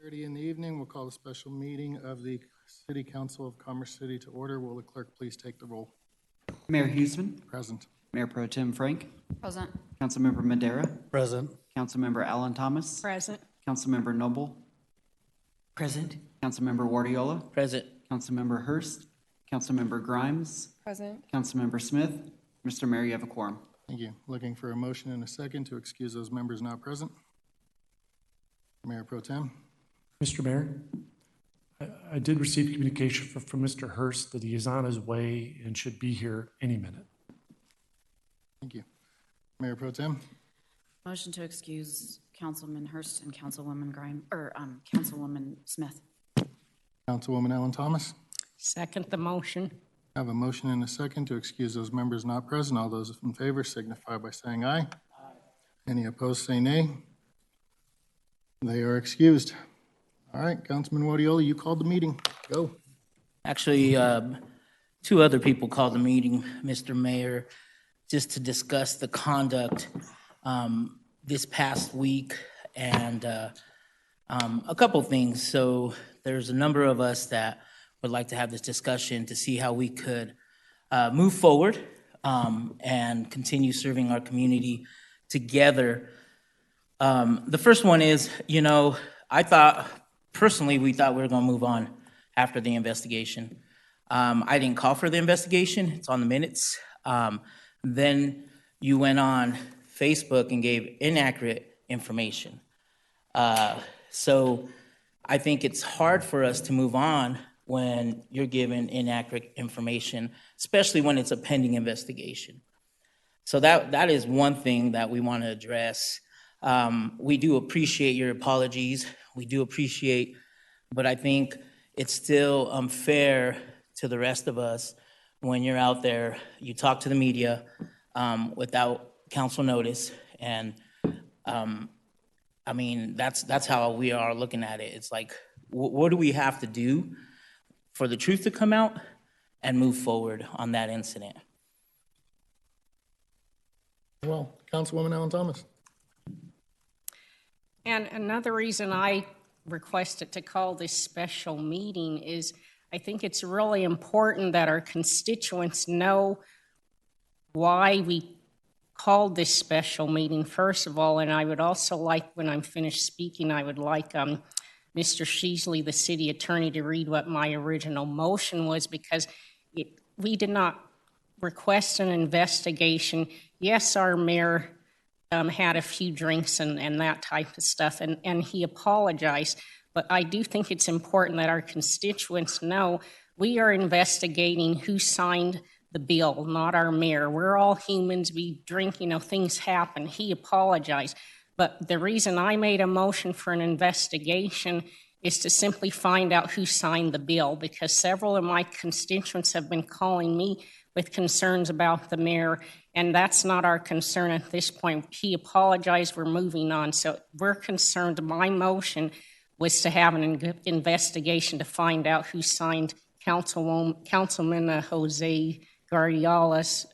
6:30 in the evening, we'll call the special meeting of the City Council of Commerce City to order. Will the clerk please take the roll? Mayor Huseman. Present. Mayor Pro Tem Frank. Present. Councilmember Madera. Present. Councilmember Allen Thomas. Present. Councilmember Noble. Present. Councilmember Guardiola. Present. Councilmember Hurst. Councilmember Grimes. Present. Councilmember Smith. Mr. Mayor, you have a quorum. Thank you. Looking for a motion and a second to excuse those members not present. Mayor Pro Tem. Mr. Mayor, I did receive communication from Mr. Hurst that he is on his way and should be here any minute. Thank you. Mayor Pro Tem. Motion to excuse Councilman Hurst and Councilwoman Councilwoman Smith. Councilwoman Allen Thomas. Second the motion. I have a motion and a second to excuse those members not present. All those in favor signify by saying aye. Aye. Any opposed say nay. They are excused. All right, Councilman Guardiola, you called the meeting. Go. Actually, two other people called the meeting, Mr. Mayor, just to discuss the conduct this past week and a couple things. So there's a number of us that would like to have this discussion to see how we could move forward and continue serving our community together. The first one is, personally, we thought we were going to move on after the investigation. I didn't call for the investigation. It's on the minutes. Then you went on Facebook and gave inaccurate information. So I think it's hard for us to move on when you're given inaccurate information, especially when it's a pending investigation. So that is one thing that we want to address. We do appreciate your apologies. We do appreciate, but I think it's still unfair to the rest of us when you're out there, you talk to the media without council notice. And that's how we are looking at it. It's like, what do we have to do for the truth to come out and move forward on that incident? Well, Councilwoman Allen Thomas. And another reason I requested to call this special meeting is I think it's really important that our constituents know why we called this special meeting, first of all. And I would also like, when I'm finished speaking, I would like Mr. Sheasley, the city attorney, to read what my original motion was, because we did not request an investigation. Yes, our mayor had a few drinks and that type of stuff, and he apologized. But I do think it's important that our constituents know we are investigating who signed the bill, not our mayor. We're all humans. We drink, things happen. He apologized. But the reason I made a motion for an investigation is to simply find out who signed the bill, because several of my constituents have been calling me with concerns about the mayor, and that's not our concern at this point. He apologized. We're moving on. So we're concerned. My motion was to have an investigation to find out who signed Councilman Jose Guardiola's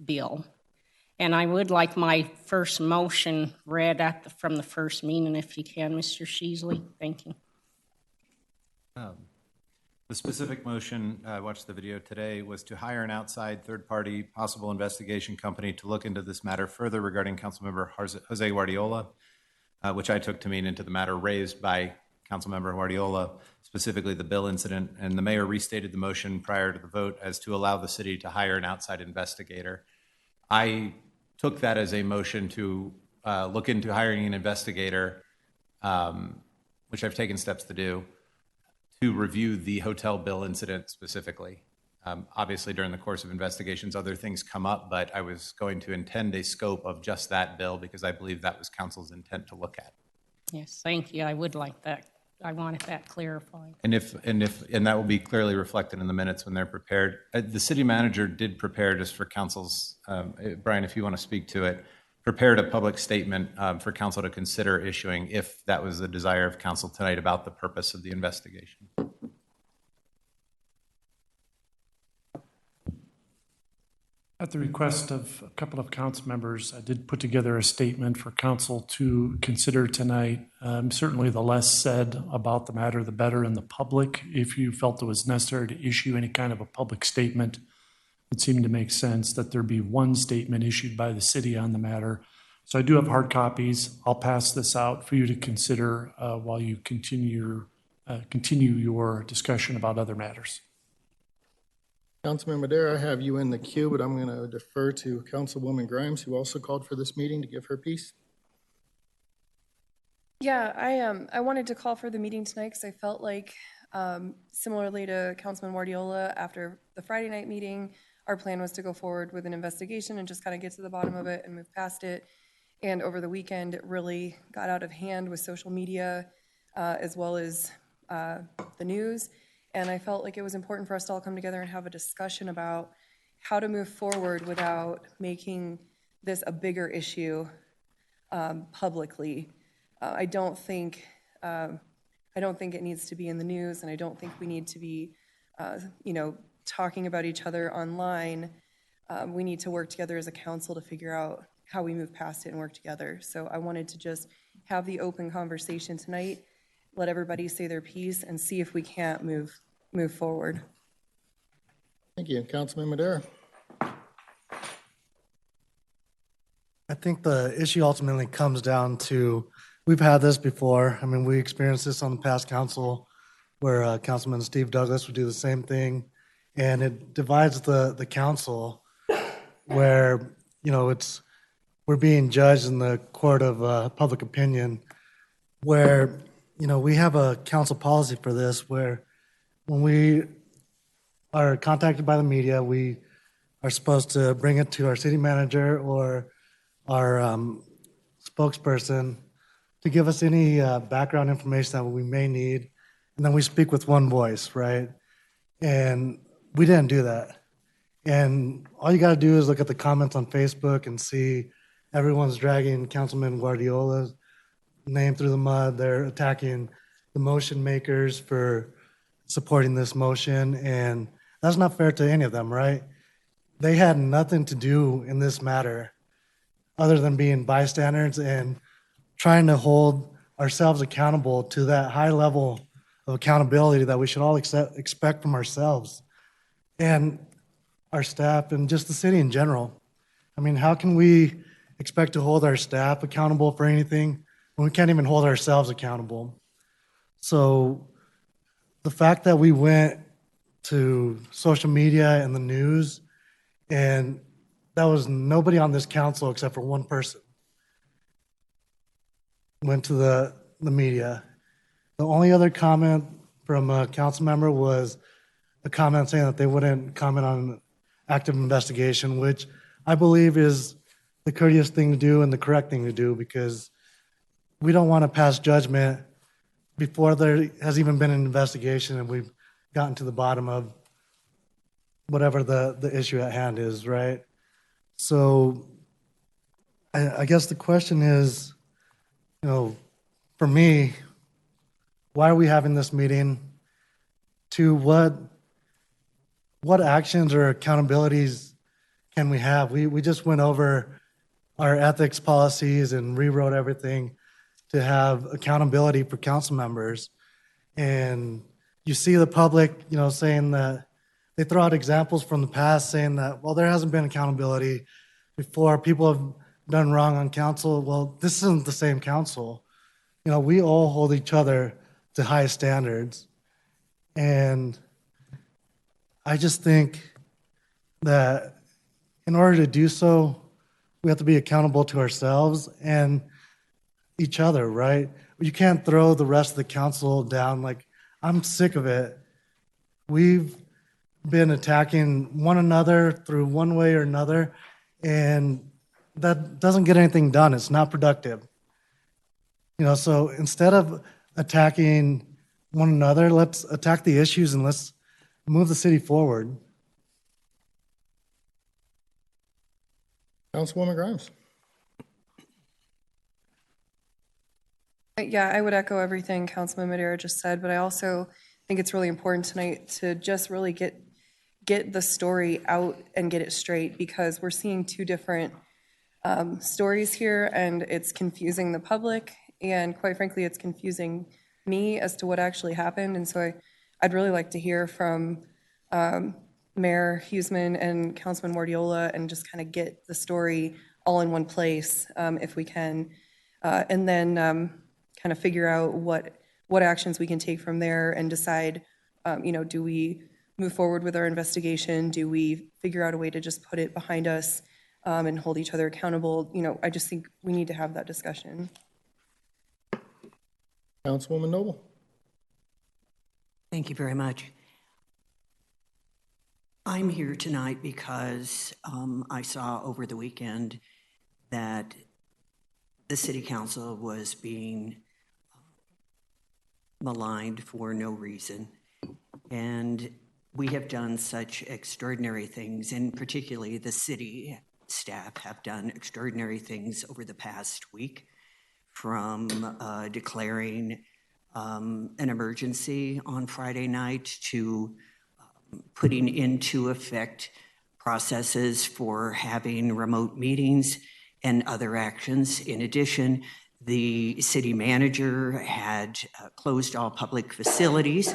bill. And I would like my first motion read from the first meeting, if you can, Mr. Sheasley. Thank you. The specific motion, I watched the video today, was to hire an outside third-party possible investigation company to look into this matter further regarding Councilmember Jose Guardiola, which I took to mean into the matter raised by Councilmember Guardiola, specifically the bill incident. And the mayor restated the motion prior to the vote as to allow the city to hire an outside investigator. I took that as a motion to look into hiring an investigator, which I've taken steps to do, to review the hotel bill incident specifically. Obviously, during the course of investigations, other things come up, but I was going to intend a scope of just that bill because I believe that was council's intent to look at. Yes, thank you. I would like that. I wanted that clarified. And that will be clearly reflected in the minutes when they're prepared. The city manager did prepare, just for council's, Brian, if you want to speak to it, prepared a public statement for council to consider issuing if that was the desire of council tonight about the purpose of the investigation. At the request of a couple of council members, I did put together a statement for council to consider tonight. Certainly, the less said about the matter, the better in the public. If you felt it was necessary to issue any kind of a public statement, it seemed to make sense that there be one statement issued by the city on the matter. So I do have hard copies. I'll pass this out for you to consider while you continue your discussion about other matters. Councilman Madera, I have you in the queue, but I'm going to defer to Councilwoman Grimes, who also called for this meeting, to give her piece. Yeah, I wanted to call for the meeting tonight because I felt like, similarly to Councilman Guardiola, after the Friday night meeting, our plan was to go forward with an investigation and just kind of get to the bottom of it and move past it. And over the weekend, it really got out of hand with social media as well as the news. And I felt like it was important for us to all come together and have a discussion about how to move forward without making this a bigger issue publicly. I don't think it needs to be in the news, and I don't think we need to be, talking about each other online. We need to work together as a council to figure out how we move past it and work together. So I wanted to just have the open conversation tonight, let everybody say their piece, and see if we can't move forward. Thank you. Councilman Madera. I think the issue ultimately comes down to, we've had this before. I mean, we experienced this on the past council where Councilman Steve Douglas would do the same thing. And it divides the council where, we're being judged in the court of public opinion where, we have a council policy for this where when we are contacted by the media, we are supposed to bring it to our city manager or our spokesperson to give us any background information that we may need. And then we speak with one voice, right? And we didn't do that. And all you got to do is look at the comments on Facebook and see everyone's dragging Councilman Guardiola's name through the mud. They're attacking the motion makers for supporting this motion. And that's not fair to any of them, right? They had nothing to do in this matter other than being bystanders and trying to hold ourselves accountable to that high level of accountability that we should all expect from ourselves and our staff and just the city in general. I mean, how can we expect to hold our staff accountable for anything when we can't even hold ourselves accountable? So the fact that we went to social media and the news, and that was nobody on this council except for one person went to the media. The only other comment from a council member was a comment saying that they wouldn't comment on an active investigation, which I believe is the courteous thing to do and the correct thing to do, because we don't want to pass judgment before there has even been an investigation and we've gotten to the bottom of whatever the issue at hand is, right? So I guess the question is, for me, why are we having this meeting? To what actions or accountabilities can we have? We just went over our ethics policies and rewrote everything to have accountability for council members. And you see the public, saying that they throw out examples from the past saying that, well, there hasn't been accountability before. People have done wrong on council. Well, this isn't the same council. We all hold each other to high standards. And I just think that in order to do so, we have to be accountable to ourselves and each other, right? You can't throw the rest of the council down. Like, I'm sick of it. We've been attacking one another through one way or another, and that doesn't get anything done. It's not productive. So instead of attacking one another, let's attack the issues and let's move the city forward. Councilwoman Grimes. Yeah, I would echo everything Councilman Madera just said, but I also think it's really important tonight to just really get get the story out and get it straight, because we're seeing two different stories here, and it's confusing the public, and quite frankly, it's confusing me as to what actually happened. And so I'd really like to hear from Mayor Huseman and Councilman Wardiola and just kind of get the story all in one place, if we can, and then kind of figure out what actions we can take from there and decide, do we move forward with our investigation? Do we figure out a way to just put it behind us and hold each other accountable? I just think we need to have that discussion. Councilwoman Noble. Thank you very much. I'm here tonight because I saw over the weekend that the city council was being maligned for no reason. And we have done such extraordinary things, and particularly the city staff have done extraordinary things over the past week, from declaring an emergency on Friday night to putting into effect processes for having remote meetings and other actions. In addition, the city manager had closed all public facilities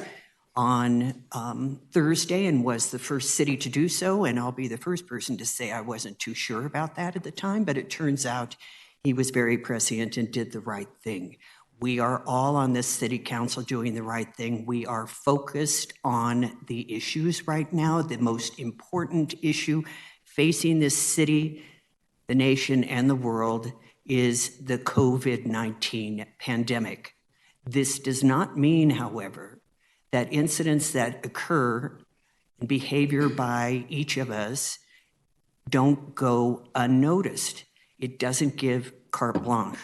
on Thursday and was the first city to do so. And I'll be the first person to say I wasn't too sure about that at the time, but it turns out he was very prescient and did the right thing. We are all on this city council doing the right thing. We are focused on the issues right now. The most important issue facing this city, the nation, and the world is the COVID-19 pandemic. This does not mean, however, that incidents that occur in behavior by each of us don't go unnoticed. It doesn't give carte blanche.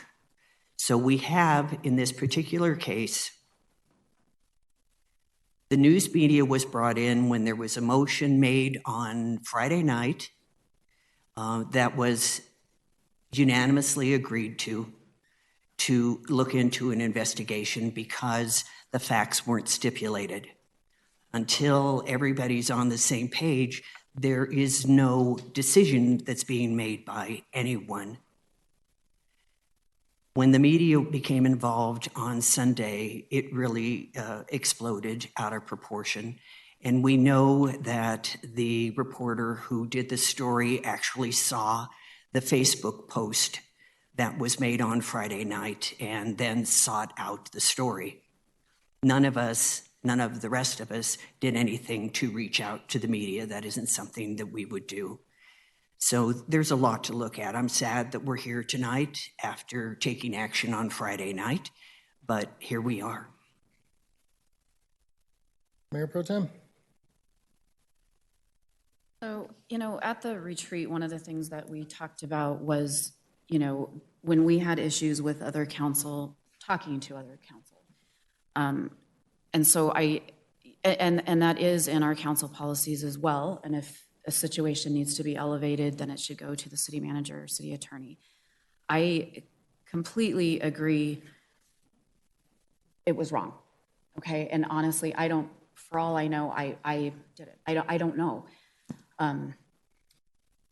So we have, in this particular case, the news media was brought in when there was a motion made on Friday night that was unanimously agreed to look into an investigation because the facts weren't stipulated. Until everybody's on the same page, there is no decision that's being made by anyone. When the media became involved on Sunday, it really exploded out of proportion. And we know that the reporter who did the story actually saw the Facebook post that was made on Friday night and then sought out the story. None of the rest of us did anything to reach out to the media. That isn't something that we would do. So there's a lot to look at. I'm sad that we're here tonight after taking action on Friday night, but here we are. Mayor Pro Tem. So, at the retreat, one of the things that we talked about was, when we had issues with other council, talking to other council. And so and that is in our council policies as well. And if a situation needs to be elevated, then it should go to the city manager or city attorney. I completely agree it was wrong, okay? And honestly, for all I know, I did it. I don't know.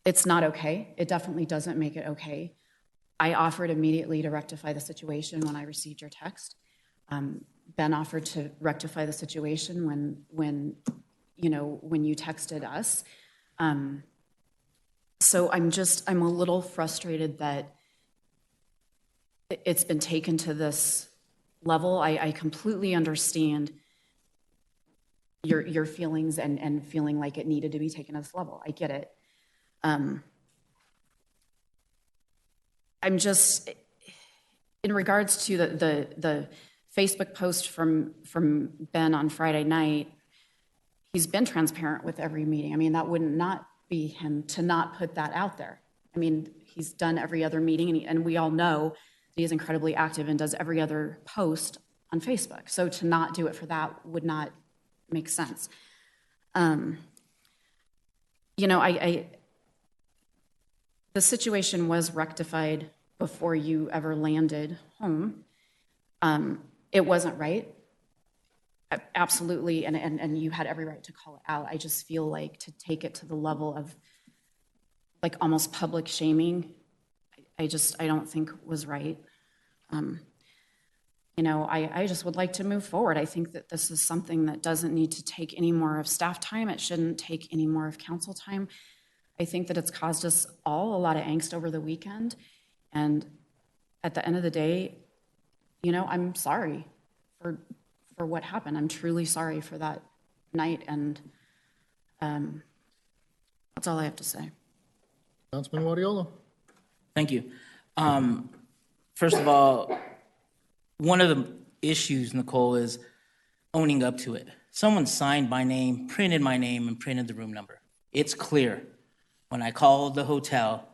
It's not okay. It definitely doesn't make it okay. I offered immediately to rectify the situation when I received your text. Ben offered to rectify the situation when you texted us. So I'm a little frustrated that it's been taken to this level. I completely understand your feelings and feeling like it needed to be taken to this level. I get it. I'm just, in regards to the Facebook post from Ben on Friday night, he's been transparent with every meeting. I mean, that would not be him to not put that out there. I mean, he's done every other meeting, and we all know that he's incredibly active and does every other post on Facebook. So to not do it for that would not make sense. The situation was rectified before you ever landed home. It wasn't right. Absolutely, and you had every right to call it out. I just feel like to take it to the level of like almost public shaming, I don't think was right. I just would like to move forward. I think that this is something that doesn't need to take any more of staff time. It shouldn't take any more of council time. I think that it's caused us all a lot of angst over the weekend. And at the end of the day, I'm sorry for what happened. I'm truly sorry for that night. And that's all I have to say. Councilman Guardiola. Thank you. First of all, one of the issues, Nicole, is owning up to it. Someone signed my name, printed my name, and printed the room number. It's clear. When I called the hotel,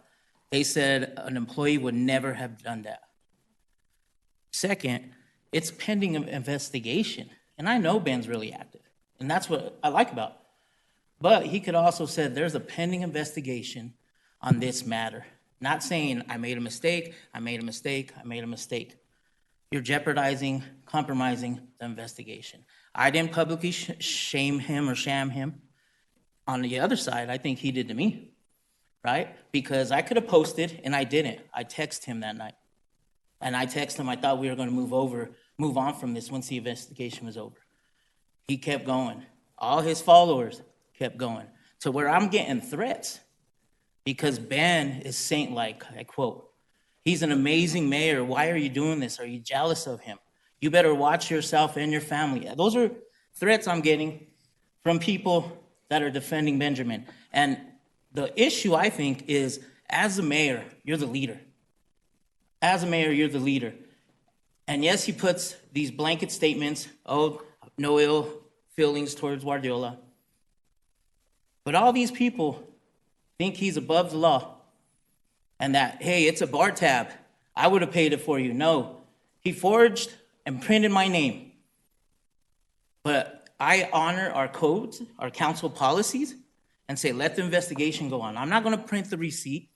they said an employee would never have done that. Second, it's pending an investigation. And I know Ben's really active, and that's what I like about it. But he could also said there's a pending investigation on this matter. Not saying I made a mistake, I made a mistake, I made a mistake. You're jeopardizing, compromising the investigation. I didn't publicly shame him or sham him. On the other side, I think he did to me, right? Because I could have posted, and I didn't. I texted him that night. And I texted him, I thought we were going to move on from this once the investigation was over. He kept going. All his followers kept going. To where I'm getting threats because Ben is saint-like, I quote. He's an amazing mayor. Why are you doing this? Are you jealous of him? You better watch yourself and your family. Those are threats I'm getting from people that are defending Benjamin. And the issue, I think, is as a mayor, you're the leader. As a mayor, you're the leader. And yes, he puts these blanket statements, oh, no ill feelings towards Guardiola. But all these people think he's above the law. And that, hey, it's a bar tab. I would have paid it for you. No, he forged and printed my name. But I honor our codes, our council policies, and say, let the investigation go on. I'm not going to print the receipt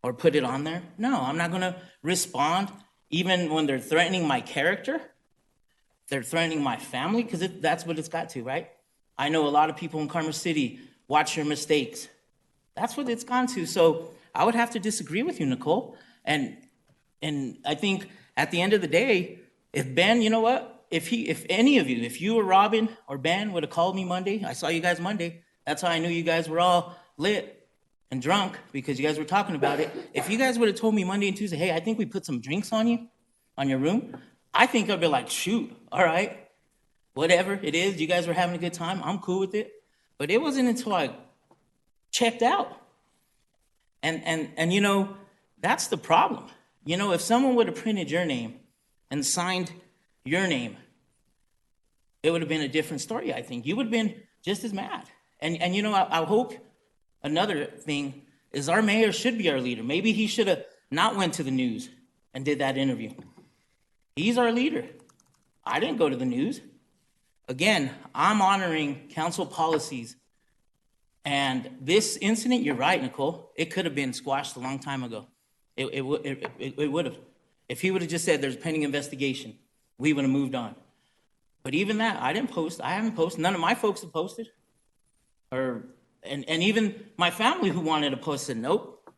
or put it on there. No, I'm not going to respond even when they're threatening my character. They're threatening my family because that's what it's got to, right? I know a lot of people in Commerce City watch your mistakes. That's what it's gone to. So I would have to disagree with you, Nicole. And I think at the end of the day, if Ben, you know what? If any of you, if you or Robin or Ben would have called me Monday, I saw you guys Monday. That's how I knew you guys were all lit and drunk because you guys were talking about it. If you guys would have told me Monday and Tuesday, hey, I think we put some drinks on you, on your room, I think I'd be like, shoot, all right, whatever it is. You guys were having a good time. I'm cool with it. But it wasn't until I checked out. And that's the problem. If someone would have printed your name and signed your name, it would have been a different story, I think. You would have been just as mad. And I hope another thing is our mayor should be our leader. Maybe he should have not went to the news and did that interview. He's our leader. I didn't go to the news. Again, I'm honoring council policies. And this incident, you're right, Nicole, it could have been squashed a long time ago. It would have. If he would have just said there's a pending investigation, we would have moved on. But even that, I didn't post. I haven't posted. None of my folks have posted. And even my family who wanted to post said, nope,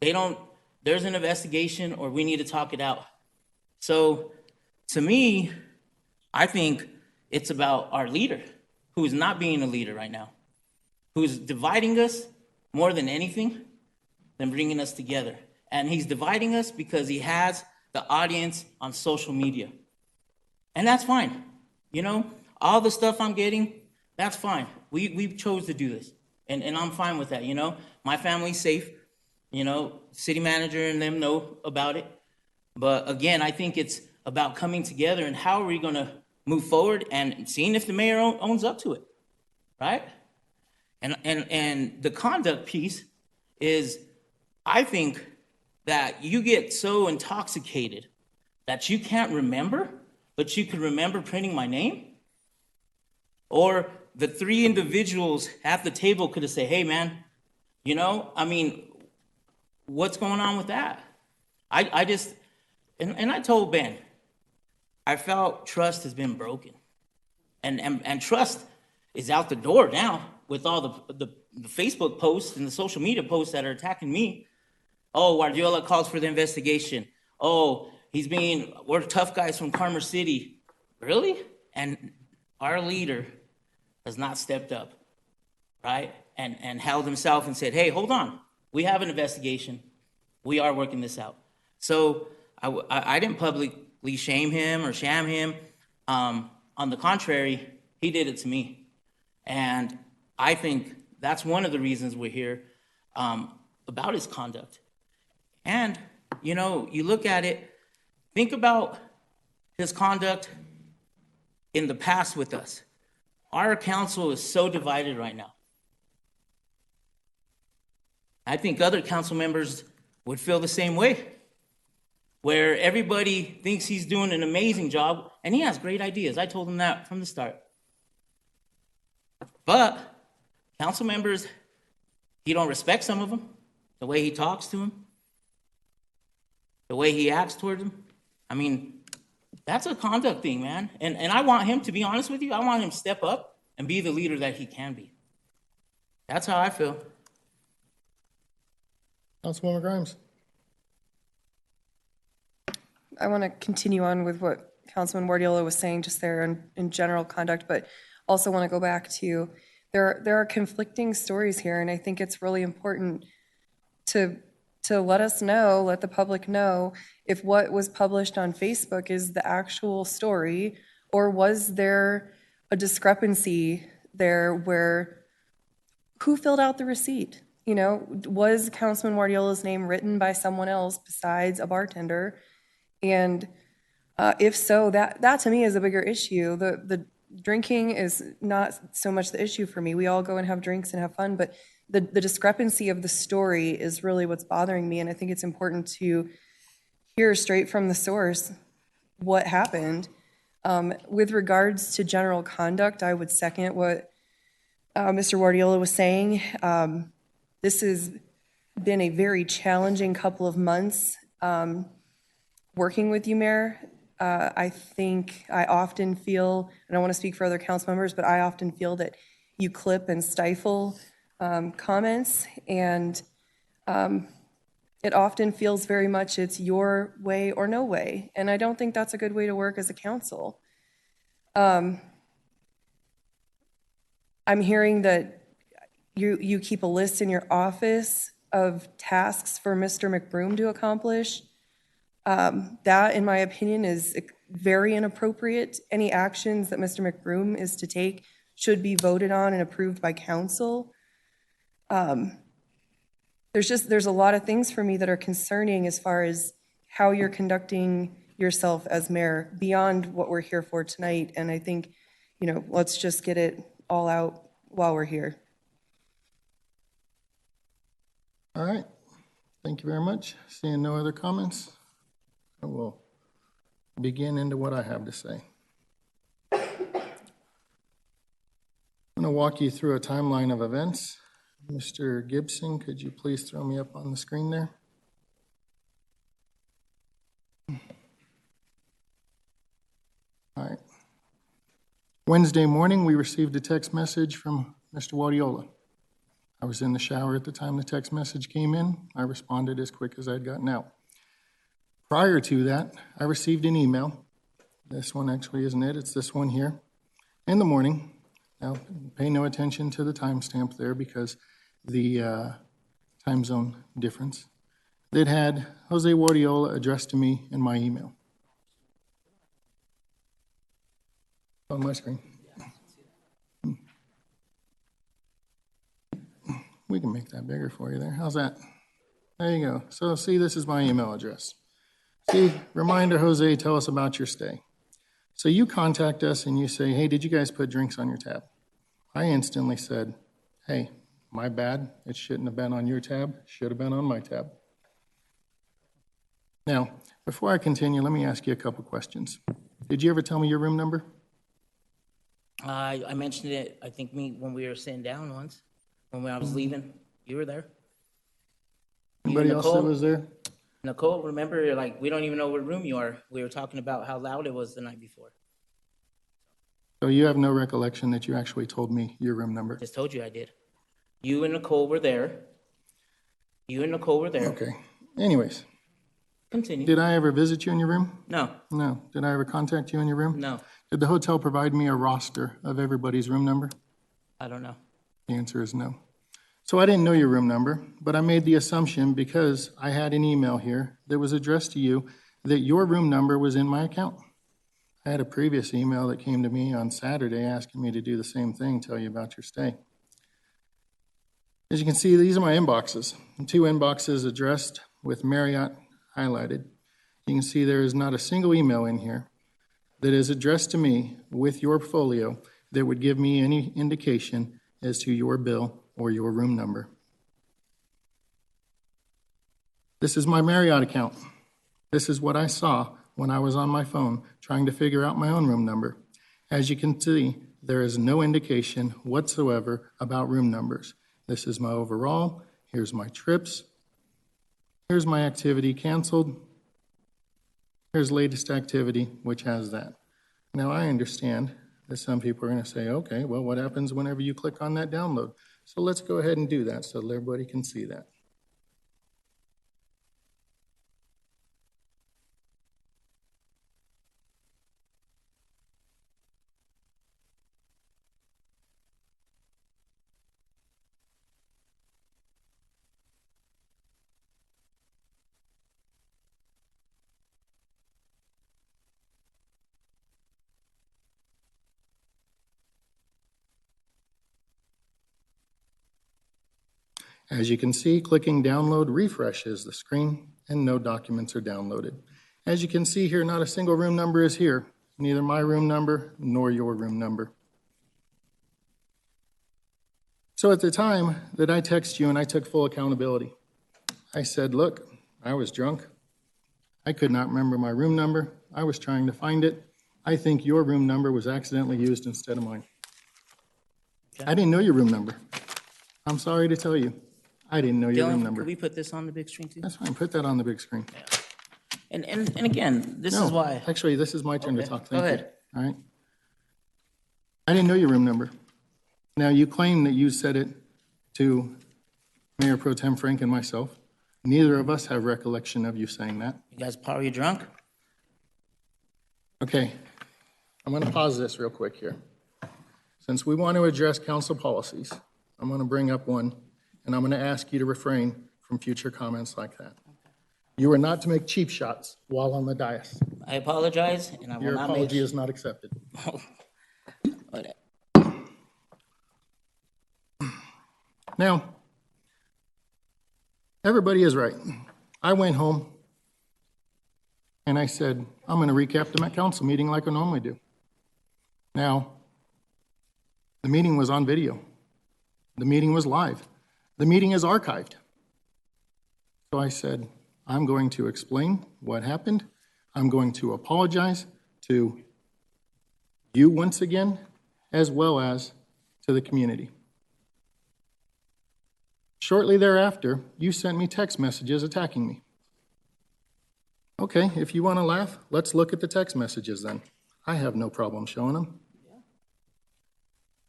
they don't, there's an investigation or we need to talk it out. So to me, I think it's about our leader who is not being a leader right now, who's dividing us more than anything than bringing us together. And he's dividing us because he has the audience on social media. And that's fine. All the stuff I'm getting, that's fine. We chose to do this. And I'm fine with that, My family's safe. City manager and them know about it. But again, I think it's about coming together and how are we going to move forward and seeing if the mayor owns up to it, right? And the conduct piece is, I think that you get so intoxicated that you can't remember, but you could remember printing my name. Or the three individuals at the table could have said, hey, man, what's going on with that? I just, and I told Ben, I felt trust has been broken. And trust is out the door now with all the Facebook posts and the social media posts that are attacking me. Oh, Guardiola calls for the investigation. Oh, we're tough guys from Commerce City. Really? And our leader has not stepped up, right? And held himself and said, hey, hold on. We have an investigation. We are working this out. So I didn't publicly shame him or sham him. On the contrary, he did it to me. And I think that's one of the reasons we're here, about his conduct. And, you know, you look at it, think about his conduct in the past with us. Our council is so divided right now. I think other council members would feel the same way, where everybody thinks he's doing an amazing job, and he has great ideas. I told him that from the start. But council members, he don't respect some of them, the way he talks to him, the way he acts toward them. I mean, that's a conduct thing, man. And I want him, to be honest with you, I want him to step up and be the leader that he can be. That's how I feel. Councilwoman Grimes. I want to continue on with what Councilman Guardiola was saying just there in general conduct, but also want to go back to there are conflicting stories here, and I think it's really important to let us know, let the public know if what was published on Facebook is the actual story, or was there a discrepancy there where who filled out the receipt? You know, was Councilman Guardiola's name written by someone else besides a bartender? And if so, that to me is a bigger issue. The drinking is not so much the issue for me. We all go and have drinks and have fun, but the discrepancy of the story is really what's bothering me. And I think it's important to hear straight from the source what happened. With regards to general conduct, I would second what Mr. Guardiola was saying. This has been a very challenging couple of months working with you, Mayor. I think I often feel, and I want to speak for other council members, but I often feel that you clip and stifle comments, and it often feels very much it's your way or no way, and I don't think that's a good way to work as a council. I'm hearing that you keep a list in your office of tasks for Mr. McBroom to accomplish. That, in my opinion, is very inappropriate. Any actions that Mr. McBroom is to take should be voted on and approved by council. There's a lot of things for me that are concerning as far as how you're conducting yourself as mayor beyond what we're here for tonight. And I think, you know, let's just get it all out while we're here. All right. Thank you very much. Seeing no other comments, I will begin into what I have to say. I'm going to walk you through a timeline of events. Mr. Gibson, could you please throw me up on the screen there? All right. Wednesday morning, we received a text message from Mr. Guardiola. I was in the shower at the time the text message came in. I responded as quick as I'd gotten out. Prior to that, I received an email. This one actually isn't it, it's this one here. In the morning, now pay no attention to the timestamp there because the time zone difference. It had Jose Guardiola addressed to me in my email. On my screen. We can make that bigger for you there. How's that? There you go. So see, this is my email address. See, reminder, Jose, tell us about your stay. So you contact us and you say, hey, did you guys put drinks on your tab? I instantly said, hey, my bad. It shouldn't have been on your tab. Should have been on my tab. Now, before I continue, let me ask you a couple questions. Did you ever tell me your room number? I mentioned it, I think, when we were sitting down once, when I was leaving. You were there. Anybody else that was there? Nicole, remember, like, we don't even know what room you are. We were talking about how loud it was the night before. So you have no recollection that you actually told me your room number? Just told you I did. You and Nicole were there. You and Nicole were there. Okay. Anyways, Continue. did I ever visit you in your room? No, No. Did I ever contact you in your room? no, Did the hotel provide me a roster of everybody's room number? I don't know. The answer is no. So I didn't know your room number, but I made the assumption because I had an email here that was addressed to you that your room number was in my account. I had a previous email that came to me on Saturday asking me to do the same thing, tell you about your stay. As you can see, these are my inboxes. 2 inboxes addressed with Marriott highlighted. You can see there is not a single email in here that is addressed to me with your folio that would give me any indication as to your bill or your room number. This is my Marriott account. This is what I saw when I was on my phone trying to figure out my own room number. As you can see, there is no indication whatsoever about room numbers. This is my overall. Here's my trips. Here's my activity canceled. Here's latest activity, which has that. Now, I understand that some people are going to say, okay, well, what happens whenever you click on that download? So let's go ahead and do that so that everybody can see that. As you can see, clicking download refreshes the screen and no documents are downloaded. As you can see here, not a single room number is here, neither my room number nor your room number. So at the time that I texted you and I took full accountability, I said, look, I was drunk. I could not remember my room number. I was trying to find it. I think your room number was accidentally used instead of mine. I didn't know your room number. I'm sorry to tell you. I didn't know your room Dylan, number. could we put this on the big screen too? That's fine, put that on the big screen. And again, this is No, why. actually, this is my turn to Okay, talk. go Thank you. ahead. All right. I didn't know your room number. Now, you claim that you said it to Mayor Pro Tem Frank and myself. Neither of us have recollection of you saying that. You guys probably drunk? Okay, I'm going to pause this real quick here. Since we want to address council policies, I'm going to bring up one, and I'm going to ask you to refrain from future comments like that. You are not to make cheap shots while on the dais. I apologize, and I will Your not make. apology is not accepted. Whatever. Now, everybody is right. I went home and I said, I'm going to recap the Met Council meeting like I normally do. Now, the meeting was on video. The meeting was live. The meeting is archived. So I said, I'm going to explain what happened. I'm going to apologize to you once again, as well as to the community. Shortly thereafter, you sent me text messages attacking me. Okay, if you want to laugh, let's look at the text messages then. I have no problem showing them.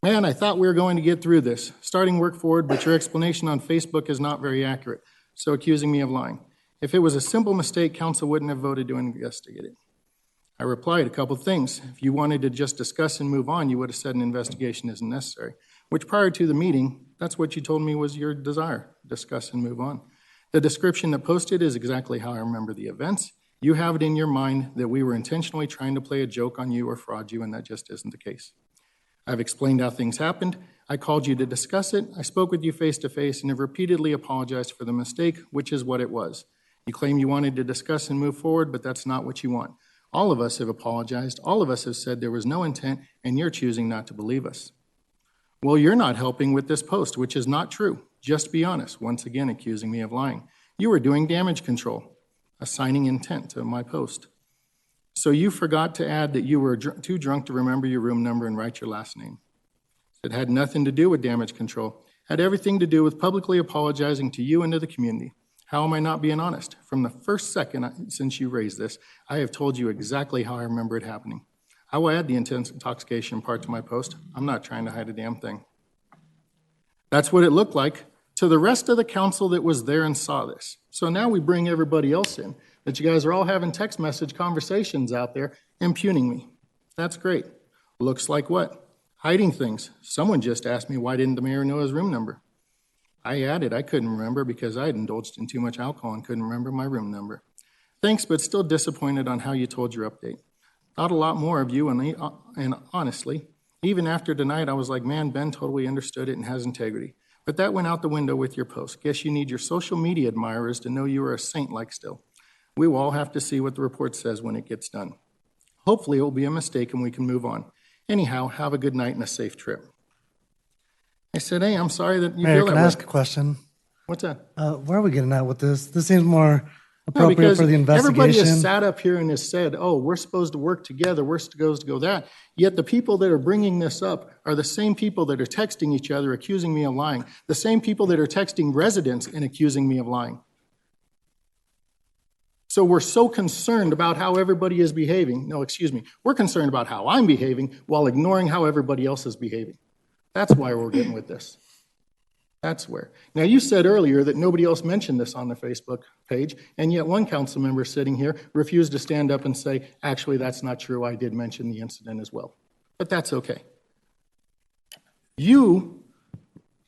Man, I thought we were going to get through this, starting work forward, but your explanation on Facebook is not very accurate, so accusing me of lying. If it was a simple mistake, council wouldn't have voted to investigate it. I replied a couple things. If you wanted to just discuss and move on, you would have said an investigation isn't necessary, which prior to the meeting, that's what you told me was your desire, discuss and move on. The description that posted is exactly how I remember the events. You have it in your mind that we were intentionally trying to play a joke on you or fraud you, and that just isn't the case. I've explained how things happened. I called you to discuss it. I spoke with you face to face and have repeatedly apologized for the mistake, which is what it was. You claim you wanted to discuss and move forward, but that's not what you want. All of us have apologized. All of us have said there was no intent, and you're choosing not to believe us. Well, you're not helping with this post, which is not true. Just be honest, once again accusing me of lying. You were doing damage control, assigning intent to my post. So you forgot to add that you were too drunk to remember your room number and write your last name. It had nothing to do with damage control. It had everything to do with publicly apologizing to you and to the community. How am I not being honest? From the first second since you raised this, I have told you exactly how I remember it happening. I will add the intense intoxication part to my post. I'm not trying to hide a damn thing. That's what it looked like to the rest of the council that was there and saw this. So now we bring everybody else in, that you guys are all having text message conversations out there impugning me. That's great. Looks like what? Hiding things. Someone just asked me, why didn't the mayor know his room number? I added, I couldn't remember because I had indulged in too much alcohol and couldn't remember my room number. Thanks, but still disappointed on how you told your update. Thought a lot more of you, and honestly, even after tonight, I was like, man, Ben totally understood it and has integrity. But that went out the window with your post. Guess you need your social media admirers to know you are a saint like still. We will all have to see what the report says when it gets done. Hopefully it will be a mistake and we can move on. Anyhow, have a good night and a safe trip. I said, hey, I'm sorry that you Mayor, feel that can I way. ask a question? What's that? Where are we getting at with this? This seems more No, appropriate because for the everybody investigation. has sat up here and has said, oh, we're supposed to work together, we're supposed to go that. Yet the people that are bringing this up are the same people that are texting each other, accusing me of lying. The same people that are texting residents and accusing me of lying. So we're so concerned about how everybody is behaving. No, excuse me. We're concerned about how I'm behaving while ignoring how everybody else is behaving. That's why we're getting with this. That's where. Now, you said earlier that nobody else mentioned this on the Facebook page, and yet one council member sitting here refused to stand up and say, actually, that's not true. I did mention the incident as well. But that's okay. You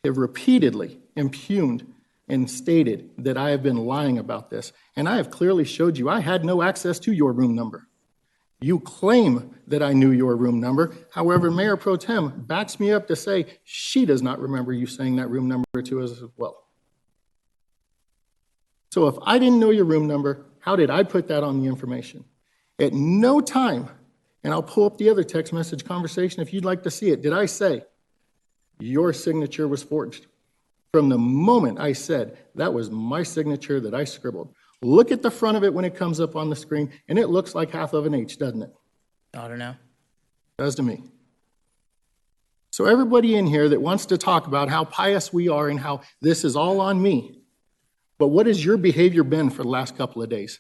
have repeatedly impugned and stated that I have been lying about this, and I have clearly showed you I had no access to your room number. You claim that I knew your room number. However, Mayor Pro Tem backs me up to say she does not remember you saying that room number to us as well. So if I didn't know your room number, how did I put that on the information? At no time, and I'll pull up the other text message conversation if you'd like to see it, did I say your signature was forged? From the moment I said that was my signature that I scribbled. Look at the front of it when it comes up on the screen, and it looks like half of an H, doesn't it? I don't know. Does to me. So everybody in here that wants to talk about how pious we are and how this is all on me, but what has your behavior been for the last couple of days?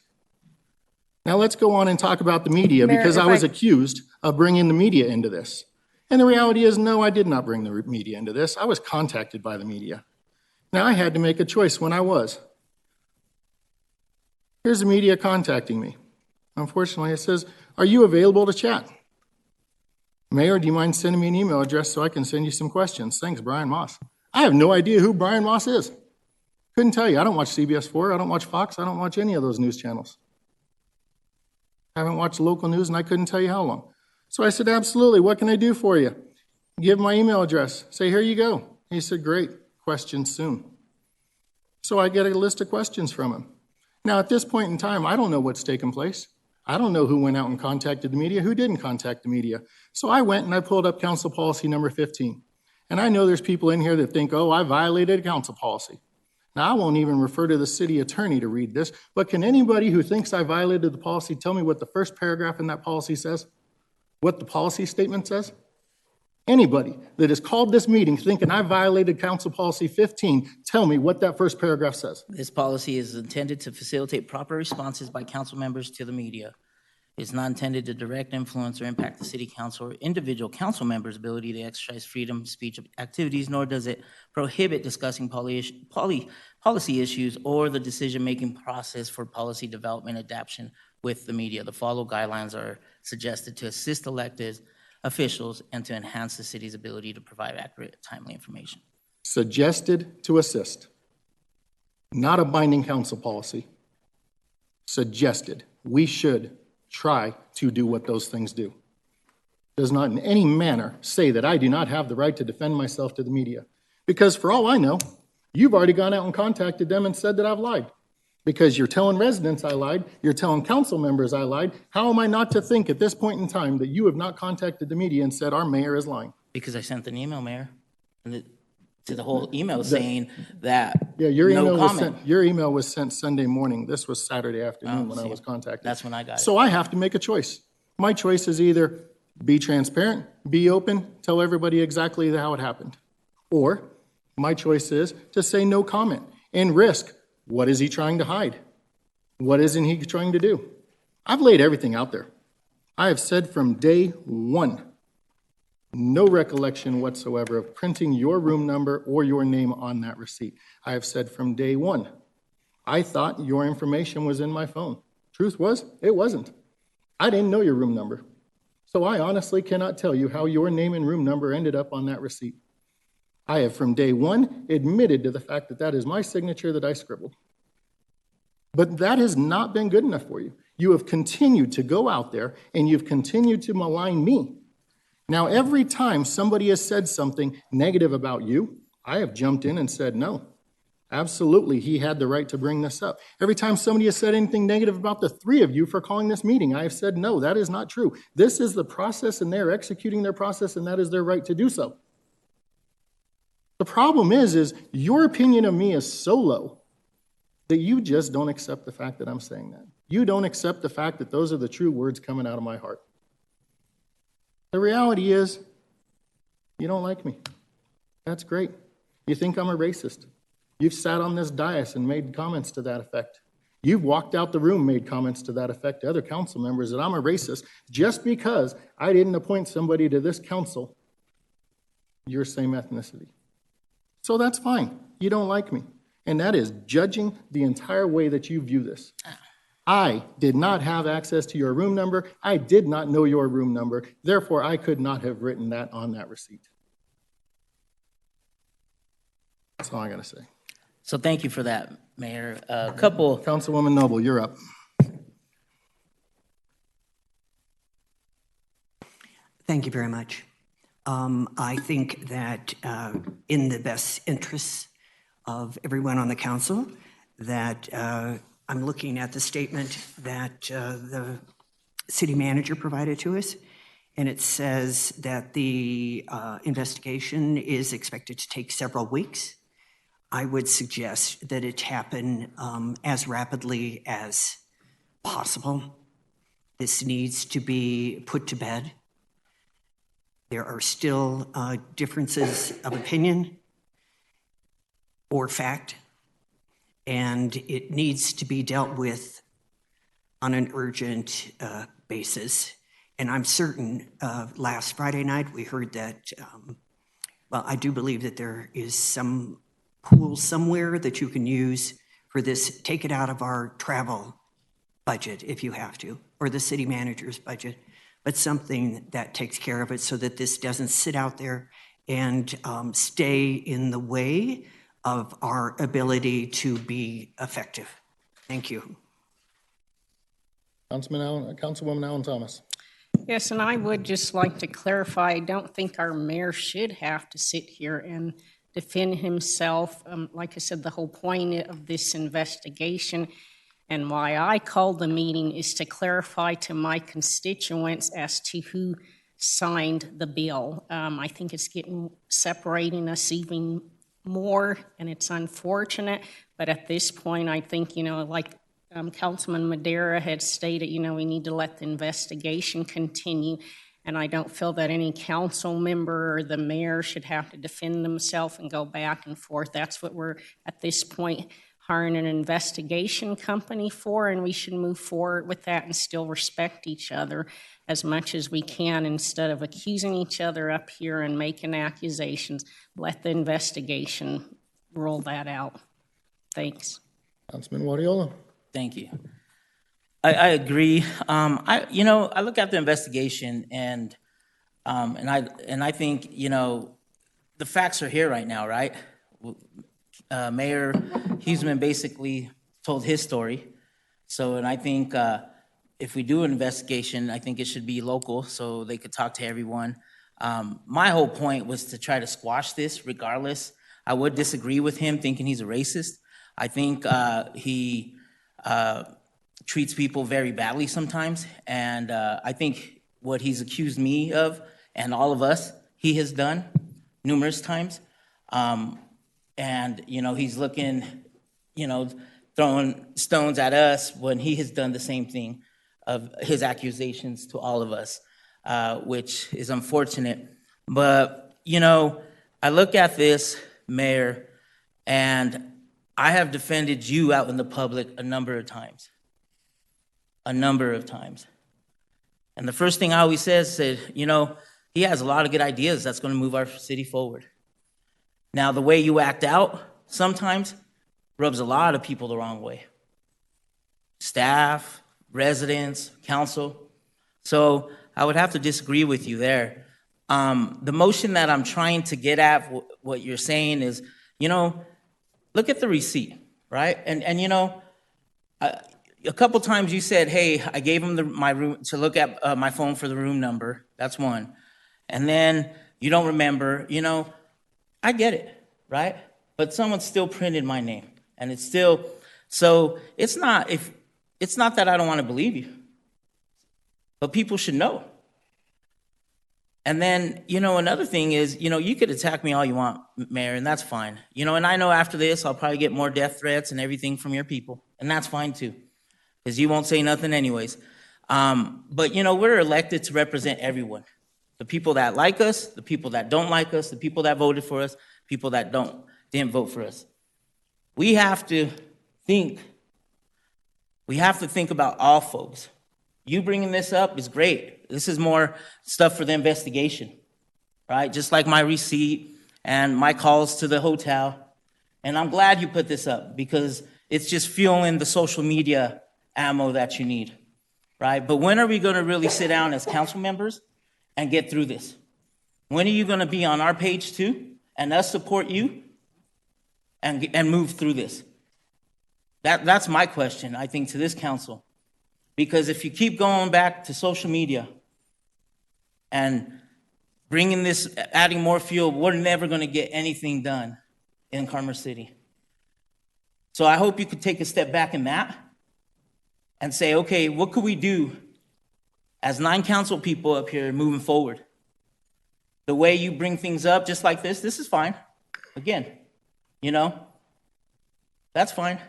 Now let's go on and talk about the media, Mayor, because if I was I- accused of bringing the media into this. And the reality is, no, I did not bring the media into this. I was contacted by the media. Now I had to make a choice when I was. Here's the media contacting me. Unfortunately, it says, are you available to chat? Mayor, do you mind sending me an email address so I can send you some questions? Thanks, Brian Moss. I have no idea who Brian Moss is. Couldn't tell you. I don't watch CBS 4. I don't watch Fox. I don't watch any of those news channels. I haven't watched local news, and I couldn't tell you how long. So I said, absolutely. What can I do for you? Give my email address. Say, here you go. He said, great. Questions soon. So I get a list of questions from him. Now, at this point in time, I don't know what's taken place. I don't know who went out and contacted the media, who didn't contact the media. So I went and I pulled up council policy number 15. And I know there's people in here that think, oh, I violated a council policy. Now, I won't even refer to the city attorney to read this, but can anybody who thinks I violated the policy tell me what the first paragraph in that policy says? What the policy statement says? Anybody that has called this meeting thinking I violated Council Policy 15, tell me what that first paragraph says. This policy is intended to facilitate proper responses by council members to the media. It's not intended to direct, influence, or impact the city council or individual council members' ability to exercise freedom of speech activities, nor does it prohibit discussing policy issues or the decision-making process for policy development adaptation with the media. The following guidelines are suggested to assist elected officials and to enhance the city's ability to provide accurate, timely information. Suggested to assist. Not a binding council policy. Suggested. We should try to do what those things do. Does not in any manner say that I do not have the right to defend myself to the media. Because for all I know, you've already gone out and contacted them and said that I've lied. Because you're telling residents I lied, you're telling council members I lied. How am I not to think at this point in time that you have not contacted the media and said our mayor is lying? Because I sent an email, Mayor, to the whole email saying that Yeah, your no email was comment. sent. Your email was sent Sunday morning. This was Saturday afternoon when I see. was contacted. That's when I got it. So I have to make a choice. My choice is either be transparent, be open, tell everybody exactly how it happened, or my choice is to say no comment and risk. What is he trying to hide? What isn't he trying to do? I've laid everything out there. I have said from day one, no recollection whatsoever of printing your room number or your name on that receipt. I have said from day one, I thought your information was in my phone. Truth was, it wasn't. I didn't know your room number. So I honestly cannot tell you how your name and room number ended up on that receipt. I have from day one admitted to the fact that that is my signature that I scribbled. But that has not been good enough for you. You have continued to go out there and you've continued to malign me. Now, every time somebody has said something negative about you, I have jumped in and said, no, absolutely, he had the right to bring this up. Every time somebody has said anything negative about the three of you for calling this meeting, I have said, no, that is not true. This is the process and they're executing their process and that is their right to do so. The problem is your opinion of me is so low that you just don't accept the fact that I'm saying that. You don't accept the fact that those are the true words coming out of my heart. The reality is, you don't like me. That's great. You think I'm a racist. You've sat on this dais and made comments to that effect. You've walked out the room, made comments to that effect to other council members that I'm a racist just because I didn't appoint somebody to this council your same ethnicity. So that's fine. You don't like me. And that is judging the entire way that you view this. I did not have access to your room number. I did not know your room number. Therefore, I could not have written that on that receipt. That's all I got to say. So thank you for that, Mayor. A couple. Councilwoman Noble, you're up. Thank you very much. I think that in the best interests of everyone on the council, that I'm looking at the statement that the city manager provided to us, and it says that the investigation is expected to take several weeks. I would suggest that it happen as rapidly as possible. This needs to be put to bed. There are still differences of opinion or fact, and it needs to be dealt with on an urgent basis. And I'm certain last Friday night we heard that, well, I do believe that there is some pool somewhere that you can use for this. Take it out of our travel budget if you have to, or the city manager's budget, but something that takes care of it so that this doesn't sit out there and stay in the way of our ability to be effective. Thank you. Councilwoman Allen Thomas. Yes, and I would just like to clarify, I don't think our mayor should have to sit here and defend himself. Like I said, the whole point of this investigation and why I called the meeting is to clarify to my constituents as to who signed the bill. I think it's separating us even more, and it's unfortunate. But at this point, I think, like Councilman Madera had stated, we need to let the investigation continue. And I don't feel that any council member or the mayor should have to defend themselves and go back and forth. That's what we're, at this point, hiring an investigation company for, and we should move forward with that and still respect each other as much as we can instead of accusing each other up here and making accusations. Let the investigation roll that out. Thanks. Councilman Guardiola. Thank you. I agree. I look at the investigation and I think, the facts are here right now, right? Mayor Huseman basically told his story. So, and I think if we do an investigation, I think it should be local so they could talk to everyone. My whole point was to try to squash this regardless. I would disagree with him thinking he's a racist. I think he treats people very badly sometimes. And I think what he's accused me of and all of us, he has done numerous times. And, he's looking, throwing stones at us when he has done the same thing of his accusations to all of us, which is unfortunate. But, I look at this, Mayor, and I have defended you out in the public a number of times. And the first thing I always said, you know, he has a lot of good ideas that's going to move our city forward. Now, the way you act out sometimes rubs a lot of people the wrong way. Staff, residents, council. So I would have to disagree with you there. The motion that I'm trying to get at, what you're saying is, you know, look at the receipt, right? And you know, a couple times you said, hey, I gave him my room to look at my phone for the room number. That's one. And then you don't remember, you know, I get it, right? But someone still printed my name, and it's still, so it's not that I don't want to believe you, but people should know. And then, you know, another thing is, you know, you could attack me all you want, Mayor, and that's fine. You know, and I know after this, I'll probably get more death threats and everything from your people, and that's fine too, because you won't say nothing anyways. But, you know, we're elected to represent everyone. The people that like us, the people that don't like us, the people that voted for us, people that didn't vote for us. We have to think about all folks. You bringing this up is great. This is more stuff for the investigation, right? Just like my receipt and my calls to the hotel. And I'm glad you put this up because it's just fueling the social media ammo that you need, right? But when are we going to really sit down as council members and get through this? When are you going to be on our page too and us support you and move through this? That's my question, I think, to this council. Because if you keep going back to social media and bringing this, adding more fuel, we're never going to get anything done in Commerce City. So I hope you could take a step back in that and say, okay, what could we do as 9 council people up here moving forward? The way you bring things up just like this is fine. Again, you know, that's fine.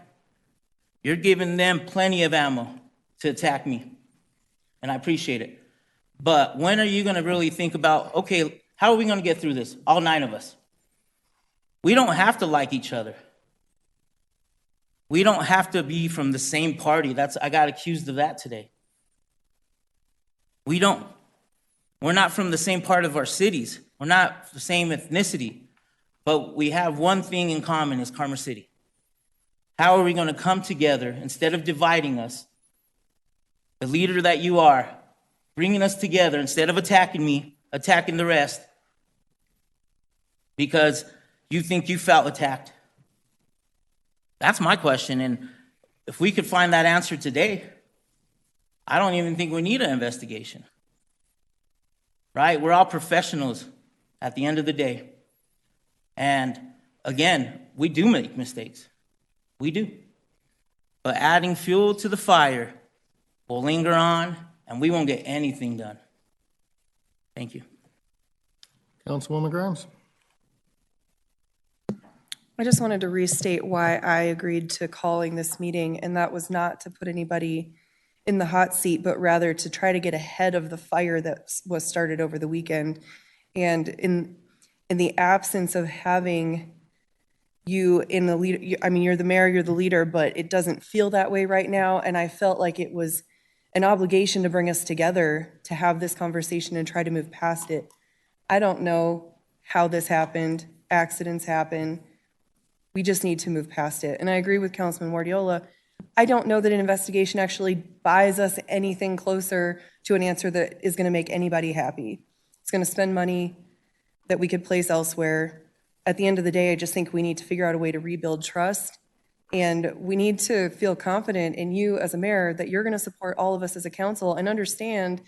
You're giving them plenty of ammo to attack me, and I appreciate it. But when are you going to really think about, okay, how are we going to get through this, all 9 of us? We don't have to like each other. We don't have to be from the same party. I got accused of that today. We're not from the same part of our cities. We're not the same ethnicity, but we have one thing in common is Commerce City. How are we going to come together instead of dividing us? The leader that you are, bringing us together instead of attacking me, attacking the rest, because you think you felt attacked. That's my question, and if we could find that answer today, I don't even think we need an investigation. Right? We're all professionals at the end of the day. And again, we do make mistakes. We do. But adding fuel to the fire will linger on, and we won't get anything done. Thank you. Councilwoman Grimes. I just wanted to restate why I agreed to calling this meeting, and that was not to put anybody in the hot seat, but rather to try to get ahead of the fire that was started over the weekend. And in the absence of having you in the lead, I mean, you're the mayor, you're the leader, but it doesn't feel that way right now. And I felt like it was an obligation to bring us together to have this conversation and try to move past it. I don't know how this happened. Accidents happen. We just need to move past it. And I agree with Councilman Guardiola. I don't know that an investigation actually buys us anything closer to an answer that is going to make anybody happy. It's going to spend money that we could place elsewhere. At the end of the day, I just think we need to figure out a way to rebuild trust. And we need to feel confident in you as a mayor that you're going to support all of us as a council and understand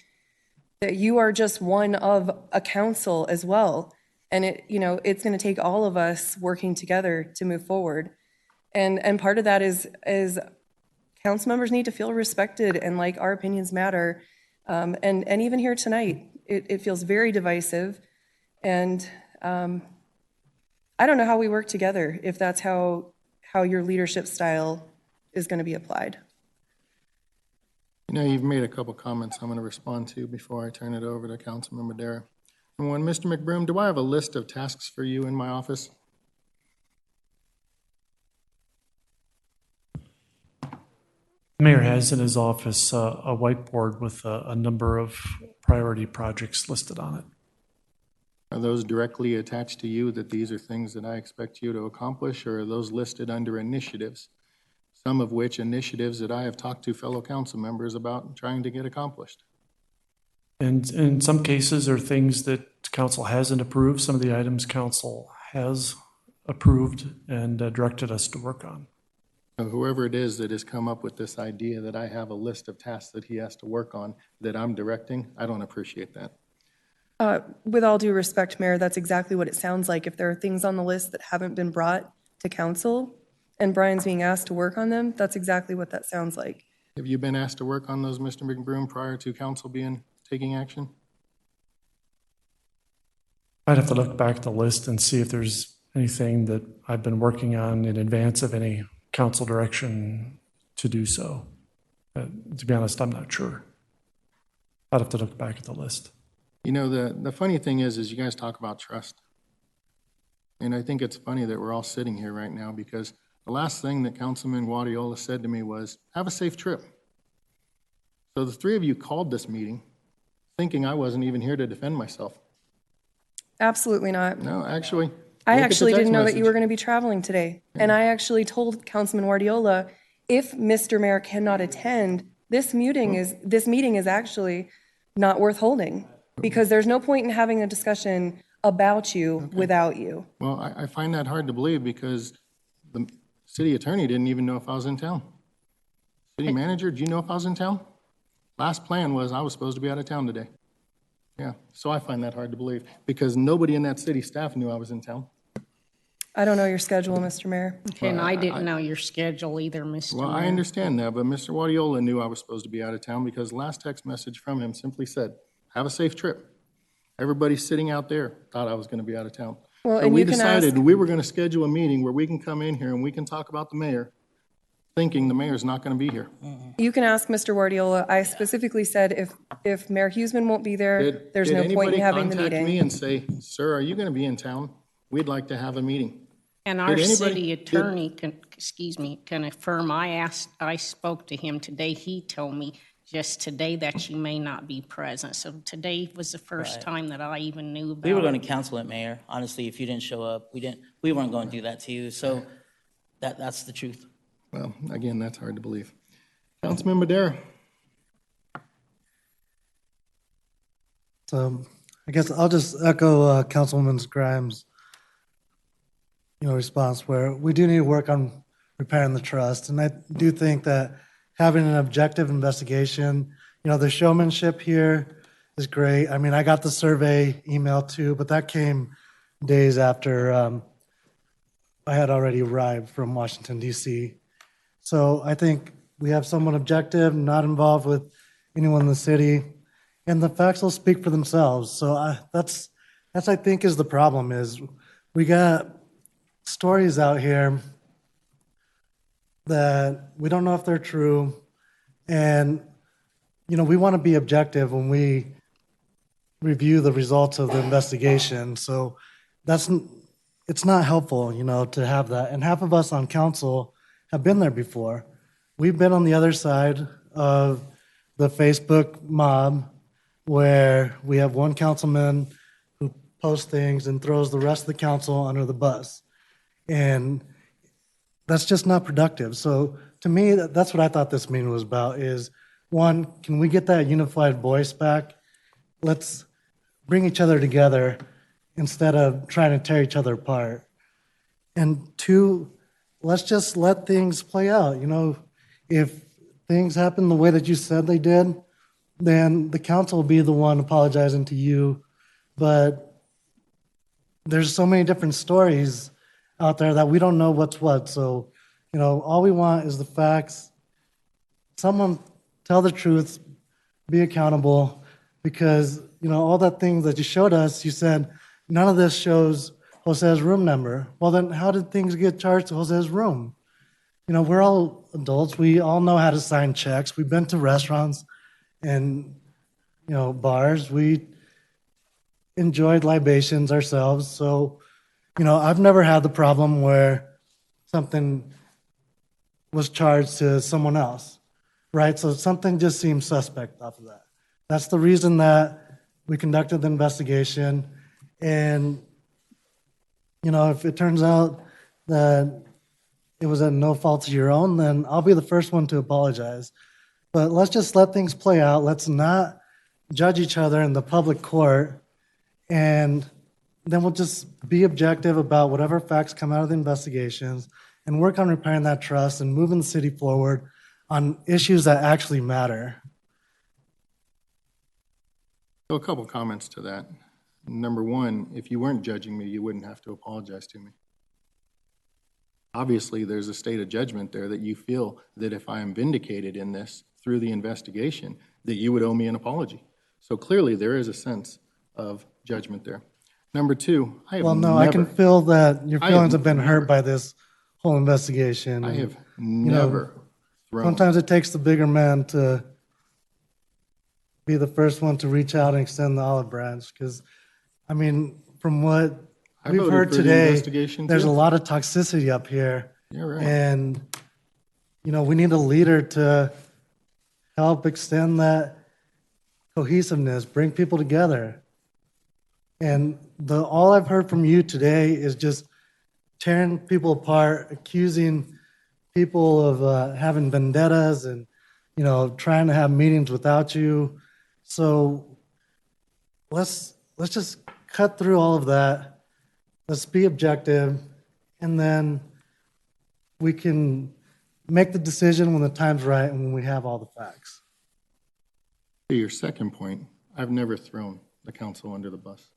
that you are just one of a council as well. And it's going to take all of us working together to move forward. And part of that is council members need to feel respected and like our opinions matter. And even here tonight, it feels very divisive. And I don't know how we work together if that's how your leadership style is going to be applied. You know, you've made a couple comments I'm going to respond to before I turn it over to Councilmember Dara. And one, Mr. McBroom, do I have a list of tasks for you in my office? The mayor has in his office a whiteboard with a number of priority projects listed on it. Are those directly attached to you, that these are things that I expect you to accomplish, or are those listed under initiatives? Some of which initiatives that I have talked to fellow council members about trying to get accomplished. And in some cases are things that council hasn't approved, some of the items council has approved and directed us to work on. So whoever it is that has come up with this idea that I have a list of tasks that he has to work on that I'm directing, I don't appreciate that. With all due respect, Mayor, that's exactly what it sounds like. If there are things on the list that haven't been brought to council and Brian's being asked to work on them, that's exactly what that sounds like. Have you been asked to work on those, Mr. McBroom, prior to council taking action? I'd have to look back at the list and see if there's anything that I've been working on in advance of any council direction to do so. To be honest, I'm not sure. I'd have to look back at the list. You know, the funny thing is you guys talk about trust. And I think it's funny that we're all sitting here right now, because the last thing that Councilman Guardiola said to me was, have a safe trip. So the three of you called this meeting thinking I wasn't even here to defend myself. Absolutely not. No, actually. I look at the actually didn't text know that you message. were going to be traveling today. And I actually told Councilman Guardiola, if Mr. Mayor cannot attend, this meeting is actually not worth holding, because there's no point in having a discussion about you without you. Well, I find that hard to believe, because the city attorney didn't even know if I was in town. City manager, do you know if I was in town? Last plan was I was supposed to be out of town today. Yeah, so I find that hard to believe, because nobody in that city staff knew I was in town. I don't know your schedule, Mr. Mayor. And I didn't know your schedule either, Mr. Well, I Mayor. understand that, but Mr. Guardiola knew I was supposed to be out of town, because the last text message from him simply said, have a safe trip. Everybody sitting out there thought I was going to be out of town. Well, So and we you can decided ask, we were going to schedule a meeting where we can come in here and we can talk about the mayor, thinking the mayor's not going to be here. you can ask Mr. Guardiola. I specifically said if Mayor Huseman won't be there, there's no point in having the Did anybody contact me meeting. and say, sir, are you going to be in town? We'd like to have a meeting. And our Did anybody- city attorney can affirm, I spoke to him today. He told me just today that you may not be present. So today was the first time that I even knew about it. We were going to cancel it, Mayor. Honestly, if you didn't show up, we weren't going to do that to you. So that's the truth. Well, again, that's hard to believe. Councilman Madera. So I guess I'll just echo Councilwoman Grimes' response, where we do need to work on repairing the trust. And I do think that having an objective investigation, the showmanship here is great. I mean, I got the survey email too, but that came days after I had already arrived from Washington, D.C. So I think we have someone objective, not involved with anyone in the city, and the facts will speak for themselves. So that's I think is the problem, is we got stories out here that we don't know if they're true, and we want to be objective when we review the results of the investigation. So it's not helpful, to have that. And half of us on council have been there before. We've been on the other side of the Facebook mob, where we have one councilman who posts things and throws the rest of the council under the bus. And that's just not productive. So to me, that's what I thought this meeting was about, is one, can we get that unified voice back? Let's bring each other together instead of trying to tear each other apart. And two, let's just let things play out. If things happen the way that you said they did, then the council will be the one apologizing to you. But there's so many different stories out there that we don't know what's what. So, all we want is the facts. Someone tell the truth, be accountable, because, all that things that you showed us, you said, none of this shows Jose's room number. Well, then how did things get charged to Jose's room? We're all adults. We all know how to sign checks. We've been to restaurants and, bars. We enjoyed libations ourselves. So, I've never had the problem where something was charged to someone else. right? So something just seems suspect off of that. That's the reason that we conducted the investigation. And, you know, if it turns out that it was at no fault of your own, then I'll be the first one to apologize. But let's just let things play out. Let's not judge each other in the public court. And then we'll just be objective about whatever facts come out of the investigations and work on repairing that trust and moving the city forward on issues that actually matter. So a couple comments to that. Number one, if you weren't judging me, you wouldn't have to apologize to me. Obviously, there's a state of judgment there that you feel that if I am vindicated in this through the investigation, that you would owe me an apology. So clearly, there is a sense of judgment there. Number two, I have Well, no, I can never, feel that your I have feelings have been never- hurt by this whole investigation. I And, have never thrown. sometimes it takes the bigger man to be the first one to reach out and extend the olive branch. Because, I mean, from what I we've voted heard for the today, investigation, there's too. a lot of toxicity up here. Yeah, right. And, you know, we need a leader to help extend that cohesiveness, bring people together. And all I've heard from you today is just tearing people apart, accusing people of having vendettas and, you know, trying to have meetings without you. So let's just cut through all of that. Let's be objective, and then we can make the decision when the time's right and when we have all the facts. To your second point, I've never thrown the council under the bus.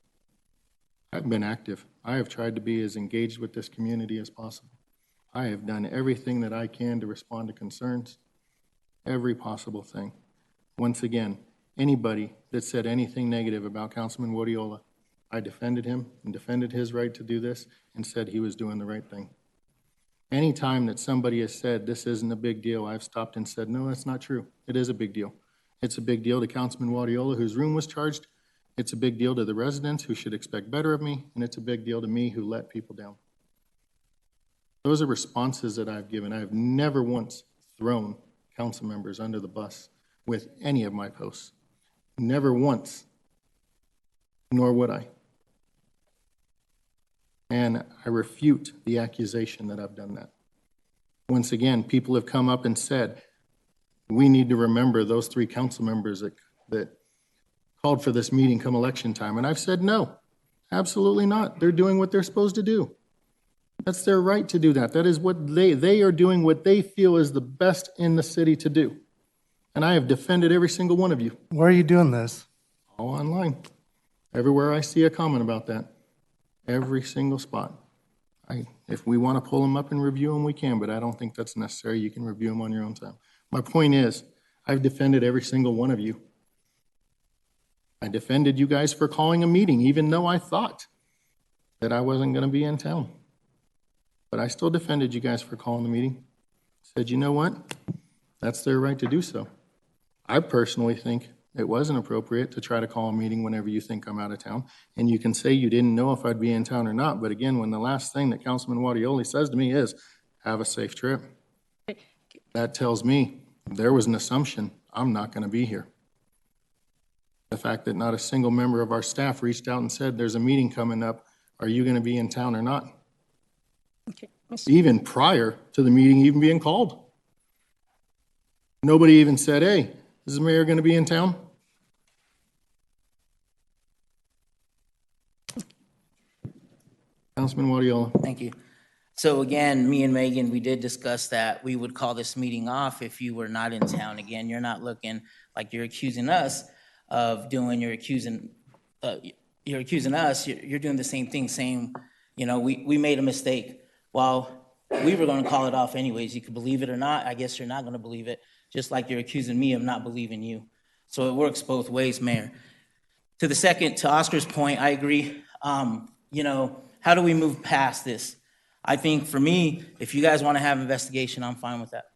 I've been active. I have tried to be as engaged with this community as possible. I have done everything that I can to respond to concerns, every possible thing. Once again, anybody that said anything negative about Councilman Wardiola, I defended him and defended his right to do this and said he was doing the right thing. Anytime that somebody has said this isn't a big deal, I've stopped and said, no, that's not true. It is a big deal. It's a big deal to Councilman Wardiola, whose room was charged. It's a big deal to the residents who should expect better of me, and it's a big deal to me who let people down. Those are responses that I've given. I have never once thrown council members under the bus with any of my posts. Never once, nor would I. And I refute the accusation that I've done that. Once again, people have come up and said, we need to remember those 3 council members that called for this meeting come election time. And I've said, no, absolutely not. They're doing what they're supposed to do. That's their right to do that. That is what they are doing what they feel is the best in the city to do. And I have defended every single one of you. Where are you doing this? All online. Everywhere I see a comment about that. Every single spot. If we want to pull them up and review them, we can, but I don't think that's necessary. You can review them on your own time. My point is, I've defended every single one of you. I defended you guys for calling a meeting, even though I thought that I wasn't going to be in town. But I still defended you guys for calling the meeting. Said, you know what? That's their right to do so. I personally think it wasn't appropriate to try to call a meeting whenever you think I'm out of town. And you can say you didn't know if I'd be in town or not. But again, when the last thing that Councilman Wardiola says to me is, have a safe trip, that tells me there was an assumption I'm not going to be here. The fact that not a single member of our staff reached out and said, there's a meeting coming up, are you going to be in town or not? Okay. Even prior to the meeting even being called. Nobody even said, hey, is the mayor going to be in town? Councilman Wardiola. Thank you. So again, me and Megan, we did discuss that we would call this meeting off if you were not in town. Again, you're not looking like you're accusing us of doing, you're accusing us, you're doing the same thing, saying, you know, we made a mistake. Well, we were going to call it off anyways. You could believe it or not. I guess you're not going to believe it, just like you're accusing me of not believing you. So it works both ways, Mayor. To Oscar's point, I agree. You know, how do we move past this? I think for me, if you guys want to have an investigation, I'm fine with that.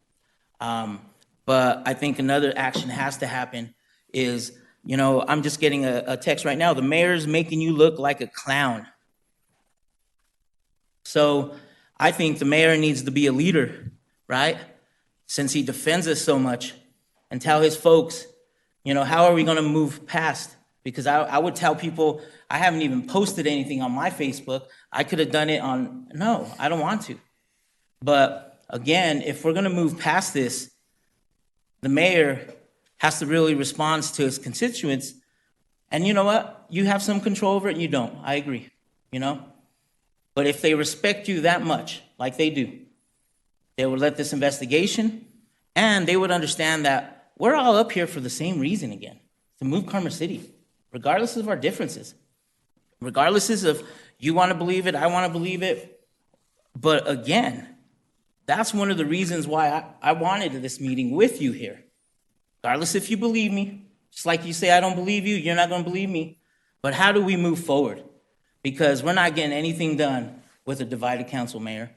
But I think another action has to happen is, you know, I'm just getting a text right now. The mayor's making you look like a clown. So I think the mayor needs to be a leader, right? Since he defends us so much. and tell his folks, how are we going to move past? Because I would tell people, I haven't even posted anything on my Facebook. I could have done it no, I don't want to. But again, if we're going to move past this, the mayor has to really respond to his constituents. And you know what? You have some control over it and you don't. I agree, But if they respect you that much, like they do, they would let this investigation, and they would understand that we're all up here for the same reason again, to move Commerce City, regardless of our differences. Regardless of you want to believe it, I want to believe it. But again, that's one of the reasons why I wanted this meeting with you here. Regardless if you believe me, just like you say, I don't believe you, you're not going to believe me. But how do we move forward? Because we're not getting anything done with a divided council, Mayor.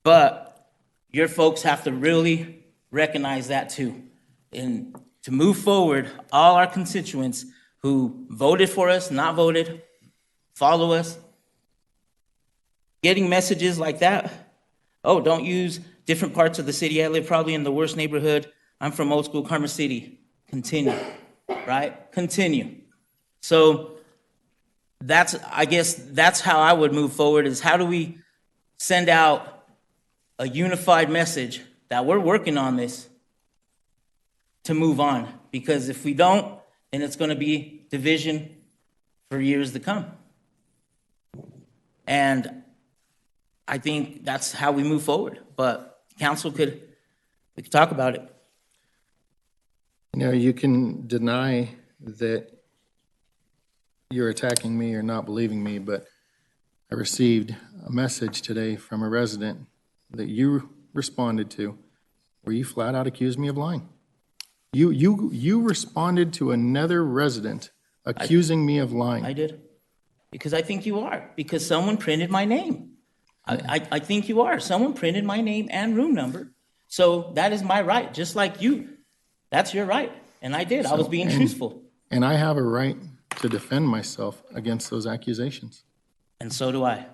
But your folks have to really recognize that too. And to move forward, all our constituents who voted for us, not voted, follow us, getting messages like that. Oh, don't use different parts of the city. I live probably in the worst neighborhood. I'm from old school Commerce City. Continue, right? Continue. So I guess that's how I would move forward, is how do we send out a unified message that we're working on this to move on? Because if we don't, then it's going to be division for years to come. And I think that's how we move forward. But council we could talk about it. You can deny that you're attacking me or not believing me, but I received a message today from a resident that you responded to where you flat out accused me of lying. You responded to another resident accusing me of lying. I did. Because I think you are. Because someone printed my name. I think you are. Someone printed my name and room number. So that is my right. Just like you. That's your right. And I did. I was being truthful. And I have a right to defend myself against those accusations. And so do I.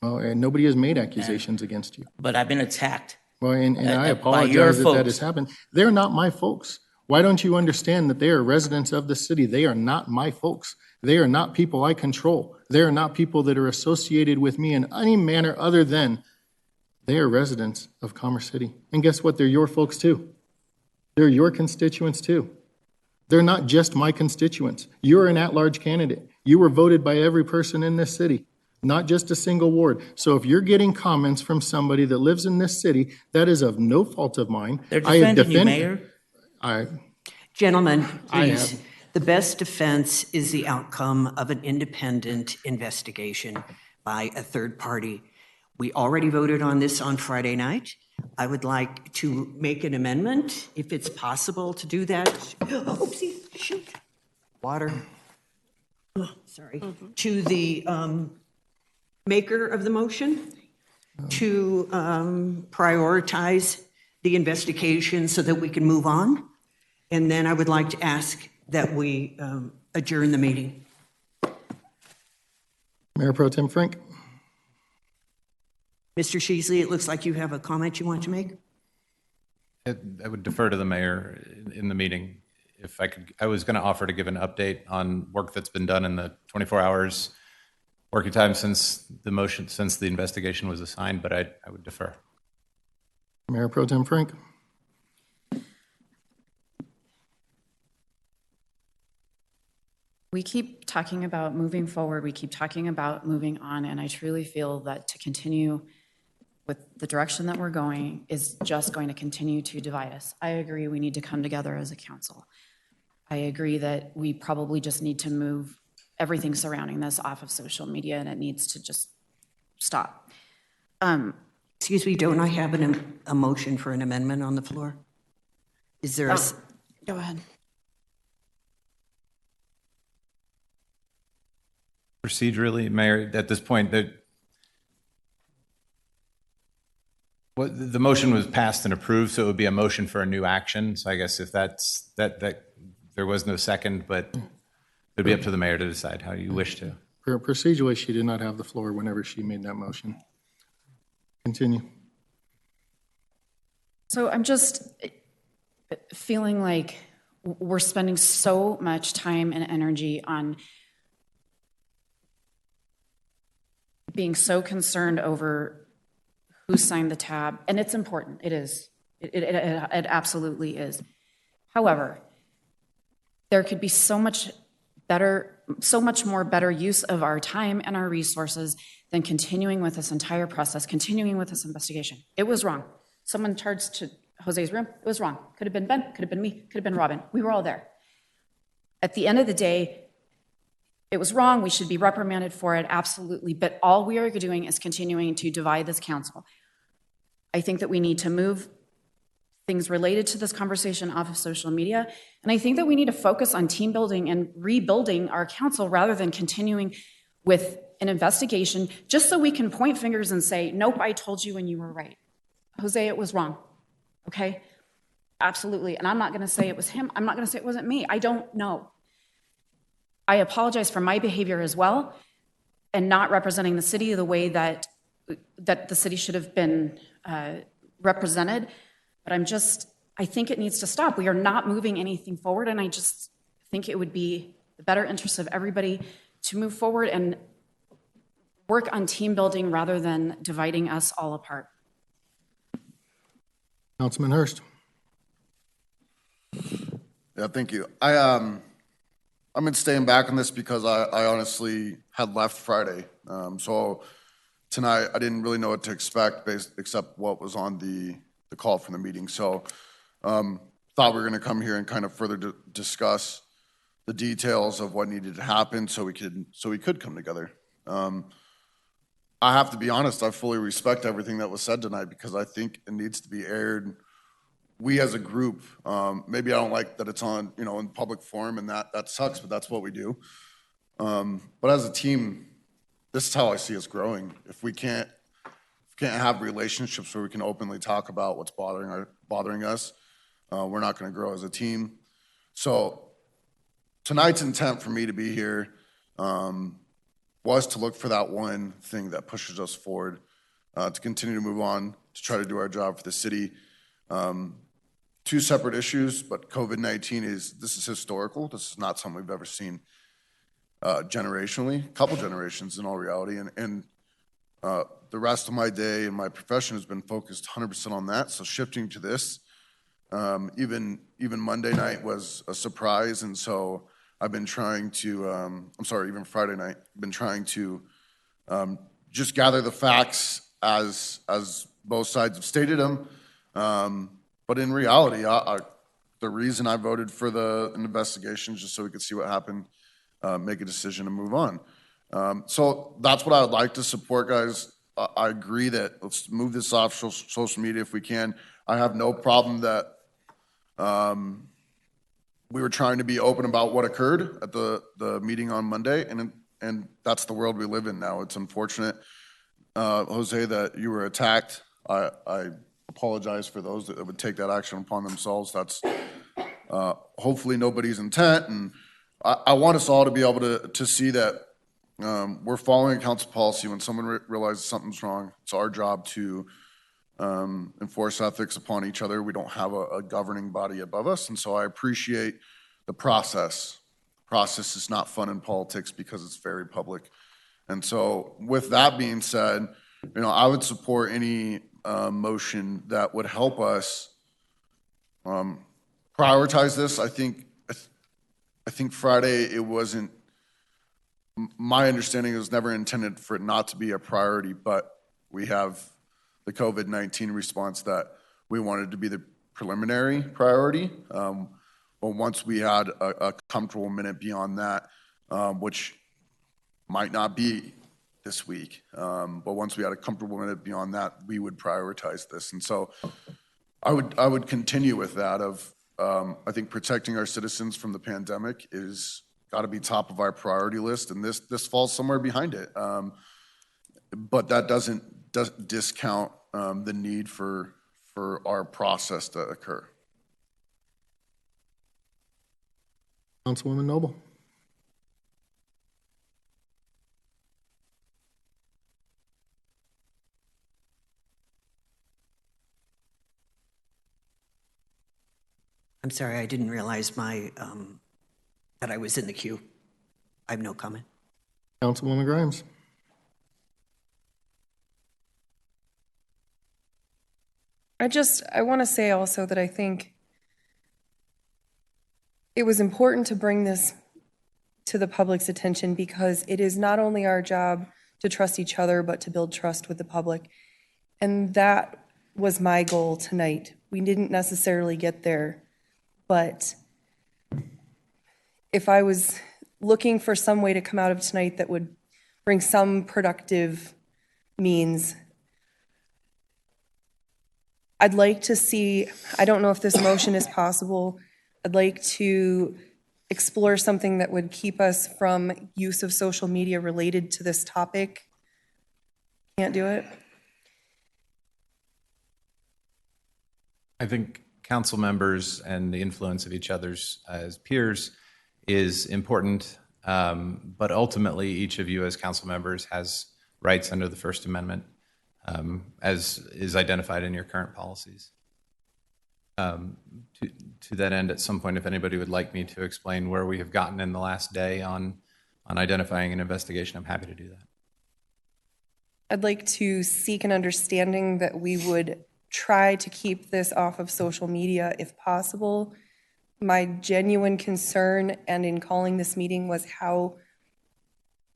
Well, and nobody has made accusations against you. But I've been attacked. Well, and I by your apologize that folks. that has happened. They're not my folks. Why don't you understand that they are residents of the city? They are not my folks. They are not people I control. They are not people that are associated with me in any manner other than they are residents of Commerce City. And guess what? They're your folks too. They're your constituents too. They're not just my constituents. You're an at-large candidate. You were voted by every person in this city, not just a single ward. So if you're getting comments from somebody that lives in this city, that is of no fault of mine. They're defending you, Mayor. Gentlemen, I please. have. The best defense is the outcome of an independent investigation by a third party. We already voted on this on Friday night. I would like to make an amendment, if it's possible to do that. Oopsie, shoot. Water. Oh, sorry. To the maker of the motion to prioritize the investigation so that we can move on. And then I would like to ask that we adjourn the meeting. Mayor Pro Tem Frank. Mr. Sheasley, it looks like you have a comment you want to make? I would defer to the mayor in the meeting. If I could, I was going to offer to give an update on work that's been done in the 24 hours working time since the investigation was assigned, but I would defer. Mayor Pro Tem Frank. We keep talking about moving forward, we keep talking about moving on, and I truly feel that to continue with the direction that we're going is just going to continue to divide us. I agree we need to come together as a council. I agree that we probably just need to move everything surrounding this off of social media, and it needs to just stop. Excuse me, don't I have a motion for an amendment on the floor? Is there a... Go ahead. Procedurally, Mayor, at this point, the motion was passed and approved, so it would be a motion for a new action. So I guess if that's that there was no second, but it'd be up to the mayor to decide how you wish to. Procedurally, she did not have the floor whenever she made that motion. Continue. So I'm just feeling like we're spending so much time and energy on being so concerned over who signed the tab, and it's important, it is. It absolutely is. However, there could be so much more better use of our time and our resources than continuing with this entire process, continuing with this investigation. It was wrong. Someone charged to Jose's room, it was wrong. Could have been Ben, could have been me, could have been Robin. We were all there. At the end of the day, it was wrong. We should be reprimanded for it, absolutely. But all we are doing is continuing to divide this council. I think that we need to move things related to this conversation off of social media. And I think that we need to focus on team building and rebuilding our council rather than continuing with an investigation just so we can point fingers and say, nope, I told you and you were right. Jose, it was wrong. Okay? Absolutely. And I'm not going to say it was him. I'm not going to say it wasn't me. I don't know. I apologize for my behavior as well and not representing the city the way that the city should have been represented. But I think it needs to stop. We are not moving anything forward, and I just think it would be the better interest of everybody to move forward and work on team building rather than dividing us all apart. Councilman Hurst. Yeah, thank you. I've been staying back on this because I honestly had left Friday. So tonight I didn't really know what to expect except what was on the call from the meeting. So thought we were going to come here and kind of further discuss the details of what needed to happen so we could come together. I have to be honest, I fully respect everything that was said tonight because I think it needs to be aired. We as a group, maybe I don't like that it's on, in public forum, and that sucks, but that's what we do. But as a team, this is how I see us growing. If we can't have relationships where we can openly talk about what's bothering us, we're not going to grow as a team. So tonight's intent for me to be here was to look for that one thing that pushes us forward, to continue to move on, to try to do our job for the city. Two separate issues, but COVID-19 is historical. This is not something we've ever seen generationally, a couple generations in all reality. And the rest of my day and my profession has been focused 100% on that. So shifting to this, even Monday night was a surprise. And so I've been trying to, even Friday night, been trying to just gather the facts as both sides have stated them. But in reality, the reason I voted for an investigation is just so we could see what happened, make a decision and move on. So that's what I would like to support, guys. I agree that let's move this off social media if we can. I have no problem that we were trying to be open about what occurred at the meeting on Monday, and that's the world we live in now. It's unfortunate, Jose, that you were attacked. I apologize for those that would take that action upon themselves. That's hopefully nobody's intent, and I want us all to be able to see that we're following a council policy. When someone realizes something's wrong, it's our job to enforce ethics upon each other. We don't have a governing body above us, and so I appreciate the process. Process is not fun in politics because it's very public. And so with that being said, I would support any motion that would help us prioritize this. I think Friday, it wasn't, my understanding, it was never intended for it not to be a priority, but we have the COVID-19 response that we wanted to be the preliminary priority. But once we had a comfortable minute beyond that, which might not be this week, but once we had a comfortable minute beyond that, we would prioritize this. And so I would continue with that of, I think protecting our citizens from the pandemic is got to be top of our priority list, and this falls somewhere behind it. But that doesn't discount the need for our process to occur. Councilwoman Noble. I'm sorry, I didn't realize that I was in the queue. I have no comment. Councilwoman Grimes. I want to say also that I think it was important to bring this to the public's attention because it is not only our job to trust each other, but to build trust with the public. And that was my goal tonight. We didn't necessarily get there, but if I was looking for some way to come out of tonight that would bring some productive means, I'd like to see, I don't know if this motion is possible, I'd like to explore something that would keep us from use of social media related to this topic. Can't do it? I think council members and the influence of each other's as peers is important, but ultimately each of you as council members has rights under the First Amendment, as is identified in your current policies. To that end, at some point, if anybody would like me to explain where we have gotten in the last day on identifying an investigation, I'm happy to do that. I'd like to seek an understanding that we would try to keep this off of social media if possible. My genuine concern, and in calling this meeting, was how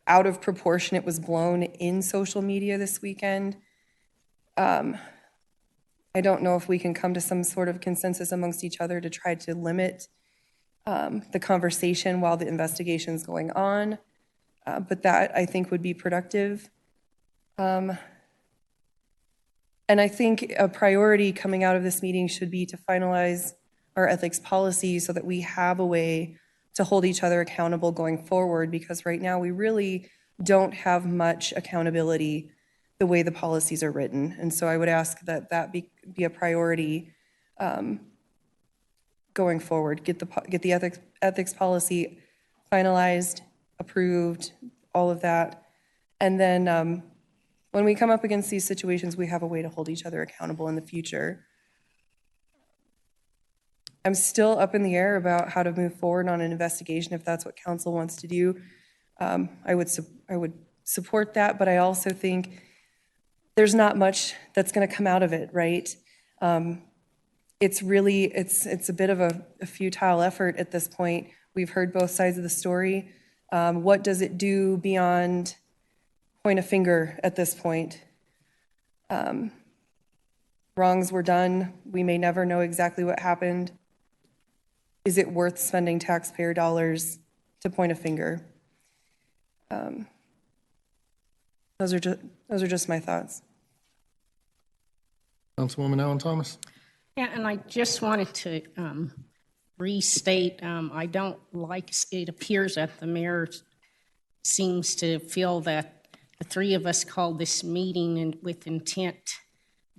out of proportion it was blown in social media this weekend. I don't know if we can come to some sort of consensus amongst each other to try to limit the conversation while the investigation is going on, but that I think would be productive. And I think a priority coming out of this meeting should be to finalize our ethics policy so that we have a way to hold each other accountable going forward, because right now we really don't have much accountability the way the policies are written. And so I would ask that that be a priority going forward. Get the ethics policy finalized, approved, all of that. And then when we come up against these situations, we have a way to hold each other accountable in the future. I'm still up in the air about how to move forward on an investigation if that's what council wants to do. I would support that, but I also think there's not much that's going to come out of it, right? It's a bit of a futile effort at this point. We've heard both sides of the story. What does it do beyond point a finger at this point? Wrongs were done. We may never know exactly what happened. Is it worth spending taxpayer dollars to point a finger? Those are just my thoughts. Councilwoman Allen Thomas. Yeah, and I just wanted to restate, I don't like, it appears that the mayor seems to feel that the three of us called this meeting with intent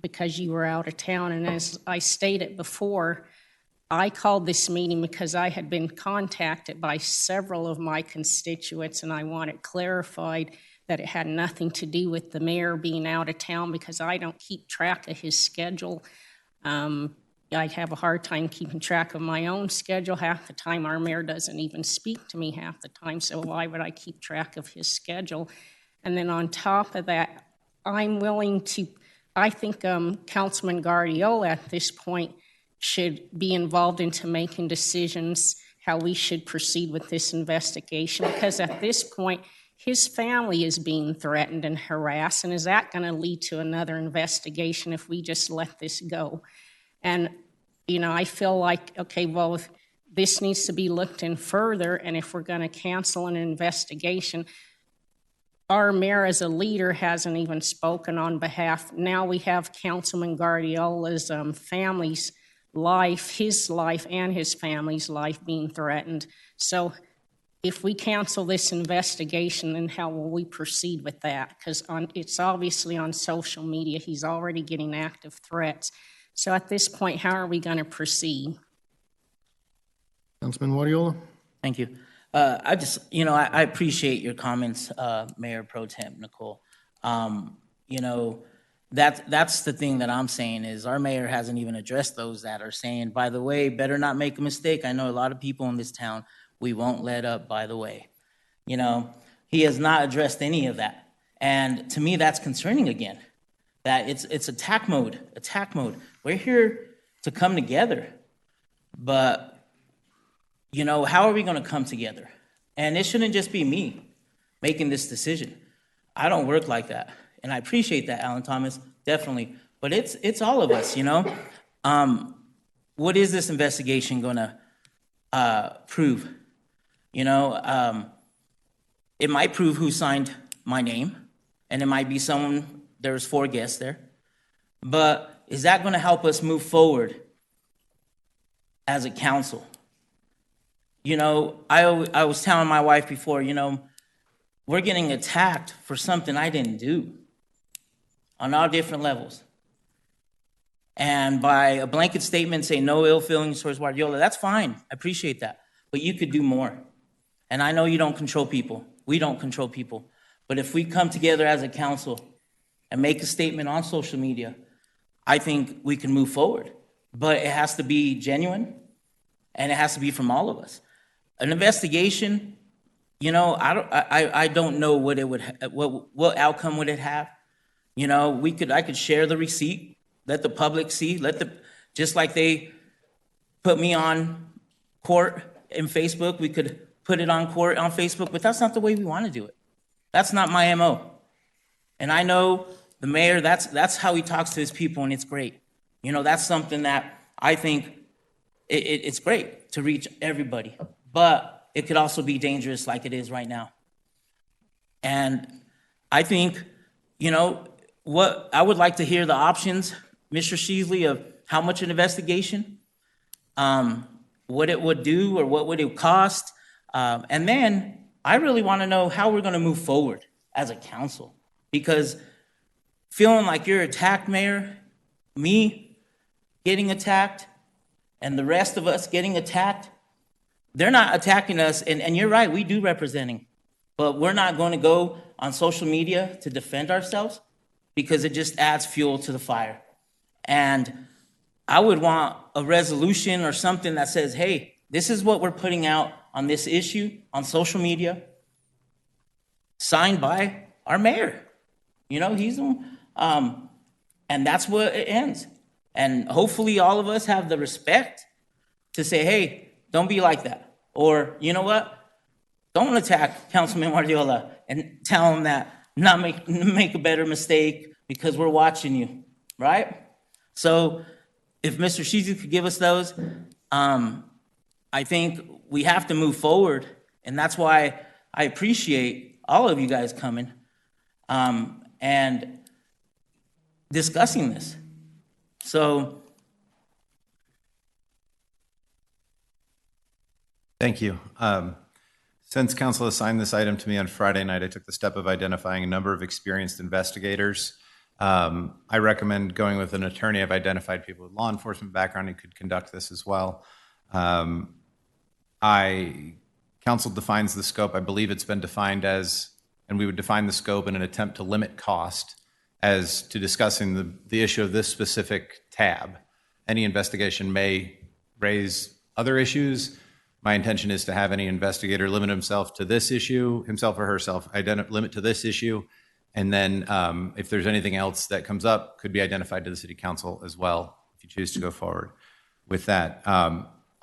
because you were out of town. And as I stated before, I called this meeting because I had been contacted by several of my constituents, and I want it clarified that it had nothing to do with the mayor being out of town, because I don't keep track of his schedule. I have a hard time keeping track of my own schedule. Half the time our mayor doesn't even speak to me half the time, so why would I keep track of his schedule? And then on top of that, I'm willing to, I think Councilman Guardiola at this point should be involved into making decisions how we should proceed with this investigation, because at this point, his family is being threatened and harassed, and is that going to lead to another investigation if we just let this go? And, you know, I feel like, okay, well, if this needs to be looked in further, and if we're going to cancel an investigation, our mayor as a leader hasn't even spoken on behalf. Now we have Councilman Guardiola's family's life, his life and his family's life being threatened. So if we cancel this investigation, then how will we proceed with that? Because it's obviously on social media. He's already getting active threats. So at this point, how are we going to proceed? Councilman Guardiola. Thank you. I just, I appreciate your comments, Mayor Pro Tem Nicole. that's the thing that I'm saying is our mayor hasn't even addressed those that are saying, by the way, better not make a mistake. I know a lot of people in this town, we won't let up, by the way. You know, he has not addressed any of that. And to me, that's concerning again, that it's attack mode. We're here to come together, but, you know, how are we going to come together? And it shouldn't just be me making this decision. I don't work like that. And I appreciate that, Alan Thomas, definitely. But it's all of us, you know? What is this investigation going to prove? You know, it might prove who signed my name, and it might be someone, there's 4 guests there. But is that going to help us move forward as a council? You know, I was telling my wife before, you know, we're getting attacked for something I didn't do on all different levels. And by a blanket statement saying no ill feelings towards Guardiola, that's fine. I appreciate that. But you could do more. And I know you don't control people. We don't control people. But if we come together as a council and make a statement on social media, I think we can move forward. But it has to be genuine, and it has to be from all of us. An investigation, you know, I don't know what it would what outcome would it have. You know, I could share the receipt, let the public see, just like they put me on court in Facebook, we could put it on court on Facebook, but that's not the way we want to do it. That's not my MO. And I know the mayor, that's how he talks to his people, and it's great. You know, that's something that I think it's great to reach everybody, but it could also be dangerous like it is right now. And I think, you know, what I would like to hear the options, Mr. Sheasley, of how much an investigation, what it would do or what would it cost. And then I really want to know how we're going to move forward as a council, because feeling like you're attacked, Mayor, me getting attacked, and the rest of us getting attacked, they're not attacking us. And you're right, we do representing, but we're not going to go on social media to defend ourselves because it just adds fuel to the fire. And I would want a resolution or something that says, hey, this is what we're putting out on this issue on social media, signed by our mayor. You know, he's and that's where it ends. And hopefully all of us have the respect to say, hey, don't be like that. Or, you know what? Don't attack Councilman Guardiola and tell him that not make a better mistake because we're watching you, right? So if Mr. Sheezy could give us those, I think we have to move forward. And that's why I appreciate all of you guys coming and discussing this. So. Thank you. Since council assigned this item to me on Friday night, I took the step of identifying a number of experienced investigators. I recommend going with an attorney. I've identified people with law enforcement background who could conduct this as well. Council defines the scope. I believe it's been defined as, and we would define the scope in an attempt to limit cost as to discussing the issue of this specific tab. Any investigation may raise other issues. My intention is to have any investigator limit himself to this issue, himself or herself, limit to this issue. And then if there's anything else that comes up, could be identified to the city council as well, if you choose to go forward with that.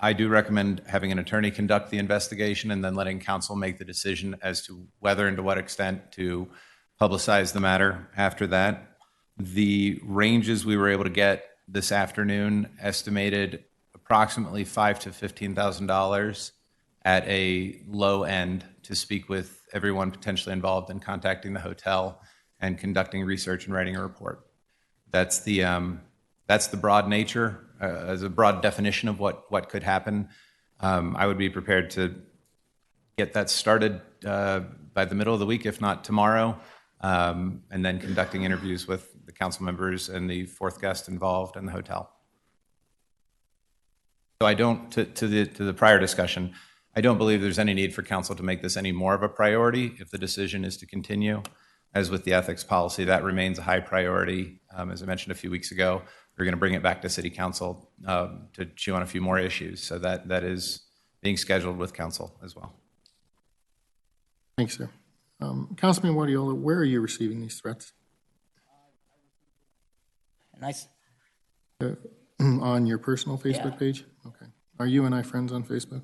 I do recommend having an attorney conduct the investigation and then letting council make the decision as to whether and to what extent to publicize the matter after that. The ranges we were able to get this afternoon estimated approximately $5,000 to $15,000 at a low end to speak with everyone potentially involved in contacting the hotel and conducting research and writing a report. That's the broad nature, as a broad definition of what could happen. I would be prepared to get that started by the middle of the week, if not tomorrow, and then conducting interviews with the council members and the 4th guest involved in the hotel. So I don't, to the prior discussion, I don't believe there's any need for council to make this any more of a priority if the decision is to continue. As with the ethics policy, that remains a high priority. As I mentioned a few weeks ago, we're going to bring it back to City Council to chew on a few more issues. So that is being scheduled with council as well. Thanks, sir. Councilman Guardiola, where are you receiving these threats? Nice. On your personal Facebook Yeah. page? Okay. Are you and I friends on Facebook?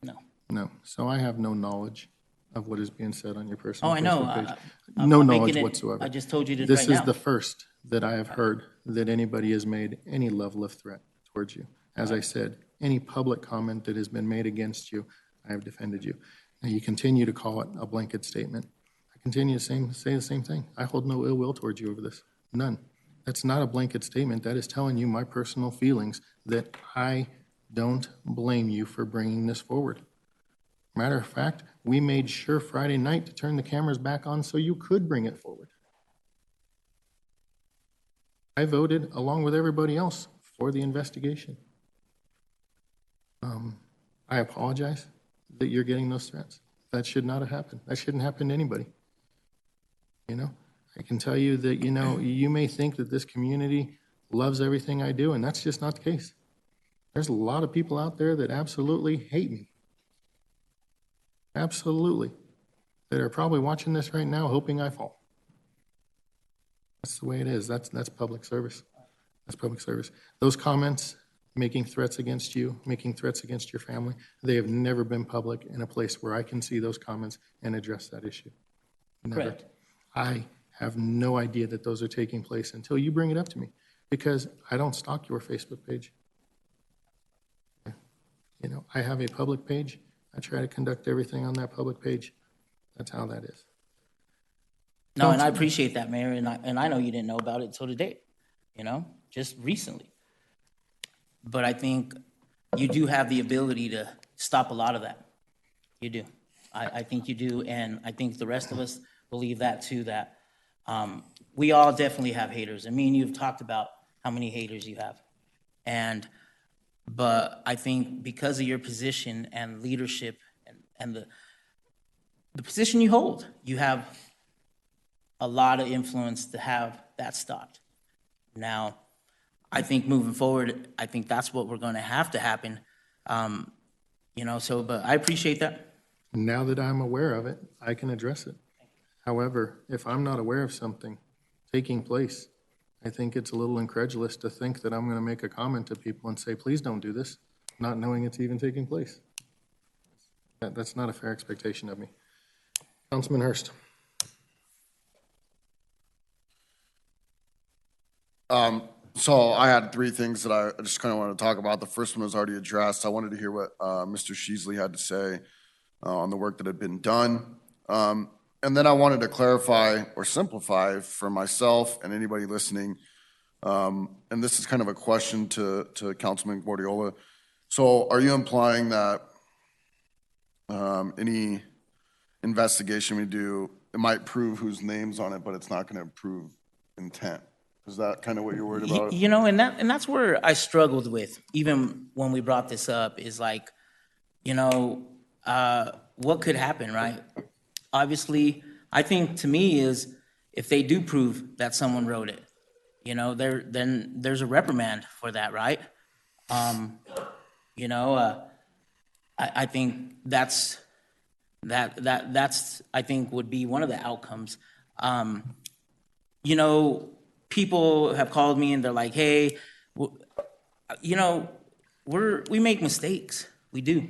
No. No. So I have no knowledge of what is being said on your personal Oh, I know. Facebook page. I'm No making knowledge it- whatsoever. I just told you this This right is now. the first that I have heard that anybody has made any level of threat towards you. As I said, any public comment that has been made against you, I have defended you. Now, you continue to call it a blanket statement. I continue to say the same thing. I hold no ill will towards you over this. None. That's not a blanket statement. That is telling you my personal feelings that I don't blame you for bringing this forward. Matter of fact, we made sure Friday night to turn the cameras back on so you could bring it forward. I voted, along with everybody else, for the investigation. I apologize that you're getting those threats. That should not have happened. That shouldn't happen to anybody. You know, I can tell you that, you know, you may think that this community loves everything I do, and that's just not the case. There's a lot of people out there that absolutely hate me. Absolutely. That are probably watching this right now hoping I fall. That's the way it is. That's public service. That's public service. Those comments, making threats against you, making threats against your family, they have never been public in a place where I can see those comments and address that issue. Never. Correct. I have no idea that those are taking place until you bring it up to me, because I don't stalk your Facebook page. You know, I have a public page. I try to conduct everything on that public page. That's how that is. No, and I appreciate that, Mayor, and I know you didn't know about it till today, you know, just recently. But I think you do have the ability to stop a lot of that. You do. I think you do, and I think the rest of us believe that too, that we all definitely have haters. And me and you have talked about how many haters you have. But I think because of your position and leadership and the position you hold, you have a lot of influence to have that stopped. Now, I think moving forward, I think that's what we're going to happen. You know, so, but I appreciate that. Now that I'm aware of it, I can address it. However, if I'm not aware of something taking place, I think it's a little incredulous to think that I'm going to make a comment to people and say, please don't do this, not knowing it's even taking place. That's not a fair expectation of me. Councilman Hurst. So I had three things that I just kind of wanted to talk about. The first one was already addressed. I wanted to hear what Mr. Sheasley had to say on the work that had been done. And then I wanted to clarify or simplify for myself and anybody listening. And this is kind of a question to Councilman Guardiola. So are you implying that any investigation we do, it might prove whose name's on it, but it's not going to prove intent? Is that kind of what you're worried about? You know, and that's where I struggled with, even when we brought this up, is like, you know, what could happen, right? Obviously, I think to me is if they do prove that someone wrote it, you know, then there's a reprimand for that, right? You know, I think that's I think would be one of the outcomes. You know, people have called me and they're like, hey, you know, we make mistakes. We do,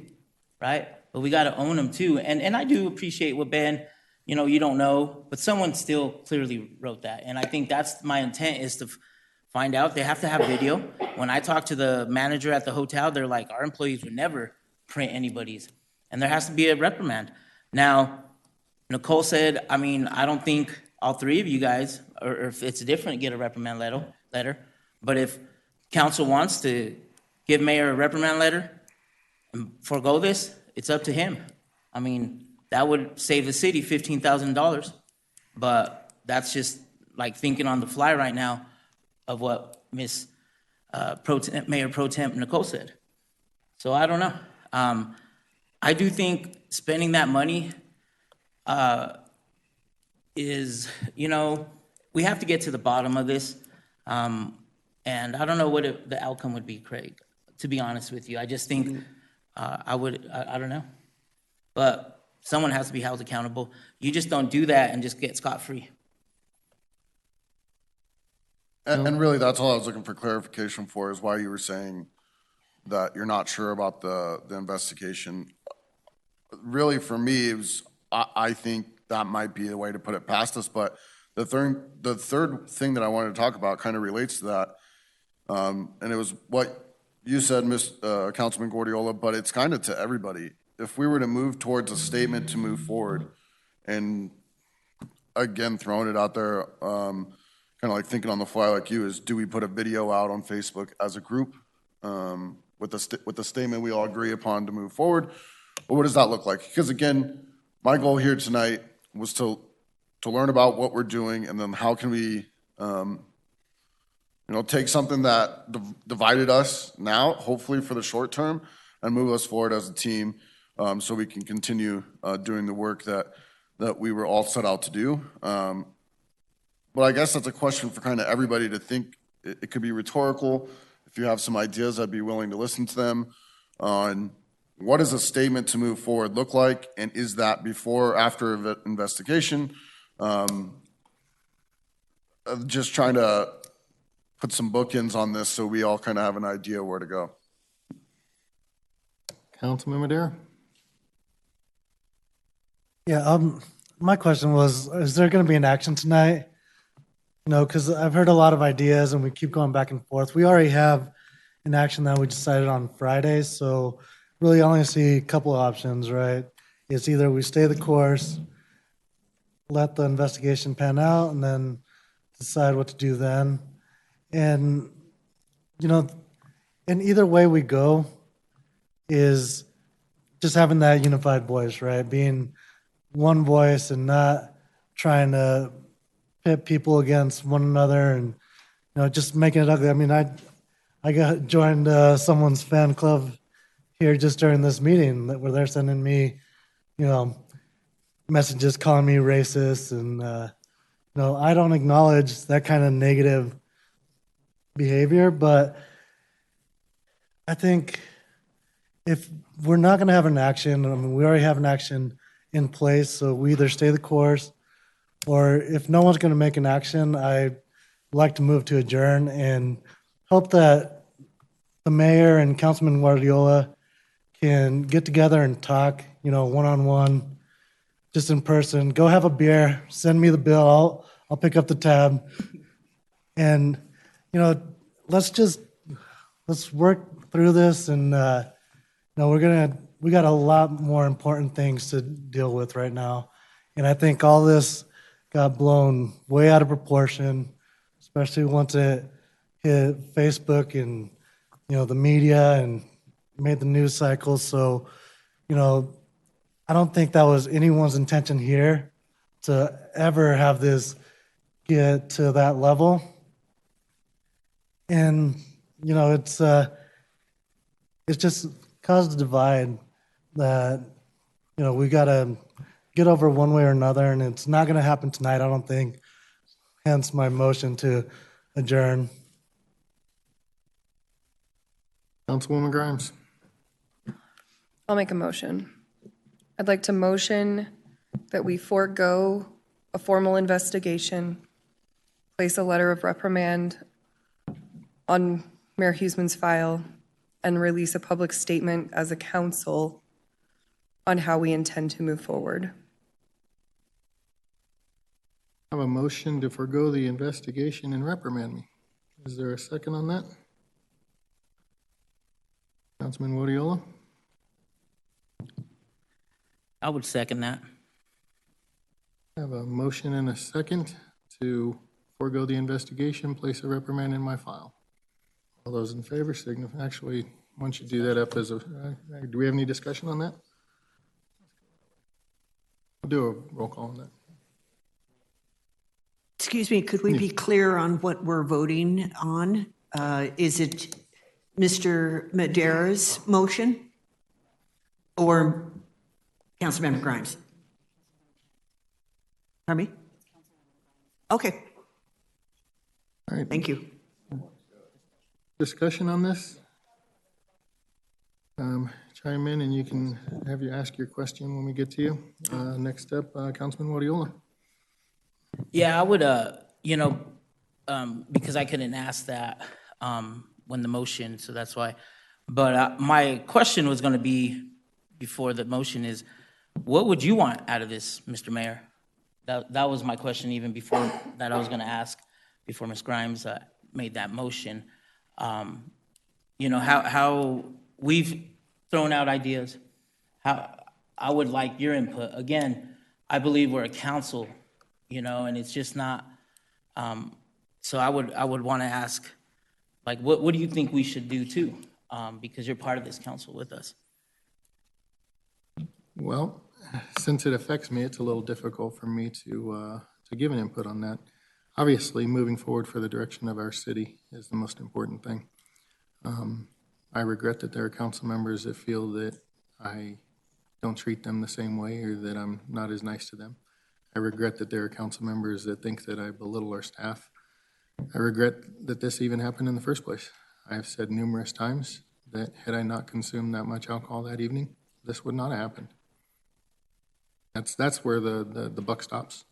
right? But we got to own them too. And I do appreciate what Ben, you know, you don't know, but someone still clearly wrote that. And I think that's my intent, is to find out. They have to have video. When I talked to the manager at the hotel, they're like, our employees would never print anybody's. And there has to be a reprimand. Now, Nicole said, I mean, I don't think all three of you guys, or if it's different, get a reprimand letter. But if council wants to give mayor a reprimand letter and forego this, it's up to him. I mean, that would save the city $15,000. But that's just like thinking on the fly right now of what Mayor Pro Temp Nicole said. So I don't know. I do think spending that money is, you know, we have to get to the bottom of this. And I don't know what the outcome would be, Craig, to be honest with you. I just think I don't know. But someone has to be held accountable. You just don't do that and just get scot-free. And really, that's all I was looking for clarification for, is why you were saying that you're not sure about the investigation. Really, for me, it was, I think that might be the way to put it past us, but the third thing that I wanted to talk about kind of relates to that. And it was what you said, Councilman Guardiola, but it's kind of to everybody. If we were to move towards a statement to move forward, and again, throwing it out there, kind of like thinking on the fly like you, is do we put a video out on Facebook as a group with the statement we all agree upon to move forward? Or what does that look like? Because again, my goal here tonight was to learn about what we're doing, and then how can we, take something that divided us now, hopefully for the short term, and move us forward as a team, so we can continue doing the work that we were all set out to do. But I guess that's a question for kind of everybody to think. It could be rhetorical. If you have some ideas, I'd be willing to listen to them on what does a statement to move forward look like, and is that before or after investigation? Just trying to put some bookends on this so we all kind of have an idea where to go. Councilman Madera? Yeah, my question was, is there going to be an action tonight? Because I've heard a lot of ideas and we keep going back and forth. We already have an action that we decided on Friday, so really only see a couple of options, right? It's either we stay the course, let the investigation pan out, and then decide what to do then. And, in either way we go is just having that unified voice, right? Being one voice and not trying to pit people against one another and, just making it ugly. I mean, I joined someone's fan club here just during this meeting where they're sending me, messages calling me racist. And, I don't acknowledge that kind of negative behavior, but I think if we're not going to have an action, we already have an action in place, so we either stay the course, or if no one's going to make an action, I'd like to move to adjourn and hope that the mayor and Councilman Guardiola can get together and talk, one-on-one, just in person. Go have a beer, send me the bill, I'll pick up the tab, and let's work through this. And we got a lot more important things to deal with right now, and I think all this got blown way out of proportion, especially once it hit Facebook and, the media and made the news cycle. So, I don't think that was anyone's intention here to ever have this get to that level. And, it's just caused a divide that, we got to get over one way or another, and it's not going to happen tonight, I don't think. Hence my motion to adjourn. Councilwoman Grimes? I'll make a motion. I'd like to motion that we forego a formal investigation, place a letter of reprimand on Mayor Huseman's file, and release a public statement as a council on how we intend to move forward. I have a motion to forego the investigation and reprimand me. Is there a second on that? Councilman Guardiola? I would second that. I have a motion and a second to forego the investigation, place a reprimand in my file. All those in favor signify. Actually, why don't you do that up as a, do we have any discussion on that? We'll do a roll call on that. Excuse me, could we be clear on what we're voting on? Is it Mr. Madera's motion or Councilmember Grimes? Pardon me? Okay. All right. Thank you. discussion on this? Chime in and you can have you ask your question when we get to you. Next up, Councilman Guardiola. Yeah, I would, because I couldn't ask that when the motion, so that's why. But my question was going to be, before the motion is, what would you want out of this, Mr. Mayor? That was my question even before that I was going to ask, before Ms. Grimes made that motion. How we've thrown out ideas. How I would like your input. Again, I believe we're a council, and it's just not. So I would want to ask, like, what do you think we should do too? Because you're part of this council with us. Well, since it affects me, it's a little difficult for me to give an input on that. Obviously, moving forward for the direction of our city is the most important thing. I regret that there are council members that feel that I don't treat them the same way or that I'm not as nice to them. I regret that there are council members that think that I belittle our staff. I regret that this even happened in the first place. I have said numerous times that had I not consumed that much alcohol that evening, this would not have happened. That's where the buck stops,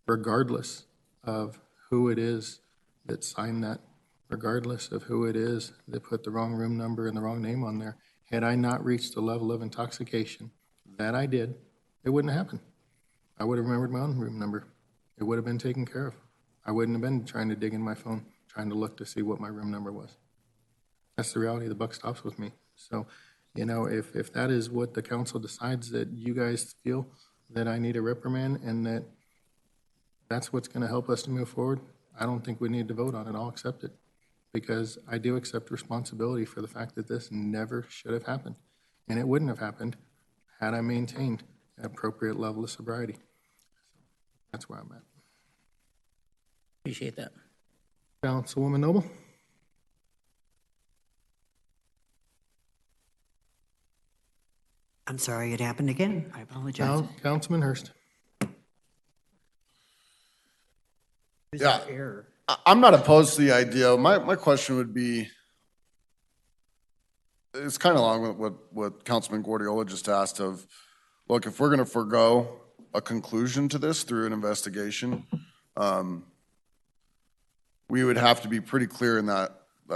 regardless of who it is that signed that, regardless of who it is that put the wrong room number and the wrong name on there. Had I not reached the level of intoxication that I did, it wouldn't have happened. I would have remembered my own room number. It would have been taken care of. I wouldn't have been trying to dig in my phone, trying to look to see what my room number was. That's the reality. The buck stops with me. So, if that is what the council decides, that you guys feel that I need a reprimand and that's what's going to help us to move forward, I don't think we need to vote on it. I'll accept it, because I do accept responsibility for the fact that this never should have happened. And it wouldn't have happened had I maintained an appropriate level of sobriety. That's where I'm at. Appreciate that. Councilwoman Noble? I'm sorry it happened again. I apologize. Councilman Hurst. Yeah, I'm not opposed to the idea. My question would be, it's kind of along with what Councilman Guardiola just asked of, look, if we're going to forego a conclusion to this through an investigation, we would have to be pretty clear in that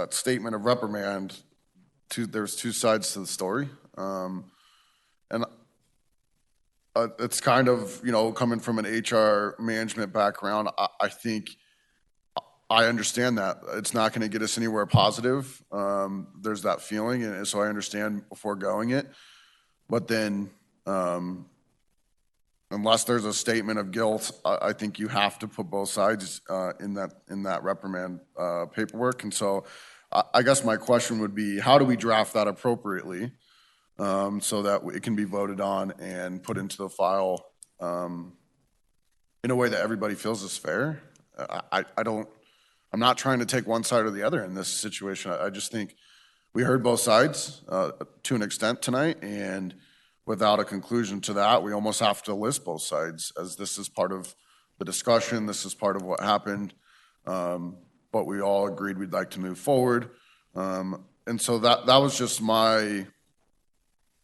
statement of reprimand. There's two sides to the story. And it's kind of, coming from an HR management background, I think I understand that. It's not going to get us anywhere positive. There's that feeling, and so I understand foregoing it. But then, unless there's a statement of guilt, I think you have to put both sides in that reprimand paperwork. And so I guess my question would be, how do we draft that appropriately? So that it can be voted on and put into the file in a way that everybody feels is fair. I'm not trying to take one side or the other in this situation. I just think we heard both sides to an extent tonight, and without a conclusion to that, we almost have to list both sides, as this is part of the discussion, this is part of what happened, but we all agreed we'd like to move forward. And so that was just my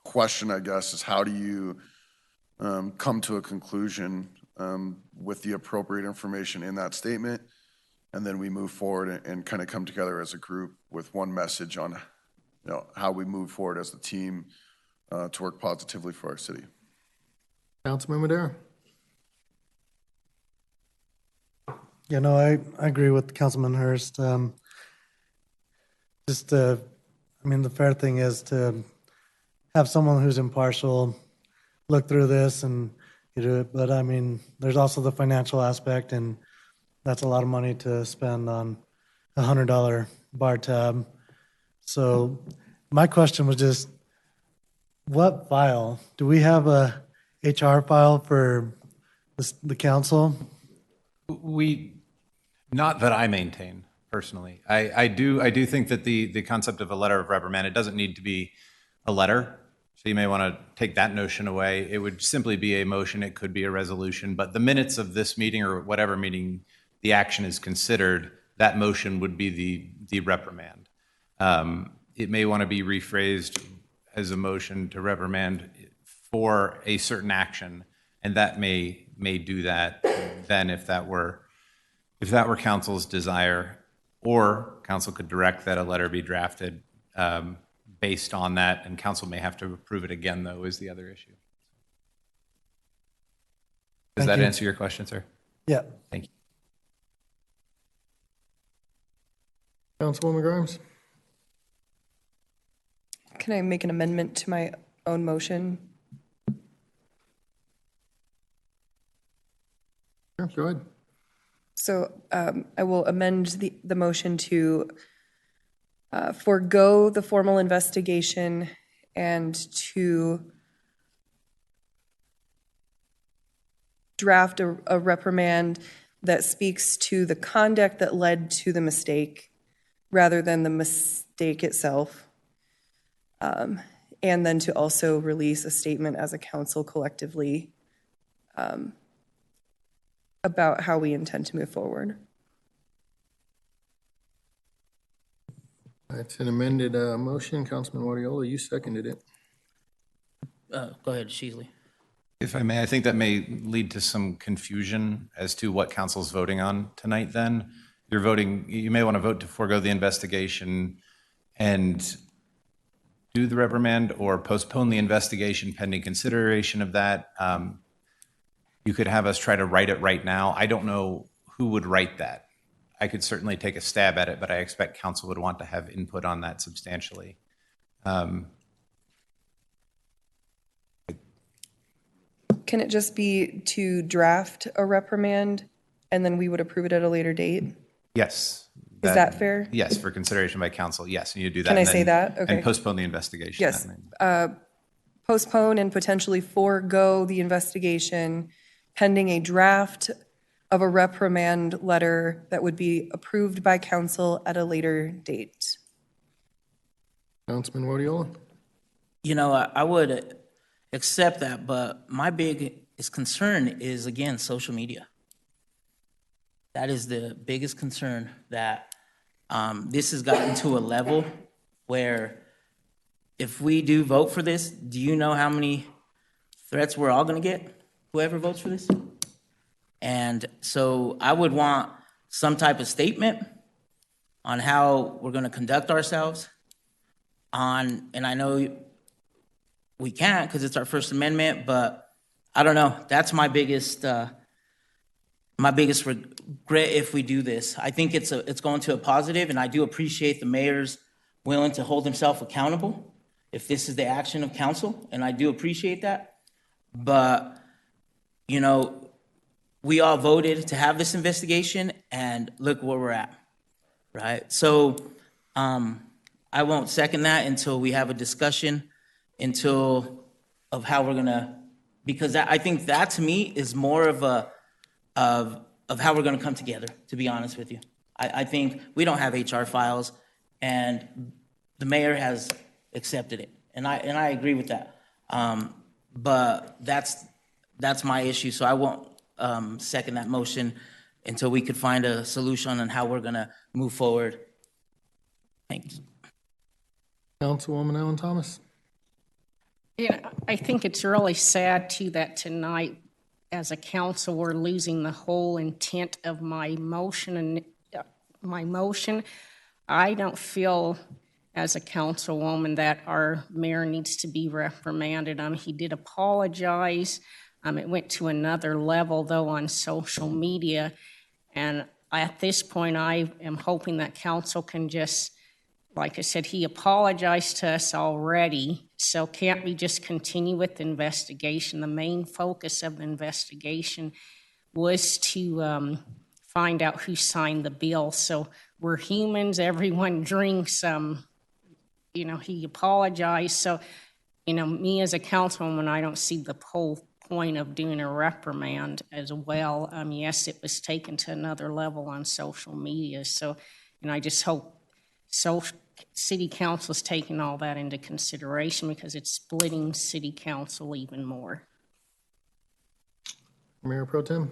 question, I guess, is how do you come to a conclusion with the appropriate information in that statement, and then we move forward and kind of come together as a group with one message on how we move forward as a team to work positively for our city. Councilman Madera. I agree with Councilman Hurst. The fair thing is to have someone who's impartial look through this and do it. But there's also the financial aspect, and that's a lot of money to spend on a $100 bar tab. So my question was just, what file? Do we have a HR file for the council? Not that I maintain personally. I do think that the concept of a letter of reprimand, it doesn't need to be a letter. So you may want to take that notion away. It would simply be a motion. It could be a resolution. But the minutes of this meeting, or whatever meeting the action is considered, that motion would be the reprimand. it may want to be rephrased as a motion to reprimand for a certain action, and that may do that then if that were council's desire, or council could direct that a letter be drafted based on that, and council may have to approve it again, though, is the other issue. Does Thank that you. answer your question, sir? Yeah. Thank you. Councilwoman Grimes? Can I make an amendment to my own motion? Sure, go ahead. So I will amend the motion to forego the formal investigation and to draft a reprimand that speaks to the conduct that led to the mistake rather than the mistake itself. And then to also release a statement as a council collectively about how we intend to move forward. It's an amended motion. Councilman Guardiola, you seconded it. Go ahead, Sheasley. If I may, I think that may lead to some confusion as to what council's voting on tonight then. You may want to vote to forego the investigation and do the reprimand, or postpone the investigation pending consideration of that. You could have us try to write it right now. I don't know who would write that. I could certainly take a stab at it, but I expect council would want to have input on that substantially. Can it just be to draft a reprimand and then we would approve it at a later date? Yes. Is that fair? Yes, for consideration by council, yes, and you do that. Can I and say then- that? Okay. And postpone the investigation. Yes. Postpone and potentially forego the investigation pending a draft of a reprimand letter that would be approved by council at a later date. Councilman Guardiola? You know, I would accept that, but my biggest concern is, again, social media. That is the biggest concern, that this has gotten to a level where if we do vote for this, do you know how many threats we're all going to get, whoever votes for this? And so I would want some type of statement on how we're going to conduct ourselves on, and I know we can't because it's our First Amendment, but I don't know. That's my biggest regret if we do this. I think it's going to a positive, and I do appreciate the mayor's willing to hold himself accountable if this is the action of council, and I do appreciate that. But, you know, we all voted to have this investigation, and look where we're at, right? So I won't second that until we have a discussion of how we're gonna, because I think that to me is more of how we're gonna come together, to be honest with you. I think we don't have HR files, and the mayor has accepted it, and I agree with that. But that's my issue, so I won't second that motion until we could find a solution on how we're gonna move forward. Thanks. Councilwoman Ellen Thomas? Yeah, I think it's really sad too that tonight, as a council, we're losing the whole intent of my motion. I don't feel as a councilwoman that our mayor needs to be reprimanded. He did apologize. It went to another level, though, on social media. And at this point, I am hoping that council can just, like I said, he apologized to us already. So can't we just continue with the investigation? The main focus of the investigation was to find out who signed the bill. So we're humans, everyone drinks. He apologized. So, me as a councilwoman, I don't see the whole point of doing a reprimand as well. Yes, it was taken to another level on social media. So, I just hope city council is taking all that into consideration because it's splitting city council even more. Mayor Pro Tem?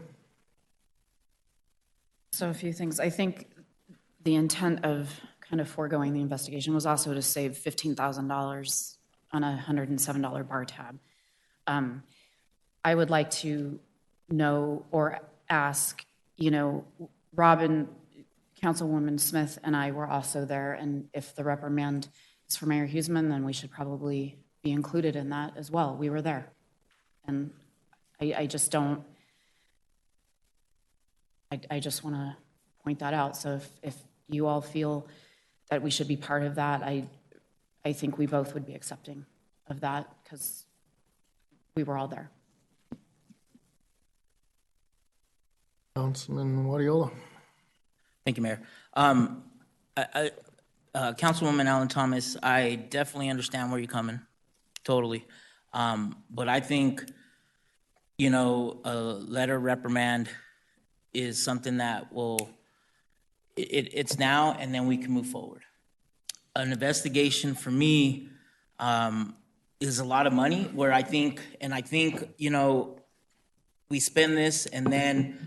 So a few things. I think the intent of kind of foregoing the investigation was also to save $15,000 on a $107 bar tab. I would like to know or ask, Robin, Councilwoman Smith and I were also there, and if the reprimand is for Mayor Huseman, then we should probably be included in that as well. We were there. And I just don't, I just want to point that out. So if you all feel that we should be part of that, I think we both would be accepting of that because we were all there. Councilman Guardiola. Thank you, Mayor. Councilwoman Allen Thomas, I definitely understand where you're coming, totally. But I think, a letter reprimand is something that will, it's now and then we can move forward. An investigation for me is a lot of money where I think, we spend this and then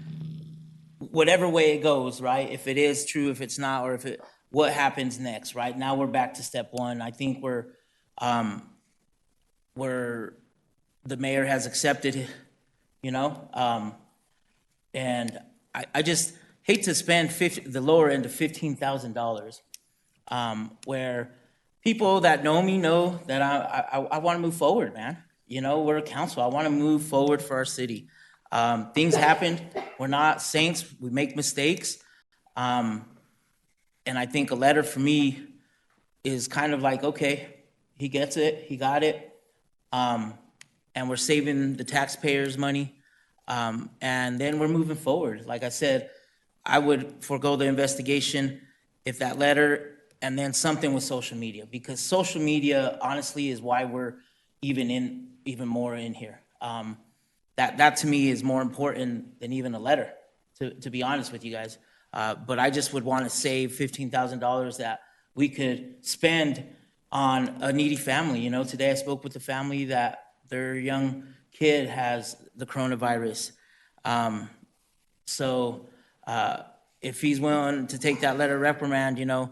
whatever way it goes, right? If it is true, if it's not, or what happens next, right? Now we're back to step one. I think we're the mayor has accepted it, and I just hate to spend the lower end of $15,000, where people that know me know that I want to move forward, man. We're a council. I want to move forward for our city. Things happened. We're not saints. We make mistakes. And I think a letter for me is kind of like, okay, he gets it. He got it. And we're saving the taxpayers' money. And then we're moving forward. Like I said, I would forego the investigation if that letter and then something with social media, because social media, honestly, is why we're even more in here. That to me is more important than even a letter, to be honest with you guys. But I just would want to save $15,000 that we could spend on a needy family. Today I spoke with a family that their young kid has the coronavirus. So if he's willing to take that letter of reprimand, so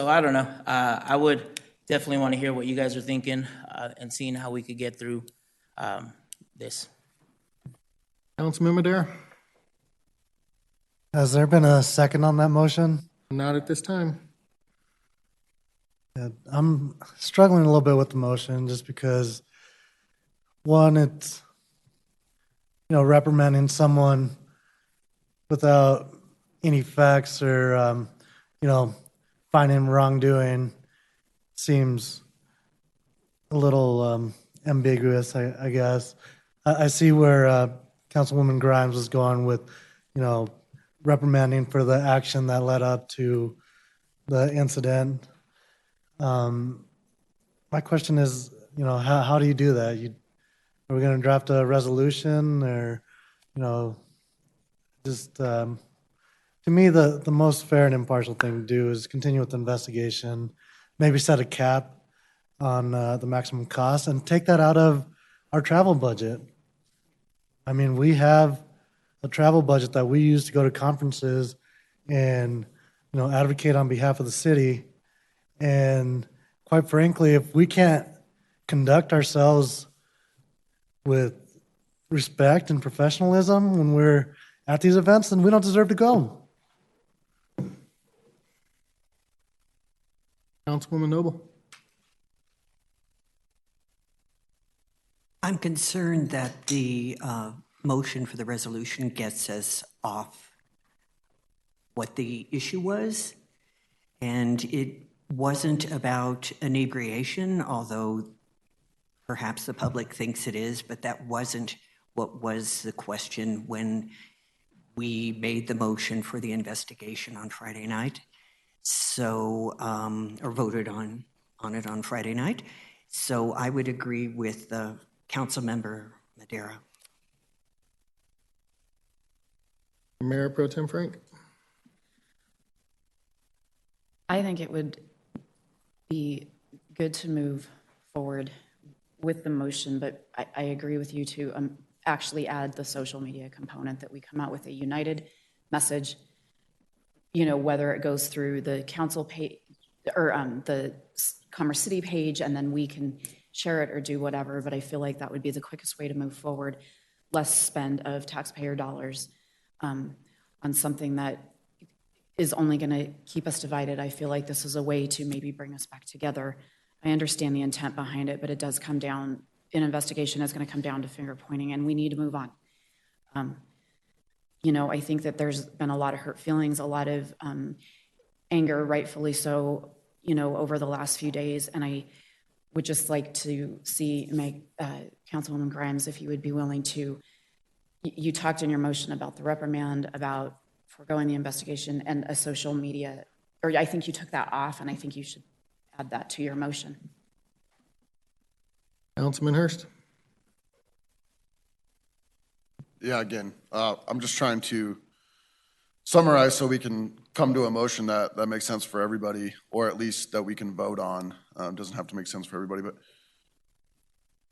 I don't know. I would definitely want to hear what you guys are thinking and seeing how we could get through this. Councilman Madera? Has there been a second on that motion? Not at this time. Yeah, I'm struggling a little bit with the motion just because, one, it's, reprimanding someone without any facts or, finding wrongdoing seems a little ambiguous, I guess. I see where Councilwoman Grimes was going with, reprimanding for the action that led up to the incident. My question is, how do you do that? Are we going to draft a resolution or, just, to me, the most fair and impartial thing to do is continue with the investigation, maybe set a cap on the maximum cost and take that out of our travel budget. I mean, we have a travel budget that we use to go to conferences and, advocate on behalf of the city. And quite frankly, if we can't conduct ourselves with respect and professionalism when we're at these events, then we don't deserve to go. Councilwoman Noble? I'm concerned that the motion for the resolution gets us off what the issue was. And it wasn't about inebriation, although perhaps the public thinks it is, but that wasn't what was the question when we made the motion for the investigation on Friday night. So, or voted on it on Friday night. So I would agree with the Councilmember Madera. Mayor Pro Tem Frank? I think it would be good to move forward with the motion, but I agree with you to actually add the social media component, that we come out with a united message whether it goes through the council page or the Commerce City page, and then we can share it or do whatever, but I feel like that would be the quickest way to move forward, less spend of taxpayer dollars on something that is only going to keep us divided. I feel like this is a way to maybe bring us back together. I understand the intent behind it, but it does come down, an investigation is going to come down to finger pointing, and we need to move on. I think that there's been a lot of hurt feelings, a lot of anger, rightfully so, over the last few days, and I would just like to see Councilwoman Grimes, if you would be willing to, you talked in your motion about the reprimand, about foregoing the investigation, and a social media, or I think you took that off, and I think you should add that to your motion. Councilman Hurst? Yeah, again, I'm just trying to summarize so we can come to a motion that makes sense for everybody, or at least that we can vote on. Doesn't have to make sense for everybody, but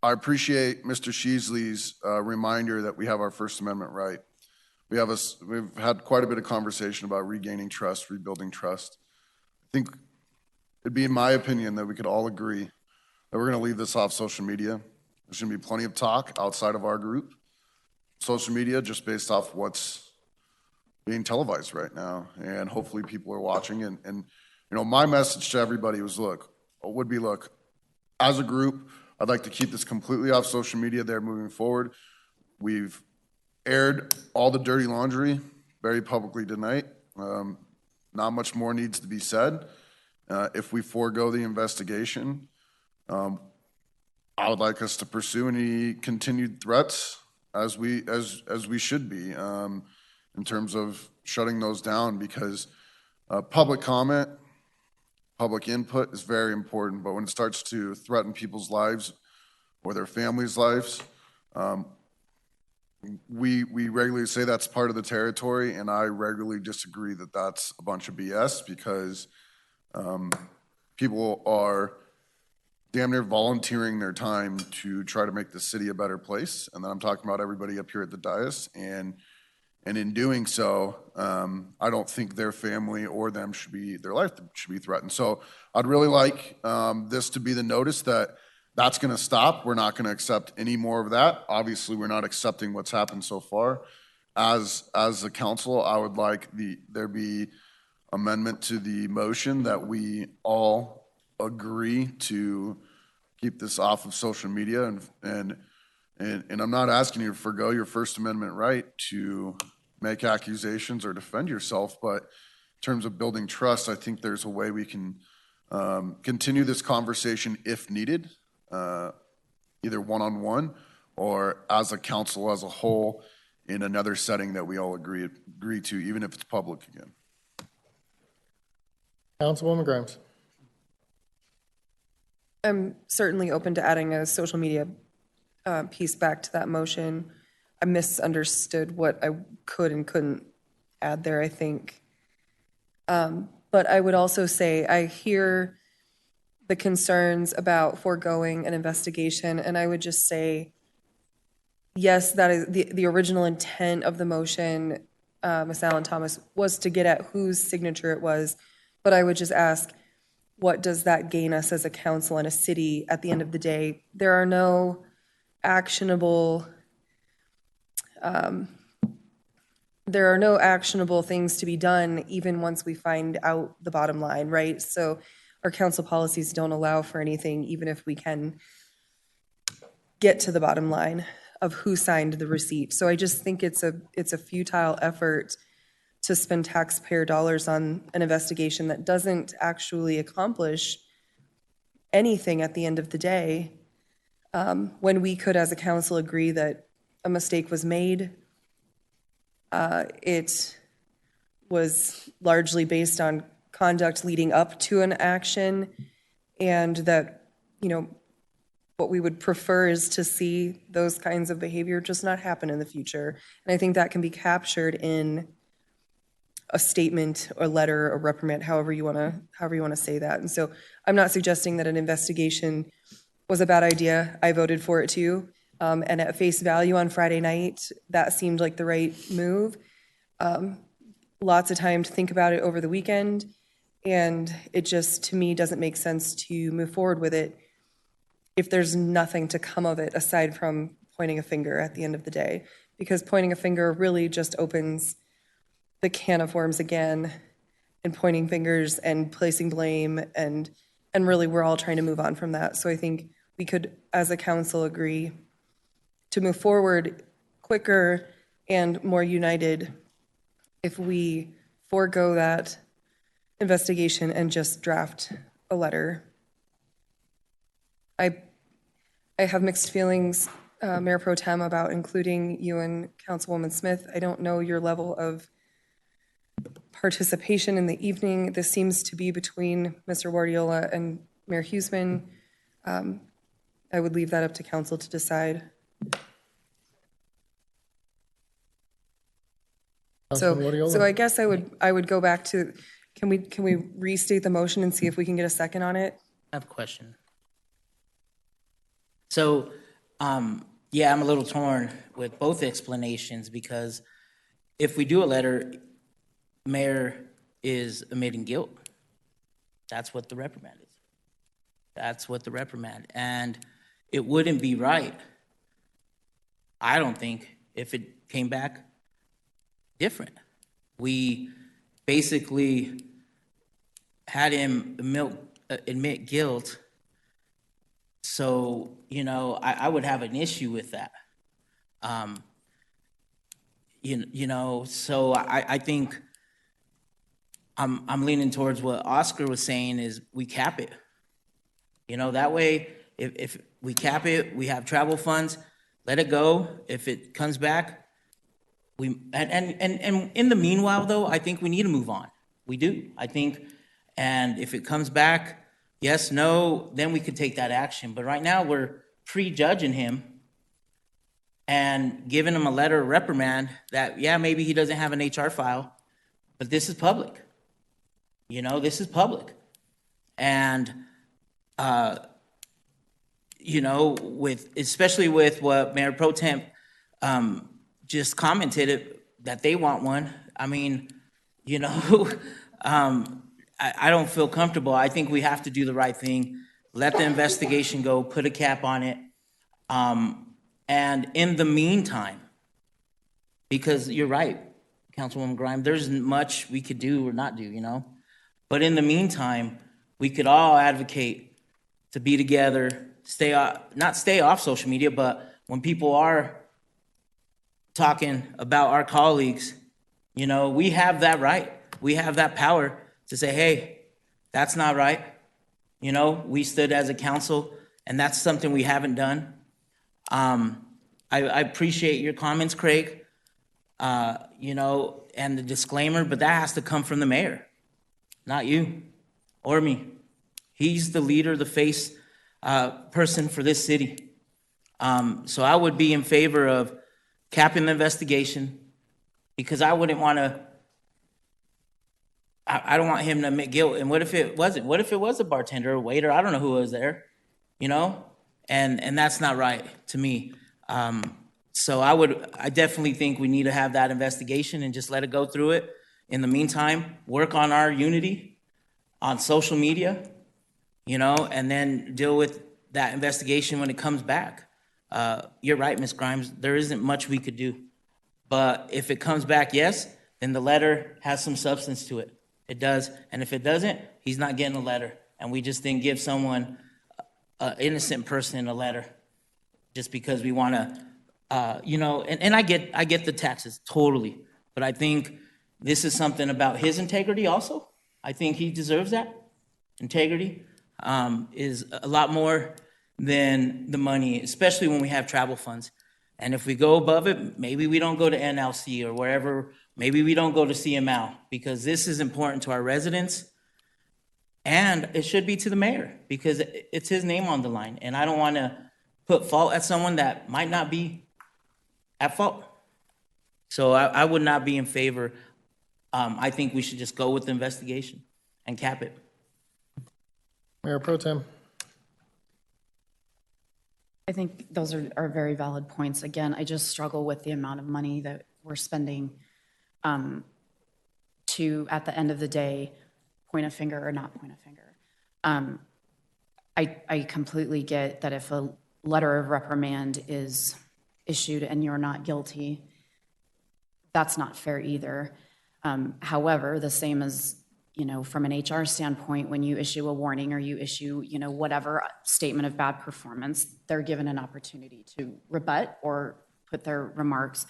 I appreciate Mr. Sheasley's reminder that we have our First Amendment right. We've had quite a bit of conversation about regaining trust, rebuilding trust. I think it'd be in my opinion that we could all agree that we're going to leave this off social media. There's going to be plenty of talk outside of our group. Social media, just based off what's being televised right now, and hopefully people are watching. And my message to everybody would be, look, as a group, I'd like to keep this completely off social media there moving forward. We've aired all the dirty laundry very publicly tonight. Not much more needs to be said. If we forego the investigation, I would like us to pursue any continued threats as we should be, in terms of shutting those down, because public comment, public input is very important, but when it starts to threaten people's lives or their families' lives, we regularly say that's part of the territory, and I regularly disagree that that's a bunch of BS, because people are damn near volunteering their time to try to make the city a better place. And then I'm talking about everybody up here at the dais. And in doing so, I don't think their family or their life should be threatened. So I'd really like this to be the notice that that's going to stop. We're not going to accept any more of that. Obviously, we're not accepting what's happened so far. As a council, I would like there be amendment to the motion that we all agree to keep this off of social media, and I'm not asking you to forgo your First Amendment right to make accusations or defend yourself, but in terms of building trust, I think there's a way we can continue this conversation if needed, either one-on-one or as a council as a whole in another setting that we all agree to, even if it's public again. Councilwoman Grimes? I'm certainly open to adding a social media piece back to that motion. I misunderstood what I could and couldn't add there, I think. But I would also say I hear the concerns about foregoing an investigation, and I would just say, yes, that is the original intent of the motion, Ms. Allen Thomas, was to get at whose signature it was, but I would just ask, what does that gain us as a council and a city at the end of the day? There are no actionable things to be done even once we find out the bottom line, right? So our council policies don't allow for anything, even if we can get to the bottom line of who signed the receipt. So I just think it's a futile effort to spend taxpayer dollars on an investigation that doesn't actually accomplish anything at the end of the day, when we could, as a council, agree that a mistake was made. It was largely based on conduct leading up to an action, and that, what we would prefer is to see those kinds of behavior just not happen in the future. And I think that can be captured in a statement or letter or reprimand, however you want to say that. And so I'm not suggesting that an investigation was a bad idea. I voted for it too. And at face value on Friday night, that seemed like the right move. lots of time to think about it over the weekend. And it just, to me, doesn't make sense to move forward with it if there's nothing to come of it aside from pointing a finger at the end of the day. Because pointing a finger really just opens the can of worms again, and pointing fingers and placing blame, and really we're all trying to move on from that. So I think we could, as a council, agree to move forward quicker and more united if we forego that investigation and just draft a letter. I have mixed feelings, Mayor Pro Tem, about including you and Councilwoman Smith. I don't know your level of participation in the evening. This seems to be between Mr. Guardiola and Mayor Huseman. I would leave that up to council to decide. Councilman Guardiola? So I guess I would go back to, can we restate the motion and see if we can get a second on it? I have a question. So, yeah, I'm a little torn with both explanations because if we do a letter, mayor is admitting guilt. That's what the reprimand is. That's what the reprimand. And it wouldn't be right, I don't think, if it came back different. We basically had him admit guilt. So, you know, I would have an issue with that. You know, so I think I'm leaning towards what Oscar was saying is we cap it. You know, that way, if we cap it, we have travel funds, let it go. If it comes back, and in the meanwhile, though, I think we need to move on. We do, I think. And if it comes back, yes, no, then we could take that action. But right now, we're prejudging him and giving him a letter of reprimand that, yeah, maybe he doesn't have an HR file, but this is public. You know, this is public. And, you know, especially with what Mayor Pro Temp just commented that they want one. I mean, you know, I don't feel comfortable. I think we have to do the right thing, let the investigation go, put a cap on it. And in the meantime, because you're right, Councilwoman Grimes, there's much we could do or not do, you know? But in the meantime, we could all advocate to be together, not stay off social media, but when people are talking about our colleagues, you know, we have that right. We have that power to say, hey, that's not right. You know, we stood as a council, and that's something we haven't done. I appreciate your comments, Craig, you know, and the disclaimer, but that has to come from the mayor, not you or me. He's the leader, the face person for this city. So I would be in favor of capping the investigation because I wouldn't want to, I don't want him to admit guilt. And what if it wasn't? What if it was a bartender, a waiter? I don't know who was there, you know? And that's not right to me. So I definitely think we need to have that investigation and just let it go through it. In the meantime, work on our unity on social media, you know, and then deal with that investigation when it comes back. You're right, Ms. Grimes, there isn't much we could do. But if it comes back, yes, then the letter has some substance to it. It does. And if it doesn't, he's not getting a letter. And we just didn't give someone, an innocent person, a letter just because we want to, you know, and I get the taxes, totally. But I think this is something about his integrity also. I think he deserves that. Integrity is a lot more than the money, especially when we have travel funds. And if we go above it, maybe we don't go to NLC or wherever, maybe we don't go to CML, because this is important to our residents. And it should be to the mayor, because it's his name on the line. And I don't want to put fault at someone that might not be at fault. So I would not be in favor. I think we should just go with the investigation and cap it. Mayor Pro Tem. I think those are very valid points. Again, I just struggle with the amount of money that we're spending to, at the end of the day, point a finger or not point a finger. I completely get that if a letter of reprimand is issued and you're not guilty, that's not fair either. However, the same as, from an HR standpoint, when you issue a warning or you issue, whatever statement of bad performance, they're given an opportunity to rebut or put their remarks.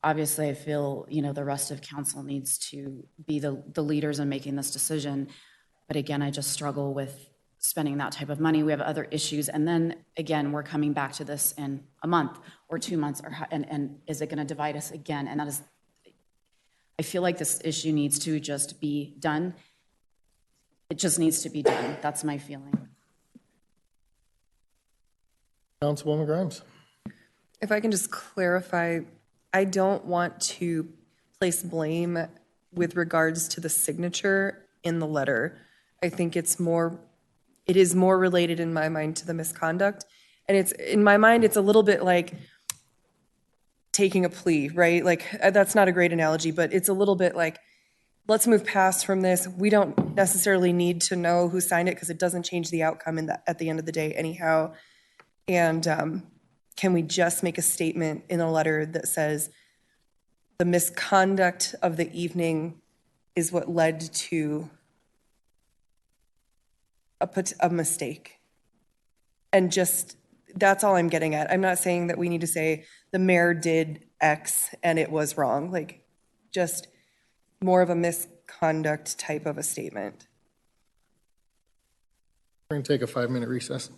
Obviously I feel, the rest of council needs to be the leaders in making this decision. But again, I just struggle with spending that type of money. We have other issues. And then again, we're coming back to this in a month or 2 months, and is it going to divide us again? And that is, I feel like this issue needs to just be done. It just needs to be done. That's my feeling. Councilwoman Grimes. If I can just clarify, I don't want to place blame with regards to the signature in the letter. I think it is more related in my mind to the misconduct. And in my mind, it's a little bit like taking a plea, right? Like, that's not a great analogy, but it's a little bit like, let's move past from this. We don't necessarily need to know who signed it because it doesn't change the outcome at the end of the day anyhow. And can we just make a statement in a letter that says the misconduct of the evening is what led to a mistake? And just, that's all I'm getting at. I'm not saying that we need to say the mayor did X and it was wrong. Like, just more of a misconduct type of a statement. We're going to take a 5-minute recess.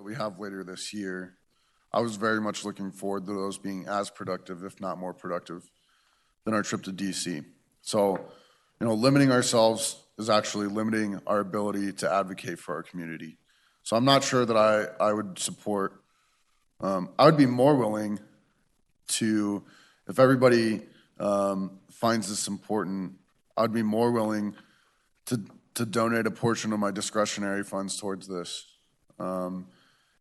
that we have later this year, I was very much looking forward to those being as productive, if not more productive, than our trip to DC. So, limiting ourselves is actually limiting our ability to advocate for our community. So I'm not sure that I would support, I would be more willing to, if everybody finds this important, I'd be more willing to donate a portion of my discretionary funds towards this. And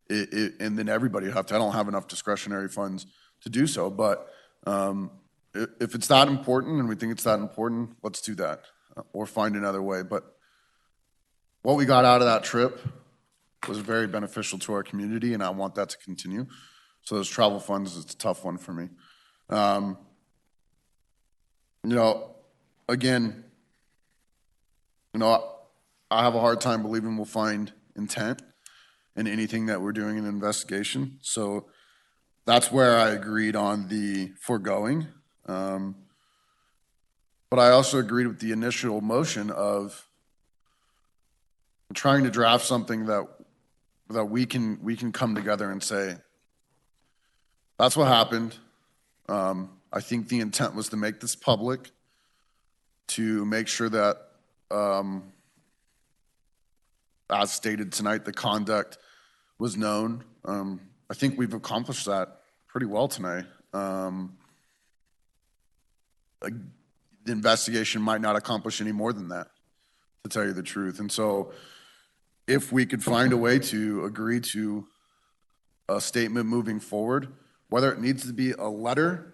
then everybody would have to. I don't have enough discretionary funds to do so, but if it's that important and we think it's that important, let's do that or find another way. But what we got out of that trip was very beneficial to our community, and I want that to continue. So those travel funds, it's a tough one for me. Again, I have a hard time believing we'll find intent in anything that we're doing in an investigation. So that's where I agreed on the foregoing. But I also agreed with the initial motion of trying to draft something that we can come together and say, that's what happened. I think the intent was to make this public, to make sure that, as stated tonight, the conduct was known. I think we've accomplished that pretty well tonight. The investigation might not accomplish any more than that, to tell you the truth. And so if we could find a way to agree to a statement moving forward, whether it needs to be a letter,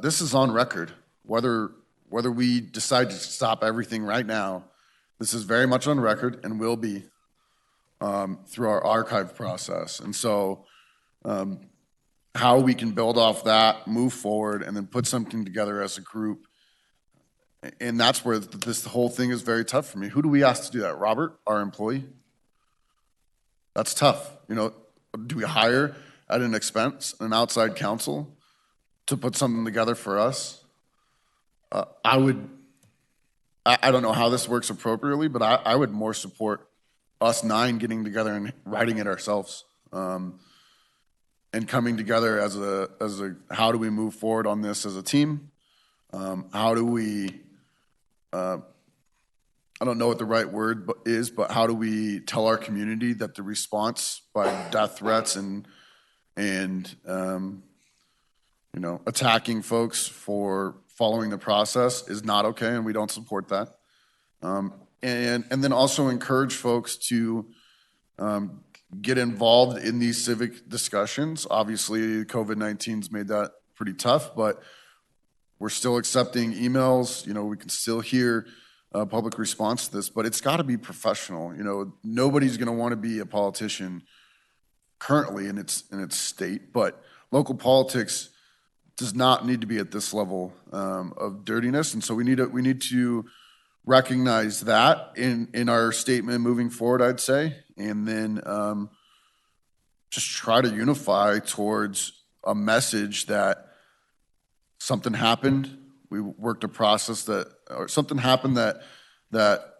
this is on record. Whether we decide to stop everything right now, this is very much on record and will be through our archive process. And so how we can build off that, move forward, and then put something together as a group. And that's where this whole thing is very tough for me. Who do we ask to do that? Robert, our employee? That's tough. Do we hire at an expense an outside counsel to put something together for us? I don't know how this works appropriately, but I would more support us 9 getting together and writing it ourselves, and coming together as a how do we move forward on this as a team? How do we, I don't know what the right word is, but how do we tell our community that the response by death threats and attacking folks for following the process is not okay, and we don't support that. And then also encourage folks to get involved in these civic discussions. Obviously, COVID-19's made that pretty tough, but we're still accepting emails. We can still hear public response to this, but it's got to be professional. Nobody's going to want to be a politician currently in its state, but local politics does not need to be at this level of dirtiness, and so we need to recognize that in our statement moving forward, I'd say, and then just try to unify towards a message that something happened. We worked a process or something happened that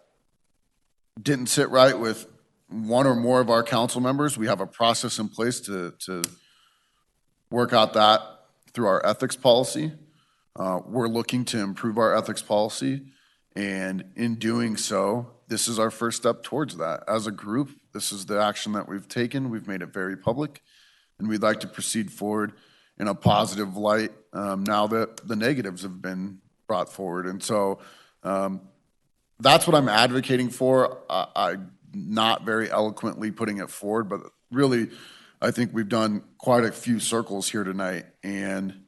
didn't sit right with one or more of our council members. We have a process in place to work out that through our ethics policy. We're looking to improve our ethics policy, and in doing so, this is our first step towards that. As a group, this is the action that we've taken. We've made it very public, and we'd like to proceed forward in a positive light now that the negatives have been brought forward. And so that's what I'm advocating for. I'm not very eloquently putting it forward, but really, I think we've done quite a few circles here tonight and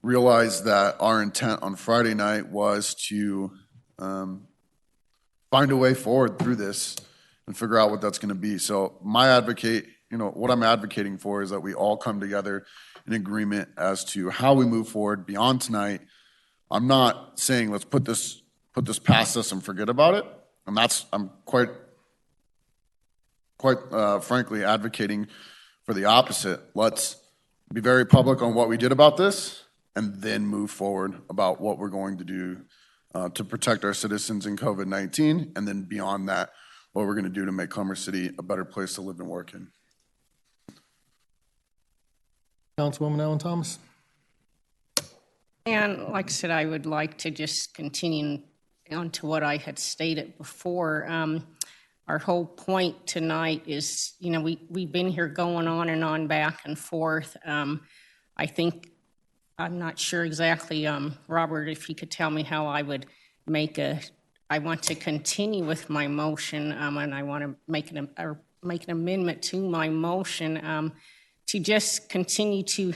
realized that our intent on Friday night was to find a way forward through this and figure out what that's going to be. So what I'm advocating for is that we all come together in agreement as to how we move forward beyond tonight. I'm not saying let's put this past us and forget about it. And I'm quite frankly advocating for the opposite. Let's be very public on what we did about this and then move forward about what we're going to do to protect our citizens in COVID-19, and then beyond that, what we're going to do to make Commerce City a better place to live and work in. Councilwoman Ellen Thomas. And like I said, I would like to just continue on to what I had stated before. Our whole point tonight is, we've been here going on and on, back and forth. I think, I'm not sure exactly, Robert, if you could tell me how I would I want to continue with my motion, and I want to make an amendment to my motion to just continue to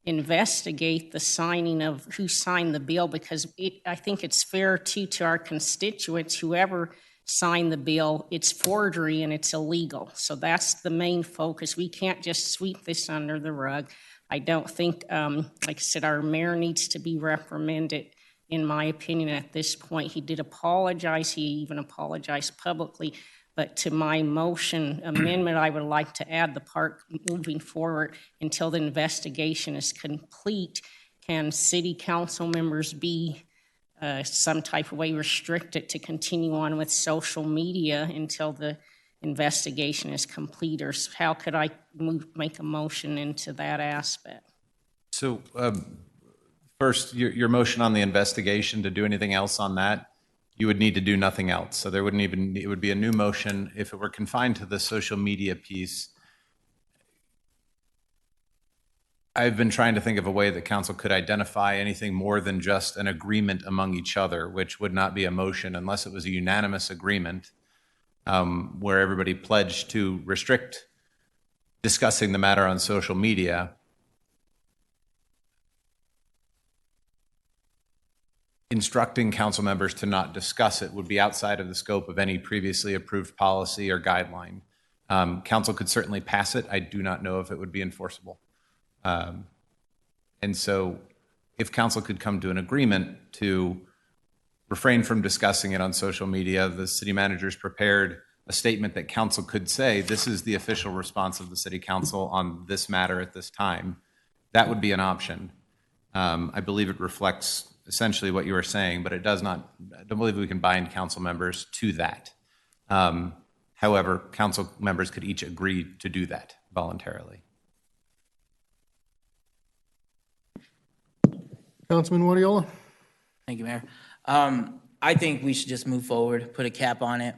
investigate the signing of who signed the bill, because I think it's fair to our constituents, whoever signed the bill, it's forgery and it's illegal. So that's the main focus. We can't just sweep this under the rug. I don't think, like I said, our mayor needs to be reprimanded, in my opinion, at this point. He did apologize. He even apologized publicly. But to my motion amendment, I would like to add the part moving forward until the investigation is complete. Can city council members be some type of way restricted to continue on with social media until the investigation is complete? Or how could I make a motion into that aspect? So first, your motion on the investigation, to do anything else on that, you would need to do nothing else. So there wouldn't even, it would be a new motion. If it were confined to the social media piece, I've been trying to think of a way that council could identify anything more than just an agreement among each other, which would not be a motion unless it was a unanimous agreement where everybody pledged to restrict discussing the matter on social media. Instructing council members to not discuss it would be outside of the scope of any previously approved policy or guideline. Council could certainly pass it. I do not know if it would be enforceable. And so if council could come to an agreement to refrain from discussing it on social media, the city manager's prepared a statement that council could say, this is the official response of the city council on this matter at this time. That would be an option. I believe it reflects essentially what you were saying, but it does not, I don't believe we can bind council members to that. However, council members could each agree to do that voluntarily. Councilman Guardiola. Thank you, Mayor. I think we should just move forward, put a cap on it.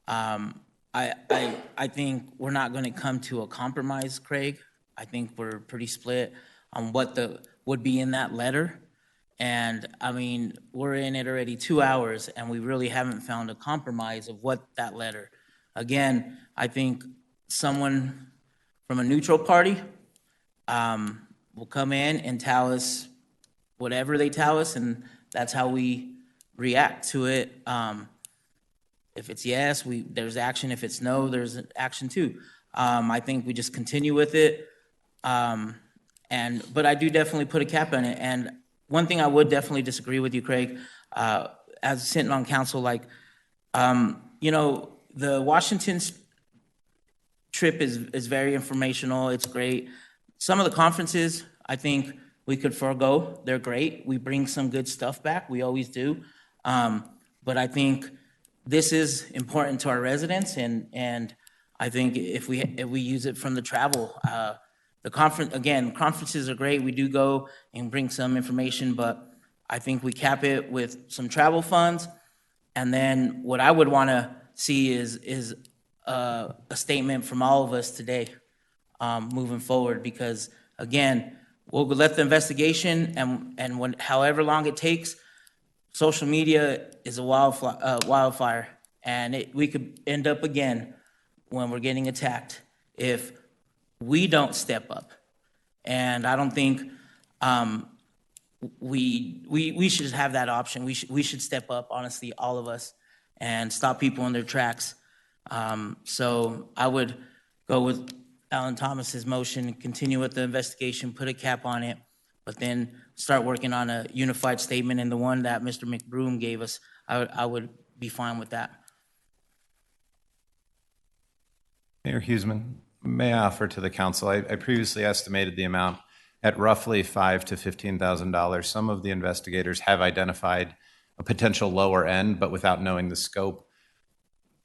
I think we're not going to come to a compromise, Craig. I think we're pretty split on what would be in that letter. And I mean, we're in it already 2 hours and we really haven't found a compromise of what that letter. Again, I think someone from a neutral party will come in and tell us whatever they tell us, and that's how we react to it. If it's yes, there's action. If it's no, there's action too. I think we just continue with it. But I do definitely put a cap on it. And one thing I would definitely disagree with you, Craig, as sitting on council, the Washington trip is very informational. It's great. Some of the conferences, I think we could forego. They're great. We bring some good stuff back. We always do. But I think this is important to our residents, and I think if we use it from the travel, conferences are great. We do go and bring some information, but I think we cap it with some travel funds. And then what I would want to see is a statement from all of us today moving forward, because again, we'll let the investigation and however long it takes. Social media is a wildfire, and we could end up again when we're getting attacked if we don't step up. And I don't think we should have that option. We should step up, honestly, all of us, and stop people in their tracks. So I would go with Alan Thomas's motion, continue with the investigation, put a cap on it, but then start working on a unified statement. And the one that Mr. McBroom gave us, I would be fine with that. Mayor Huseman, may I offer to the council, I previously estimated the amount at roughly $5,000 to $15,000. Some of the investigators have identified a potential lower end, but without knowing the scope.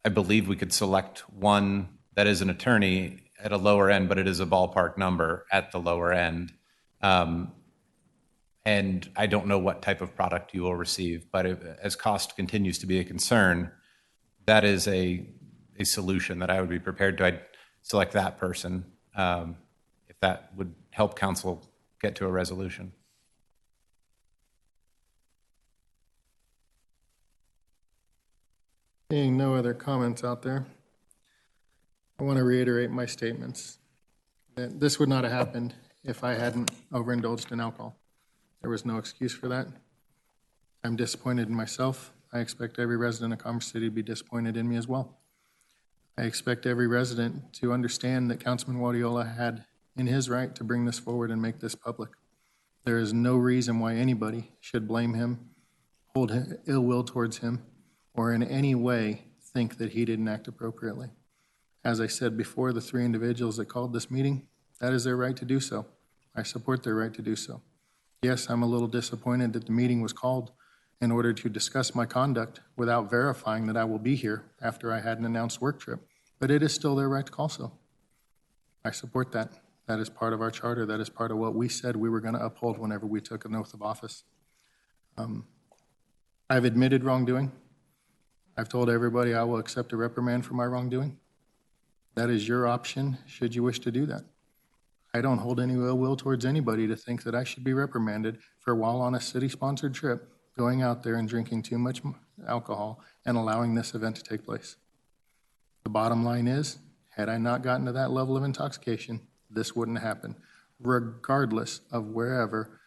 I believe we could select one that is an attorney at a lower end, but it is a ballpark number at the lower end. And I don't know what type of product you will receive, but as cost continues to be a concern, that is a solution that I would be prepared to. I'd select that person if that would help council get to a resolution. Seeing no other comments out there, I want to reiterate my statements. That this would not have happened if I hadn't overindulged in alcohol. There was no excuse for that. I'm disappointed in myself. I expect every resident of Commerce City to be disappointed in me as well. I expect every resident to understand that Councilman Guardiola had in his right to bring this forward and make this public. There is no reason why anybody should blame him, hold ill will towards him, or in any way think that he didn't act appropriately. As I said before, the 3 individuals that called this meeting, that is their right to do so. I support their right to do so. Yes, I'm a little disappointed that the meeting was called in order to discuss my conduct without verifying that I will be here after I had an announced work trip, but it is still their right to call so. I support that. That is part of our charter. That is part of what we said we were going to uphold whenever we took an oath of office. I've admitted wrongdoing. I've told everybody I will accept a reprimand for my wrongdoing. That is your option, should you wish to do that. I don't hold any ill will towards anybody to think that I should be reprimanded for, while on a city-sponsored trip, going out there and drinking too much alcohol and allowing this event to take place. The bottom line is, had I not gotten to that level of intoxication, this wouldn't happen, regardless of wherever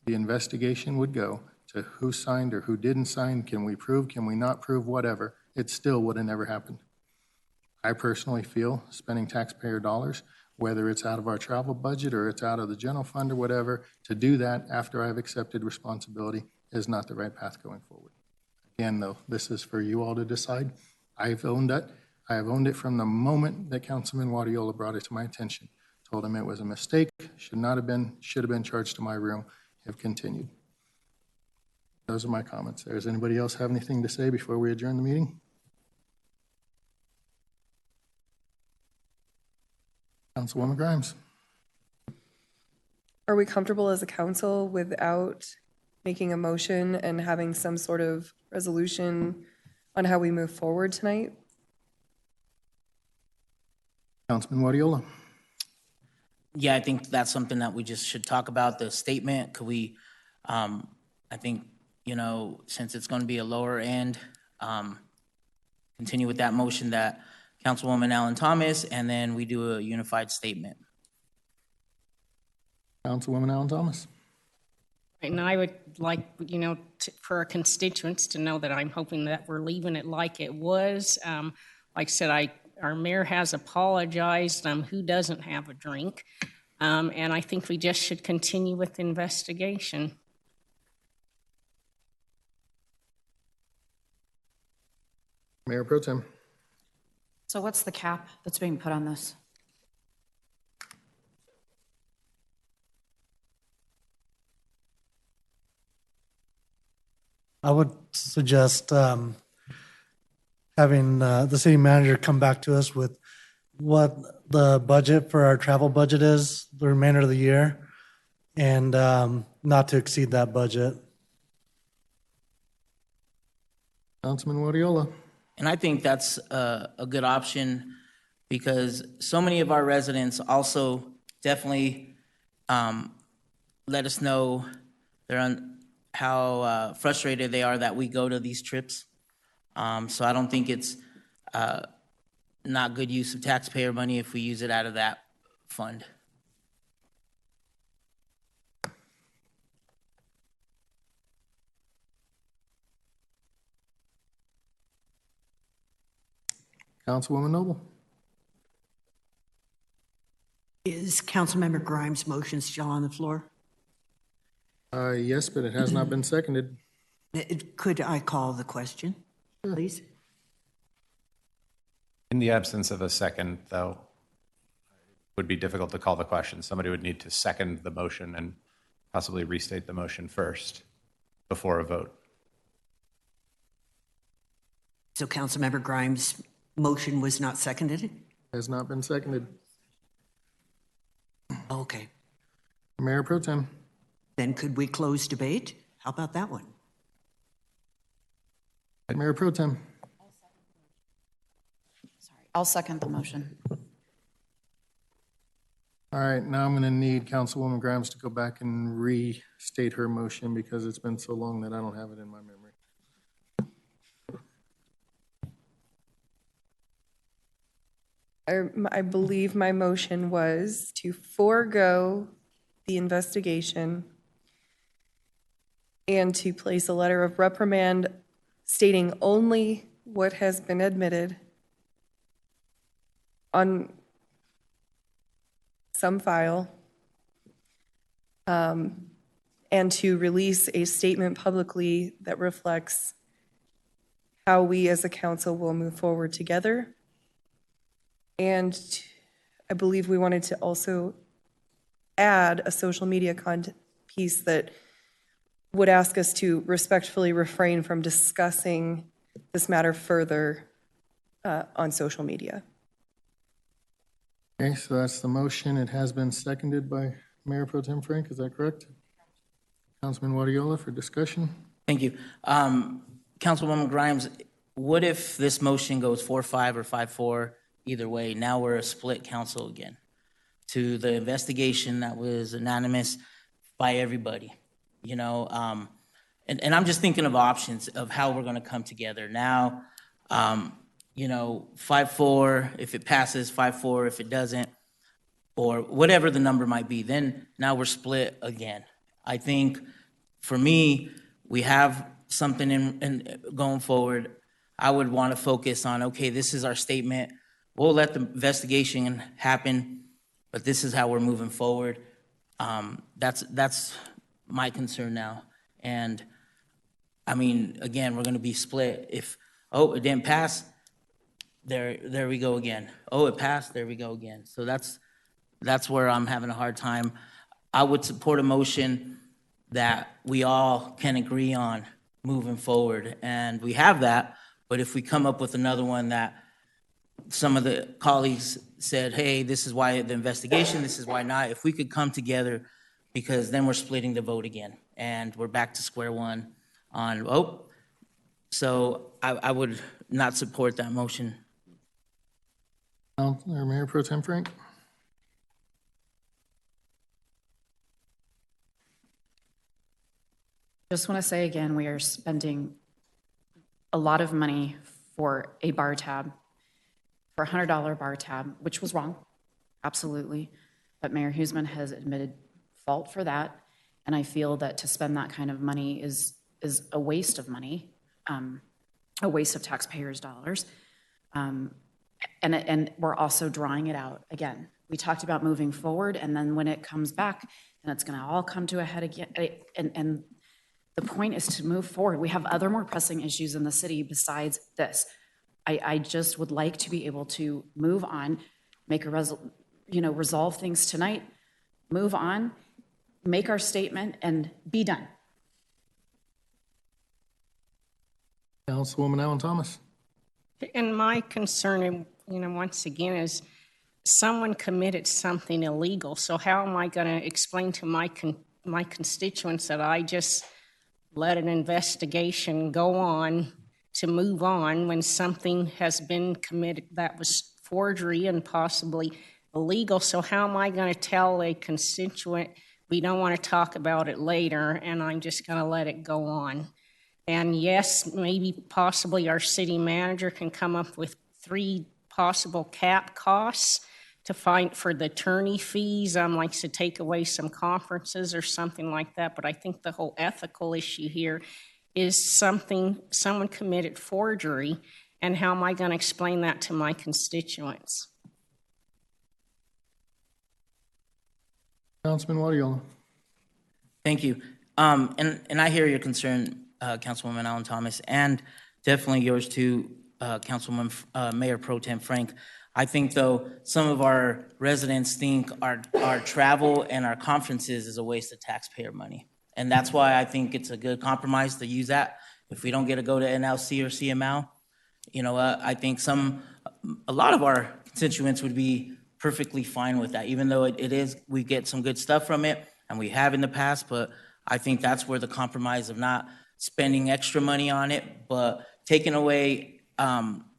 the investigation would go to who signed or who didn't sign, can we prove, can we not prove, whatever, it still would have never happened. I personally feel spending taxpayer dollars, whether it's out of our travel budget or it's out of the general fund or whatever, to do that after I've accepted responsibility is not the right path going forward. Again, though, this is for you all to decide. I've owned it. I have owned it from the moment that Councilman Guardiola brought it to my attention. Told him it was a mistake, should have been charged to my room, have continued. Those are my comments there. Does anybody else have anything to say before we adjourn the meeting? Councilwoman Grimes. Are we comfortable as a council without making a motion and having some sort of resolution on how we move forward tonight? Councilman Guardiola. Yeah, I think that's something that we just should talk about, the statement. Could we, I think, since it's going to be a lower end, continue with that motion that Councilwoman Allen Thomas, and then we do a unified statement. Councilwoman Allen Thomas. And I would like, for our constituents to know that I'm hoping that we're leaving it like it was. Like I said, our mayor has apologized. Who doesn't have a drink? And I think we just should continue with the investigation. Mayor Pro Tem. So what's the cap that's being put on this? I would suggest having the city manager come back to us with what the budget for our travel budget is the remainder of the year, and not to exceed that budget. Councilman Guardiola. And I think that's a good option because so many of our residents also definitely let us know how frustrated they are that we go to these trips. So I don't think it's not good use of taxpayer money if we use it out of that fund. Councilwoman Noble. Is Councilmember Grimes' motion still on the floor? Yes, but it has not been seconded. Could I call the question, please? In the absence of a second, though, it would be difficult to call the question. Somebody would need to second the motion and possibly restate the motion first before a vote. So Councilmember Grimes' motion was not seconded? Has not been seconded. Okay. Mayor Pro Tem. Then could we close debate? How about that one? Mayor Pro Tem. Sorry, I'll second the motion. All right, now I'm going to need Councilwoman Grimes to go back and restate her motion because it's been so long that I don't have it in my memory. I believe my motion was to forego the investigation and to place a letter of reprimand stating only what has been admitted on some file, and to release a statement publicly that reflects how we as a council will move forward together. And I believe we wanted to also add a social media content piece that would ask us to respectfully refrain from discussing this matter further on social media. Okay, so that's the motion. It has been seconded by Mayor Pro Tem Frank, is that correct? Councilman Guardiola for discussion. Thank you. Councilwoman Grimes, what if this motion goes 4-5 or 5-4? Either way, now we're a split council again to the investigation that was unanimous by everybody, you know? And I'm just thinking of options of how we're gonna come together. Now, you know, 5-4, if it passes, 5-4, if it doesn't, or whatever the number might be, then now we're split again. I think for me, we have something in going forward. I would want to focus on, okay, this is our statement. We'll let the investigation happen, but this is how we're moving forward. That's my concern now. And I mean, again, we're going to be split. If, oh, it didn't pass, there we go again. Oh, it passed, there we go again. So that's where I'm having a hard time. I would support a motion that we all can agree on moving forward. And we have that, but if we come up with another one that some of the colleagues said, hey, this is why the investigation, this is why not, if we could come together, because then we're splitting the vote again and we're back to square one on, oh, so I would not support that motion. Mayor Pro Tem Frank. Just want to say again, we are spending a lot of money for a bar tab, for a $100 bar tab, which was wrong, absolutely. But Mayor Huseman has admitted fault for that. And I feel that to spend that kind of money is a waste of money, a waste of taxpayers' dollars. And we're also drawing it out again. We talked about moving forward, and then when it comes back, then it's going to all come to a head again. And the point is to move forward. We have other more pressing issues in the city besides this. I just would like to be able to move on, make a resolve things tonight, move on, make our statement, and be done. Councilwoman Allen Thomas. And my concern, once again, is someone committed something illegal. So how am I going to explain to my constituents that I just let an investigation go on to move on when something has been committed that was forgery and possibly illegal? So how am I going to tell a constituent we don't want to talk about it later and I'm just going to let it go on? And yes, maybe possibly our city manager can come up with 3 possible cap costs to find for the attorney fees, like to take away some conferences or something like that. But I think the whole ethical issue here is someone committed forgery, and how am I going to explain that to my constituents? Councilman Guardiola. Thank you. And I hear your concern, Councilwoman Allen Thomas, and definitely yours too, Councilwoman Mayor Pro Tem Frank. I think, though, some of our residents think our travel and our conferences is a waste of taxpayer money. And that's why I think it's a good compromise to use that. If we don't get to go to NLC or CML, I think a lot of our constituents would be perfectly fine with that, even though it is, we get some good stuff from it. and we have in the past, but I think that's where the compromise of not spending extra money on it, but taking away,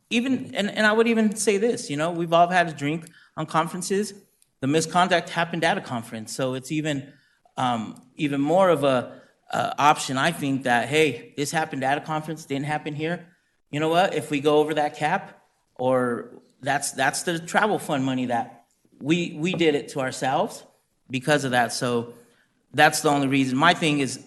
even, and I would even say this, you know, we've all had a drink on conferences. The misconduct happened at a conference, so it's even more of a option, I think, that, hey, this happened at a conference, didn't happen here. You know what, if we go over that cap, or that's the travel fund money that we did it to ourselves because of that. So that's the only reason. My thing is,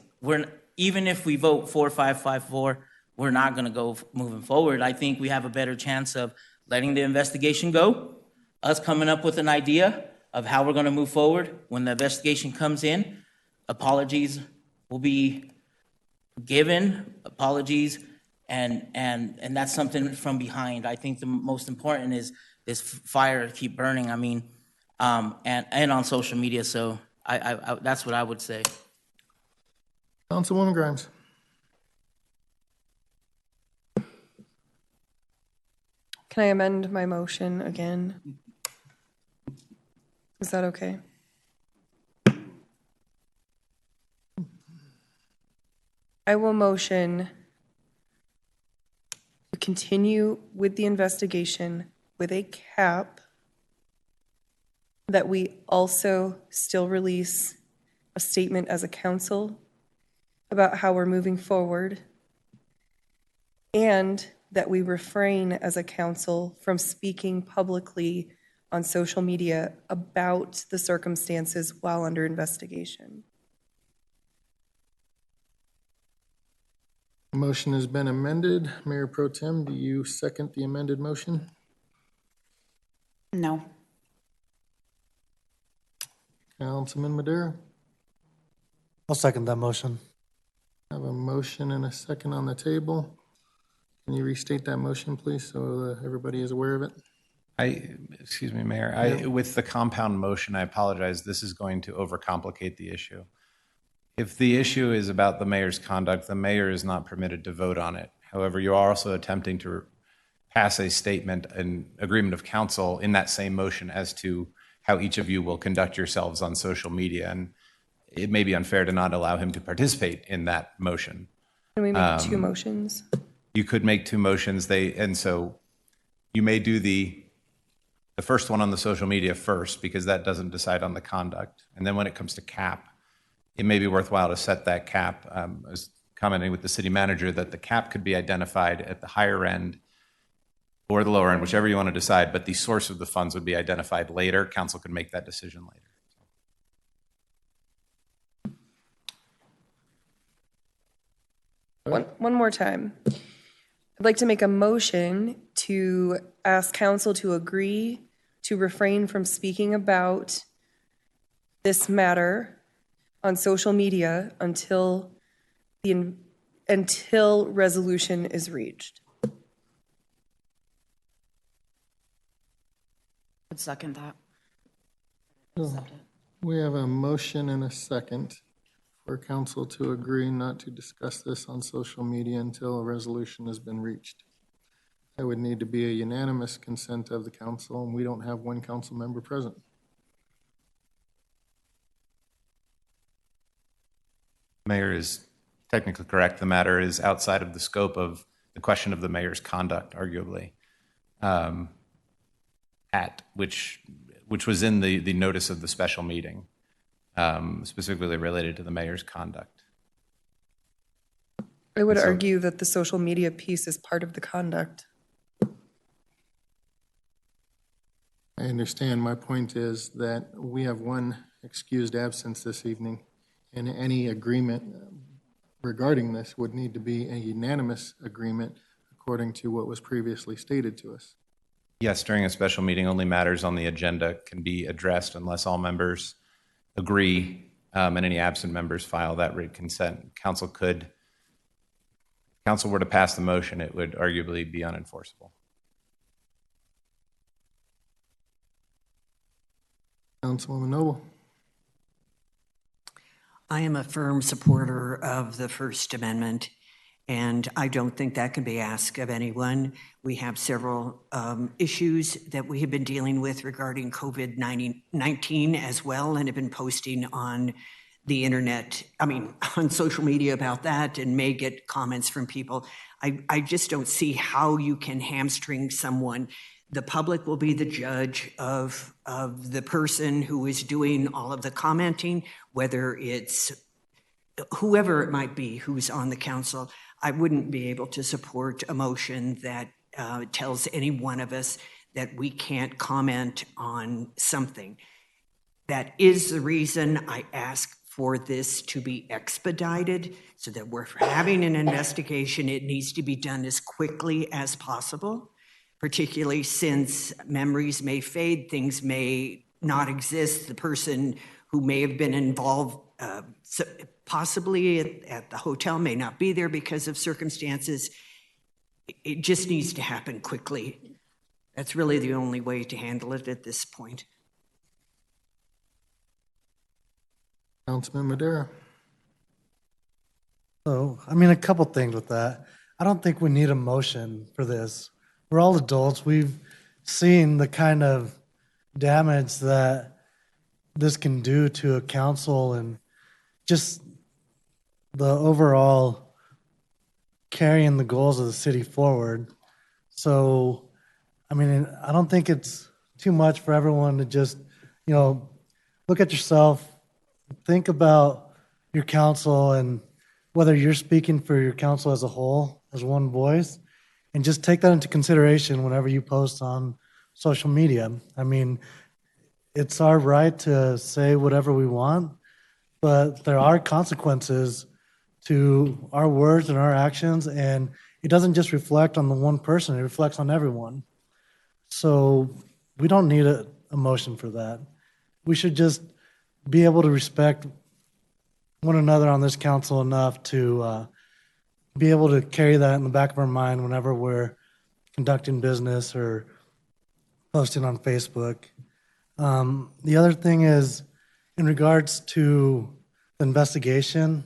even if we vote 4-5-5-4, we're not going to go moving forward. I think we have a better chance of letting the investigation go, us coming up with an idea of how we're going to move forward. When the investigation comes in, apologies will be given, and that's something from behind. I think the most important is this fire keep burning. I mean, and on social media. So I that's what I would say. Councilwoman Grimes. Can I amend my motion again? Is that okay? I will motion to continue with the investigation with a cap, that we also still release a statement as a council about how we're moving forward, and that we refrain as a council from speaking publicly on social media about the circumstances while under investigation. The motion has been amended. Mayor Pro Tem, do you second the amended motion? No. Councilman Madera? I'll second that motion. I have a motion and a second on the table. Can you restate that motion, please, so that everybody is aware of it? Excuse me, Mayor, with the compound motion, I apologize, this is going to overcomplicate the issue. If the issue is about the mayor's conduct, the mayor is not permitted to vote on it. However, you are also attempting to pass a statement, an agreement of council in that same motion as to how each of you will conduct yourselves on social media. And it may be unfair to not allow him to participate in that motion. Can we make two motions? You could make two motions. And so you may do the first one on the social media first, because that doesn't decide on the conduct. And then when it comes to cap, it may be worthwhile to set that cap. I was commenting with the city manager that the cap could be identified at the higher end or the lower end, whichever you want to decide, but the source of the funds would be identified later. Council could make that decision later. One more time. I'd like to make a motion to ask council to agree to refrain from speaking about this matter on social media until resolution is reached. I'd second that. We have a motion and a second for council to agree not to discuss this on social media until a resolution has been reached. There would need to be a unanimous consent of the council, and we don't have one council member present. Mayor is technically correct. The matter is outside of the scope of the question of the mayor's conduct, arguably, which was in the notice of the special meeting, specifically related to the mayor's conduct. I would argue that the social media piece is part of the conduct. I understand. My point is that we have one excused absence this evening, and any agreement regarding this would need to be a unanimous agreement according to what was previously stated to us. Yes, during a special meeting, only matters on the agenda can be addressed unless all members agree, and any absent members file that written consent. Council were to pass the motion, it would arguably be unenforceable. Councilwoman Noble. I am a firm supporter of the First Amendment, and I don't think that can be asked of anyone. We have several issues that we have been dealing with regarding COVID-19 as well, and have been posting on the internet, I mean, on social media about that and may get comments from people. I just don't see how you can hamstring someone. The public will be the judge of the person who is doing all of the commenting, whether it's whoever it might be who's on the council. I wouldn't be able to support a motion that tells any one of us that we can't comment on something. That is the reason I ask for this to be expedited, so that we're having an investigation. It needs to be done as quickly as possible, particularly since memories may fade, things may not exist. The person who may have been involved possibly at the hotel may not be there because of circumstances. It just needs to happen quickly. That's really the only way to handle it at this point. Councilman Madera. So, I mean, a couple things with that. I don't think we need a motion for this. We're all adults. We've seen the kind of damage that this can do to a council and just the overall carrying the goals of the city forward. So, I mean, I don't think it's too much for everyone to just, look at yourself, think about your council and whether you're speaking for your council as a whole, as one voice, and just take that into consideration whenever you post on social media. I mean, it's our right to say whatever we want, but there are consequences to our words and our actions, and it doesn't just reflect on the one person, it reflects on everyone. So we don't need a motion for that. We should just be able to respect one another on this council enough to be able to carry that in the back of our mind whenever we're conducting business or posting on Facebook. The other thing is, in regards to the investigation,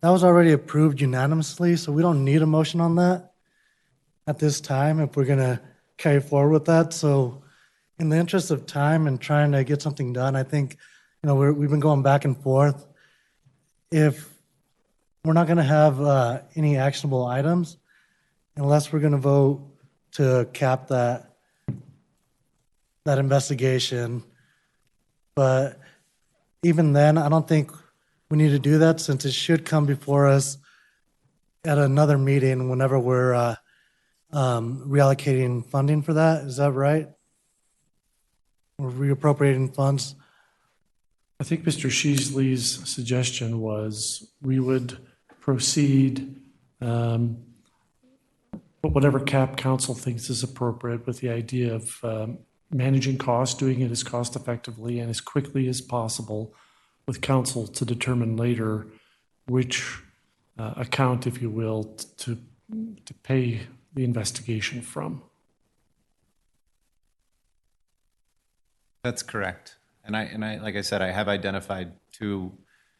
that was already approved unanimously, so we don't need a motion on that at this time if we're going to carry forward with that. So in the interest of time and trying to get something done, I think, we've been going back and forth. If we're not going to have any actionable items, unless we're going to vote to cap that investigation. But even then, I don't think we need to do that, since it should come before us at another meeting whenever we're reallocating funding for that. Is that right? We're reappropriating funds. I think Mr. Sheasley's suggestion was we would proceed, but whatever cap council thinks is appropriate, with the idea of managing costs, doing it as cost effectively and as quickly as possible, with council to determine later which account, if you will, to pay the investigation from. That's correct. And I, like I said, I have identified 2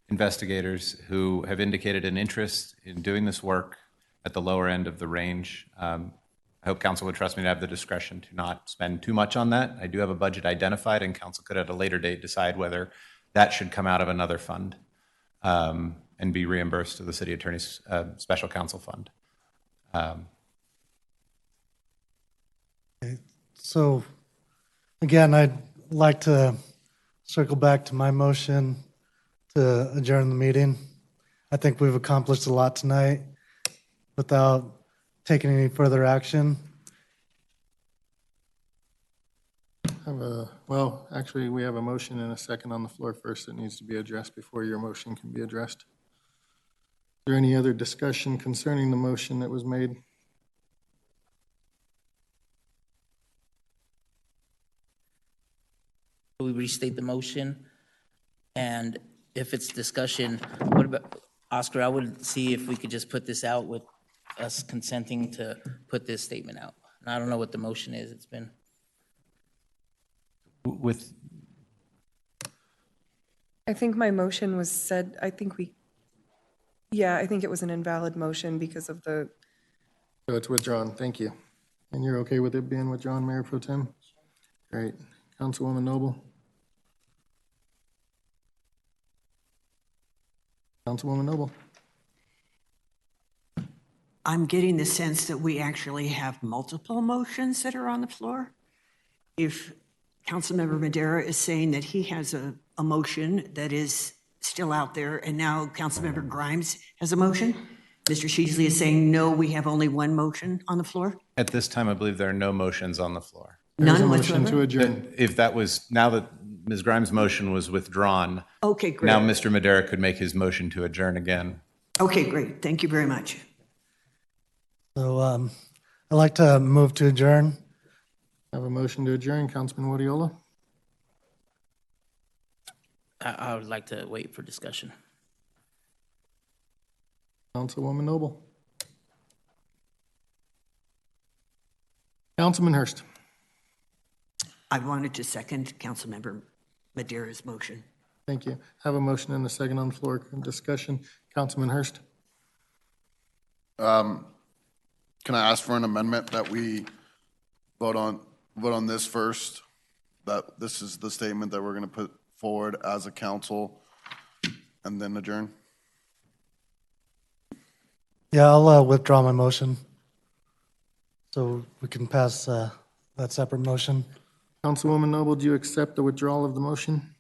investigators who have indicated an interest in doing this work at the lower end of the range. I hope council would trust me to have the discretion to not spend too much on that. I do have a budget identified, and council could at a later date decide whether that should come out of another fund and be reimbursed to the city attorney's special counsel fund. So again, I'd like to circle back to my motion to adjourn the meeting. I think we've accomplished a lot tonight without taking any further action. Well, actually, we have a motion and a second on the floor first that needs to be addressed before your motion can be addressed. Is there any other discussion concerning the motion that was made? We restate the motion, and if it's discussion, what about, Oscar, I would see if we could just put this out with us consenting to put this statement out. And I don't know what the motion is, it's been. With I think my motion was said, I think it was an invalid motion because of the, So it's withdrawn, thank you. And you're okay with it being withdrawn, Mayor Pro Tem? Great. Councilwoman Noble? Councilwoman Noble. I'm getting the sense that we actually have multiple motions that are on the floor. If Councilmember Madera is saying that he has a motion that is still out there, and now Councilmember Grimes has a motion, Mr. Sheasley is saying, no, we have only one motion on the floor? At this time, I believe there are no motions on the floor. There's a None motion to whatsoever? adjourn. If that was, now that Ms. Grimes' motion was withdrawn, Okay, now great. Mr. Madera could make his motion to adjourn again. Okay, great. Thank you very much. So I'd like to move to adjourn. Have a motion to adjourn. Councilman Wadiola. I would like to wait for discussion. Councilwoman Noble. Councilman Hurst. I wanted to second Councilmember Madera's motion. Thank you. Have a motion and a second on the floor. Discussion. Councilman Hurst. Can I ask for an amendment that we vote on this first? That this is the statement that we're going to put forward as a council and then adjourn? Yeah, I'll withdraw my motion. So we can pass that separate motion. Councilwoman Noble, do you accept the withdrawal of the motion?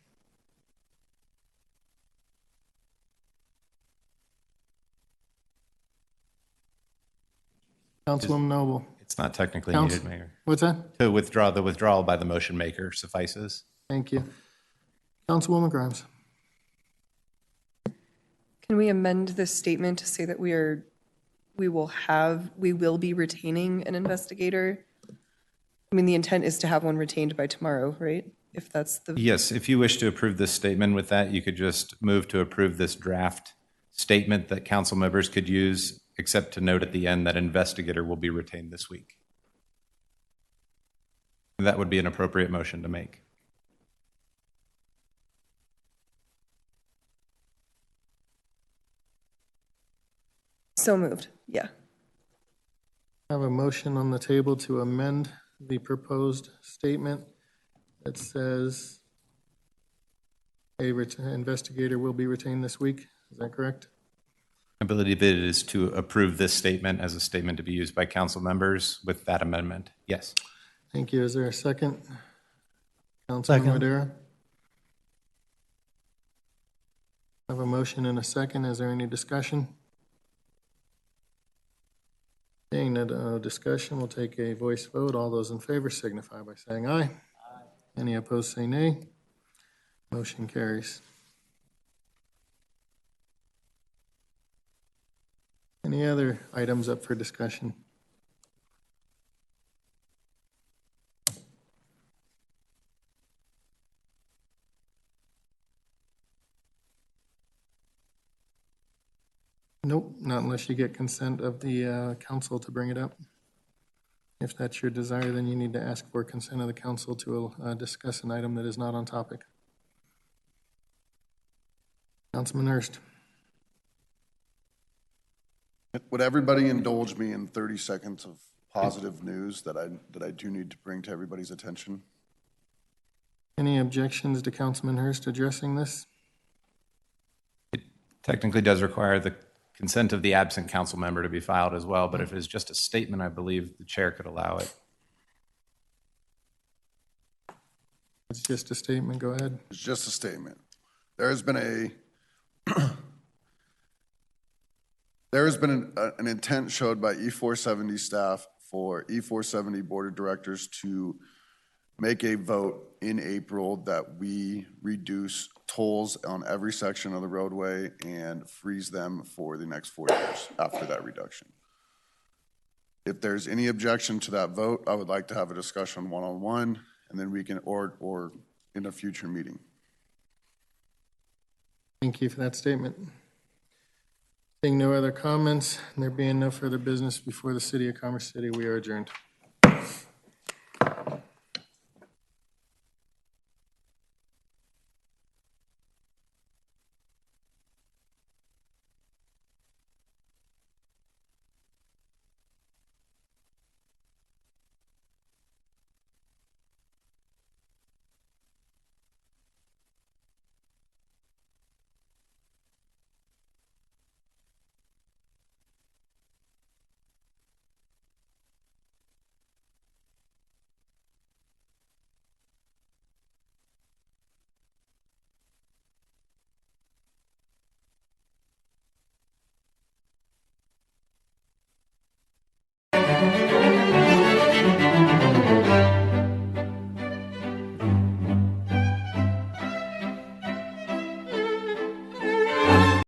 Councilwoman Noble. It's not technically Counsel- needed, Mayor. What's that? To withdraw, the withdrawal by the motion maker suffices. Thank you. Councilwoman Grimes. Can we amend this statement to say that we will be retaining an investigator? I mean, the intent is to have one retained by tomorrow, right? If that's the, Yes, if you wish to approve this statement with that, you could just move to approve this draft statement that council members could use, except to note at the end that investigator will be retained this week. That would be an appropriate motion to make. so moved, yeah. I have a motion on the table to amend the proposed statement that says investigator will be retained this week. Is that correct? I believe it is to approve this statement as a statement to be used by council members with that amendment. Yes. Thank you. Is there a second? Councilman Second. Madera? I have a motion and a second. Is there any discussion? Seeing no discussion, we'll take a voice vote. All those in favor signify by saying aye. Any opposed, say nay. Motion carries. Any other items up for discussion? Nope, not unless you get consent of the council to bring it up. If that's your desire, then you need to ask for consent of the council to discuss an item that is not on topic. Councilman Hurst. Would everybody indulge me in 30 seconds of positive news that I do need to bring to everybody's attention? Any objections to Councilman Hurst addressing this? Technically does require the consent of the absent council member to be filed as well, but if it is just a statement, I believe the chair could allow it. It's just a statement. Go ahead. It's just a statement. There has been an intent showed by E470 staff for E470 Board of Directors to make a vote in April that we reduce tolls on every section of the roadway and freeze them for the next 4 years after that reduction. If there's any objection to that vote, I would like to have a discussion one-on-one, and then we can, or in a future meeting. Thank you for that statement. Seeing no other comments, and there being no further business before the City of Commerce City, we are adjourned.